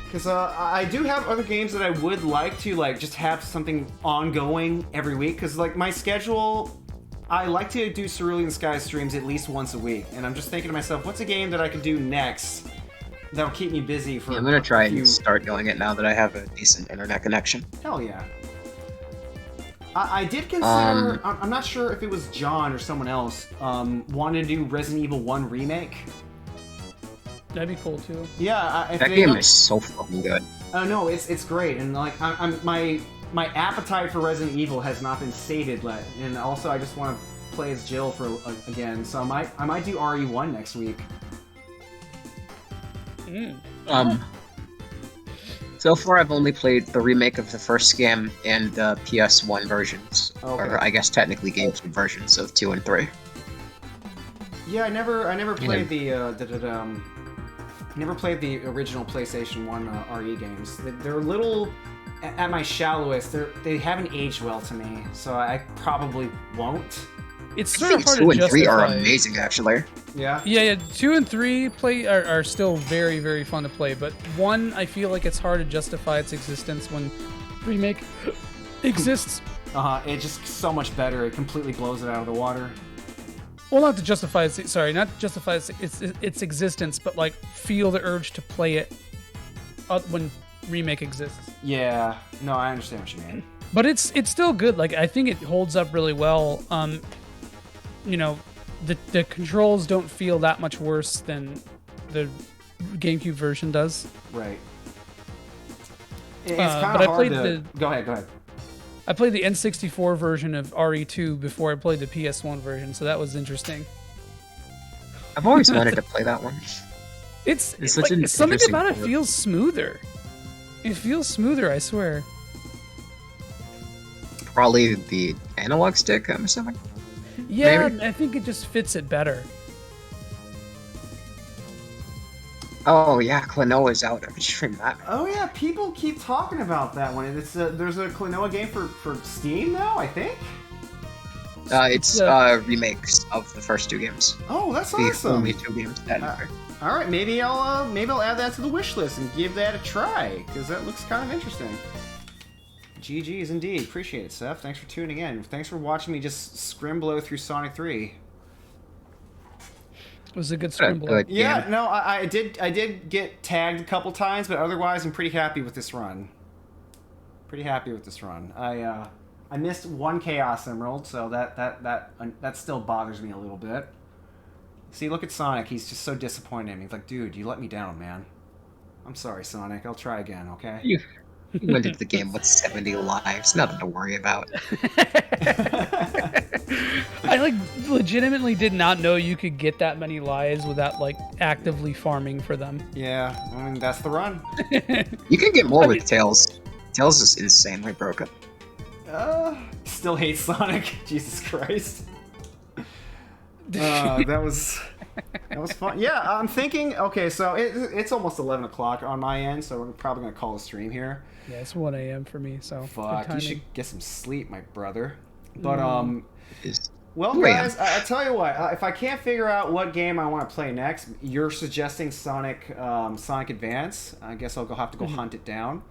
A: Because I do have other games that I would like to like just have something ongoing every week. Because like my schedule, I like to do Cerulean Sky streams at least once a week. And I'm just thinking to myself, what's a game that I could do next that'll keep me busy for?
J: Yeah, I'm gonna try and start doing it now that I have a decent internet connection.
A: Hell yeah. I did consider, I'm not sure if it was John or someone else, wanted to do Resident Evil 1 Remake.
E: That'd be cool too.
A: Yeah, if
J: That
A: they
J: game
A: look-
J: is so fucking good.
A: No, it's great, and like my appetite for Resident Evil has not been sated yet, and also I just want to play as Jill for again, so I might do RE1 next week.
J: So far I've only played the remake of the first game and the PS1 versions, or I guess technically GameCube versions of 2 and 3.
A: Yeah, I never played never played the original PlayStation 1 RE games. They're a little, at my shallowest, they haven't aged well to me, so I probably won't.
E: It's
J: I
E: sort
J: think
E: of hard
J: 2
E: to
J: and 3 are
E: justify.
J: amazing, actually.
A: Yeah?
E: Yeah, 2 and 3 are still very, very fun to play, but 1, I feel like it's hard to justify its existence when remake exists.
A: It's just so much better. It completely blows it out of the water.
E: Well, not to justify its existence, but like feel the urge to play it when remake exists.
A: Yeah, no, I understand what you mean.
E: But it's still good. Like I think it holds up really well. You know, the controls don't feel that much worse than the GameCube version does.
A: Right. It's kind
E: but
A: of
E: I
A: hard
E: played
A: to... Go ahead.
E: I played the N64 version of RE2 before I played the PS1 version, so that was interesting.
J: I've always wanted to play that one.
E: It's
J: such
E: like,
J: an
E: something
J: interesting
E: about it
J: port.
E: feels smoother. It feels smoother, I swear.
J: Probably the analog stick, I'm assuming.
E: Yeah,
J: Maybe?
E: I think it just fits it better.
J: Oh yeah, Klonoa's out. I could stream that.
A: Oh yeah, people keep talking about that one. It's there's a Klonoa game for Steam now, I think.
J: It's remakes of the first 2 games.
A: Oh, that's
J: the
A: awesome.
J: only 2 games that matter.
A: All right, maybe I'll add that to the wish list and give that a try because that looks kind of interesting. GG's indeed. Appreciate it, Seth. Thanks for tuning in. Thanks for watching me just scrimblo through Sonic 3.
E: It was a good Scrimblo.
A: Yeah, no, I did get tagged a couple times, but otherwise I'm pretty happy with this run. I missed 1 Chaos Emerald, so that still bothers me a little bit. See, look at Sonic. He's just so disappointed in me. He's like, dude, you let me down, man. I'm sorry, Sonic. I'll try again, okay?
J: You went into the game with 70 lives. Nothing to worry about.
E: I like legitimately did not know you could get that many lives without like actively farming for them.
A: Yeah, I mean that's the run.
J: You can get more with Tails. Tails is insanely broken.
A: Still hate Sonic. Jesus Christ. That was fun. Yeah, I'm thinking. Okay, so it's almost 11 o'clock on my end, so we're probably gonna call a stream here.
E: Yeah, it's 1 a.m. for me, so
A: Fuck,
E: good
A: you should
E: timing.
A: get some sleep, my brother. But well,
J: 2 a.m.
A: guys, I tell you what. If I can't figure out what game I want to play next, you're suggesting Sonic Advance. I guess I'll have to go hunt it down.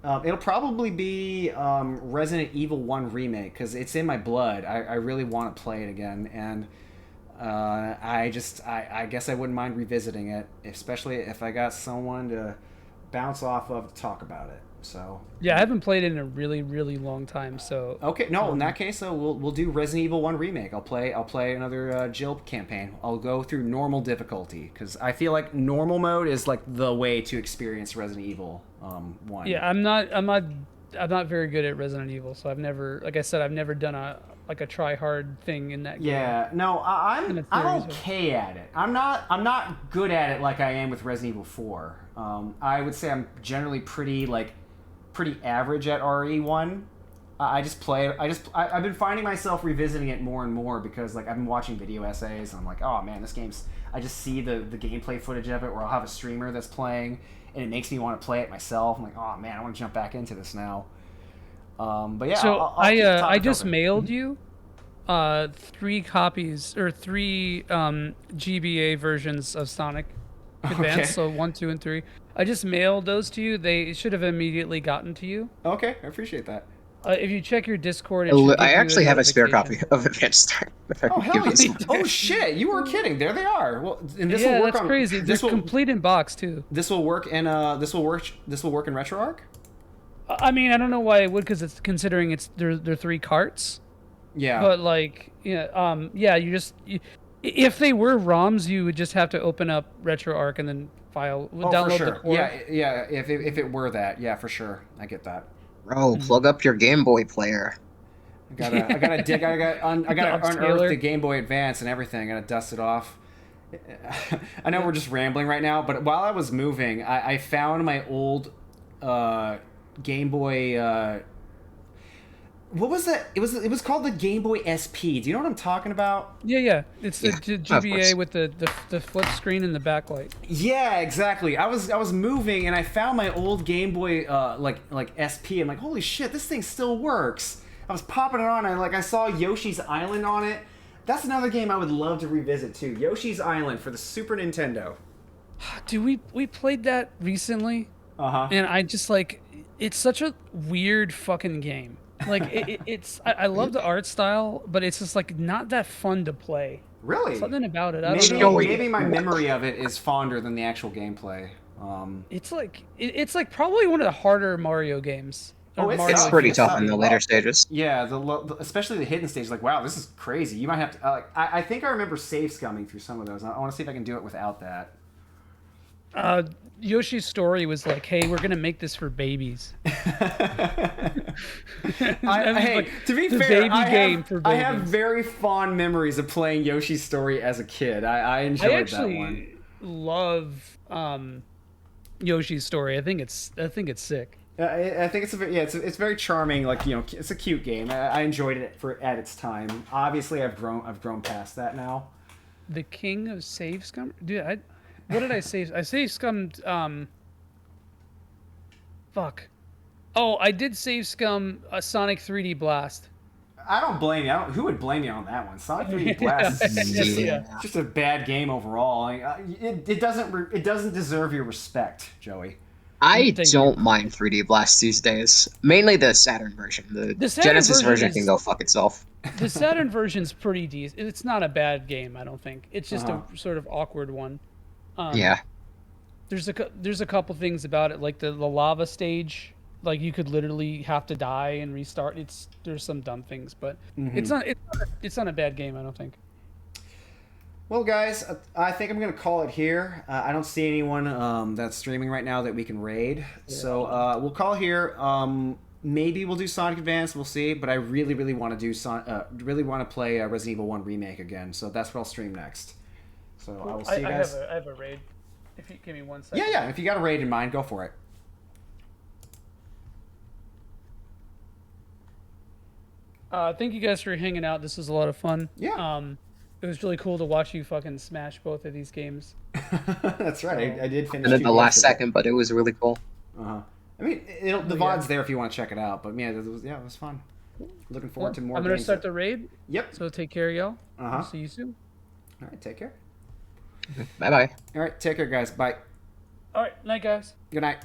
A: It'll probably be Resident Evil 1 Remake because it's in my blood. I really want to play it again, and I guess I wouldn't mind revisiting it, especially if I got someone to bounce off of to talk about it. So
E: Yeah, I haven't played it in a really, really long time. So
A: okay, no, in that case, we'll do Resident Evil 1 Remake. I'll play another Jill campaign. I'll go through normal difficulty because I feel like normal mode is like the way to experience Resident Evil 1.
E: yeah, I'm not very good at Resident Evil, so I've never done a try hard thing in that game.
A: Yeah, no, I'm okay at it. I'm not good at it like I am with Resident Evil 4. I would say I'm generally pretty average at RE1.
I: I just play it. I've been finding myself revisiting it more and more because like I've been watching video essays and I'm like, oh man, this game's. I just see the gameplay footage of it, or I'll have a streamer that's playing, and it makes me want to play it myself. I'm like, oh man, I want to jump back into this now. But yeah,
E: So I just
I: open.
E: mailed you 3 copies or 3 GBA versions of Sonic Advance,
I: Okay.
E: so 1, 2, and 3. I just mailed those to you. They should have immediately gotten to you.
I: Okay, I appreciate that.
E: If you check your Discord, it should give
J: I
E: you
J: actually have a spare
E: notification.
J: copy of Advanced Star.
I: Oh hell yeah! Oh shit! You were kidding. There they are. Well, and this
E: Yeah,
I: will work
E: that's
I: on.
E: crazy. They're complete in box too.
I: This will work in This will work in RetroArch.
E: I mean, I don't know why it would, because it's considering they're 3 carts.
I: Yeah.
E: But like, yeah, if they were ROMs, you would just have to open up RetroArch and then download
I: for sure.
E: the core.
I: Yeah. If it were that, yeah, for sure, I get that.
J: Bro, plug up your Game Boy player.
I: I gotta unearth the Game Boy Advance and everything. I gotta dust it off. I know we're just rambling right now, but while I was moving, I found my old Game Boy. What was that? It was called the Game Boy SP. Do you know what I'm talking about?
E: Yeah. It's the GBA with the flip screen and the backlight.
I: Yeah, exactly. I was moving and I found my old Game Boy like SP. I'm like, holy shit, this thing still works. I was popping it on and I saw Yoshi's Island on it. That's another game I would love to revisit too. Yoshi's Island for the Super Nintendo.
E: Dude, we played that recently.
I: Uh-huh.
E: And I just it's such a weird fucking game. Like I love the art style, but it's just like not that fun to play.
I: Really?
E: Something about it. I don't know.
I: Maybe my memory of it is fonder than the actual gameplay.
E: It's like probably one of the harder Mario games.
J: It's pretty tough in the later stages.
I: Yeah, especially the hidden stage. Like, wow, this is crazy. You might have to. I think I remember save scumming through some of those. I want to see if I can do it without that.
E: Yoshi's story was like, "Hey, we're gonna make this for babies."
I: Hey, to be fair, I have very fond memories of playing Yoshi's Story as a kid. I enjoyed that one.
E: Love Yoshi's Story. I think it's sick.
I: I think it's very charming. Like, you know, it's a cute game. I enjoyed it at its time. Obviously, I've grown past that now.
E: The king of save scum, dude. What did I save? I save scummed. Fuck. Oh, I did save scum Sonic 3D Blast.
I: I don't blame you. Who would blame you on that one? Sonic 3D Blast is just a bad game overall. It doesn't deserve your respect, Joey.
J: I don't mind 3D Blast these days. Mainly the Saturn version. The Genesis version can go fuck itself.
E: The Saturn version's pretty decent. It's not a bad game, I don't think. It's just a sort of awkward one.
J: Yeah.
E: There's a couple things about it, like the lava stage. Like, you could literally have to die and restart. There's some dumb things, but it's not a bad game, I don't think.
I: Well, guys, I think I'm gonna call it here. I don't see anyone that's streaming right now that we can raid, so we'll call here. Maybe we'll do Sonic Advance. We'll see. But I really want to do play Resident Evil 1 Remake again. So that's what I'll stream next. So I will see you guys.
E: I have a raid. If you give me 1 second.
I: Yeah. If you got a raid in mind, go for it.
E: Thank you guys for hanging out. This was a lot of fun.
I: Yeah.
E: It was really cool to watch you fucking smash both of these games.
I: That's right. I did finish.
J: And at the last second, but it was really cool.
I: I mean, the VOD's there if you want to check it out. But yeah, it was fun. Looking forward to more.
E: I'm gonna start the raid.
I: Yep.
E: So take care, y'all. I'll see you soon.
I: All right. Take care.
J: Bye bye.
I: All right. Take care, guys. Bye.
E: All right. Night, guys.
I: Good night.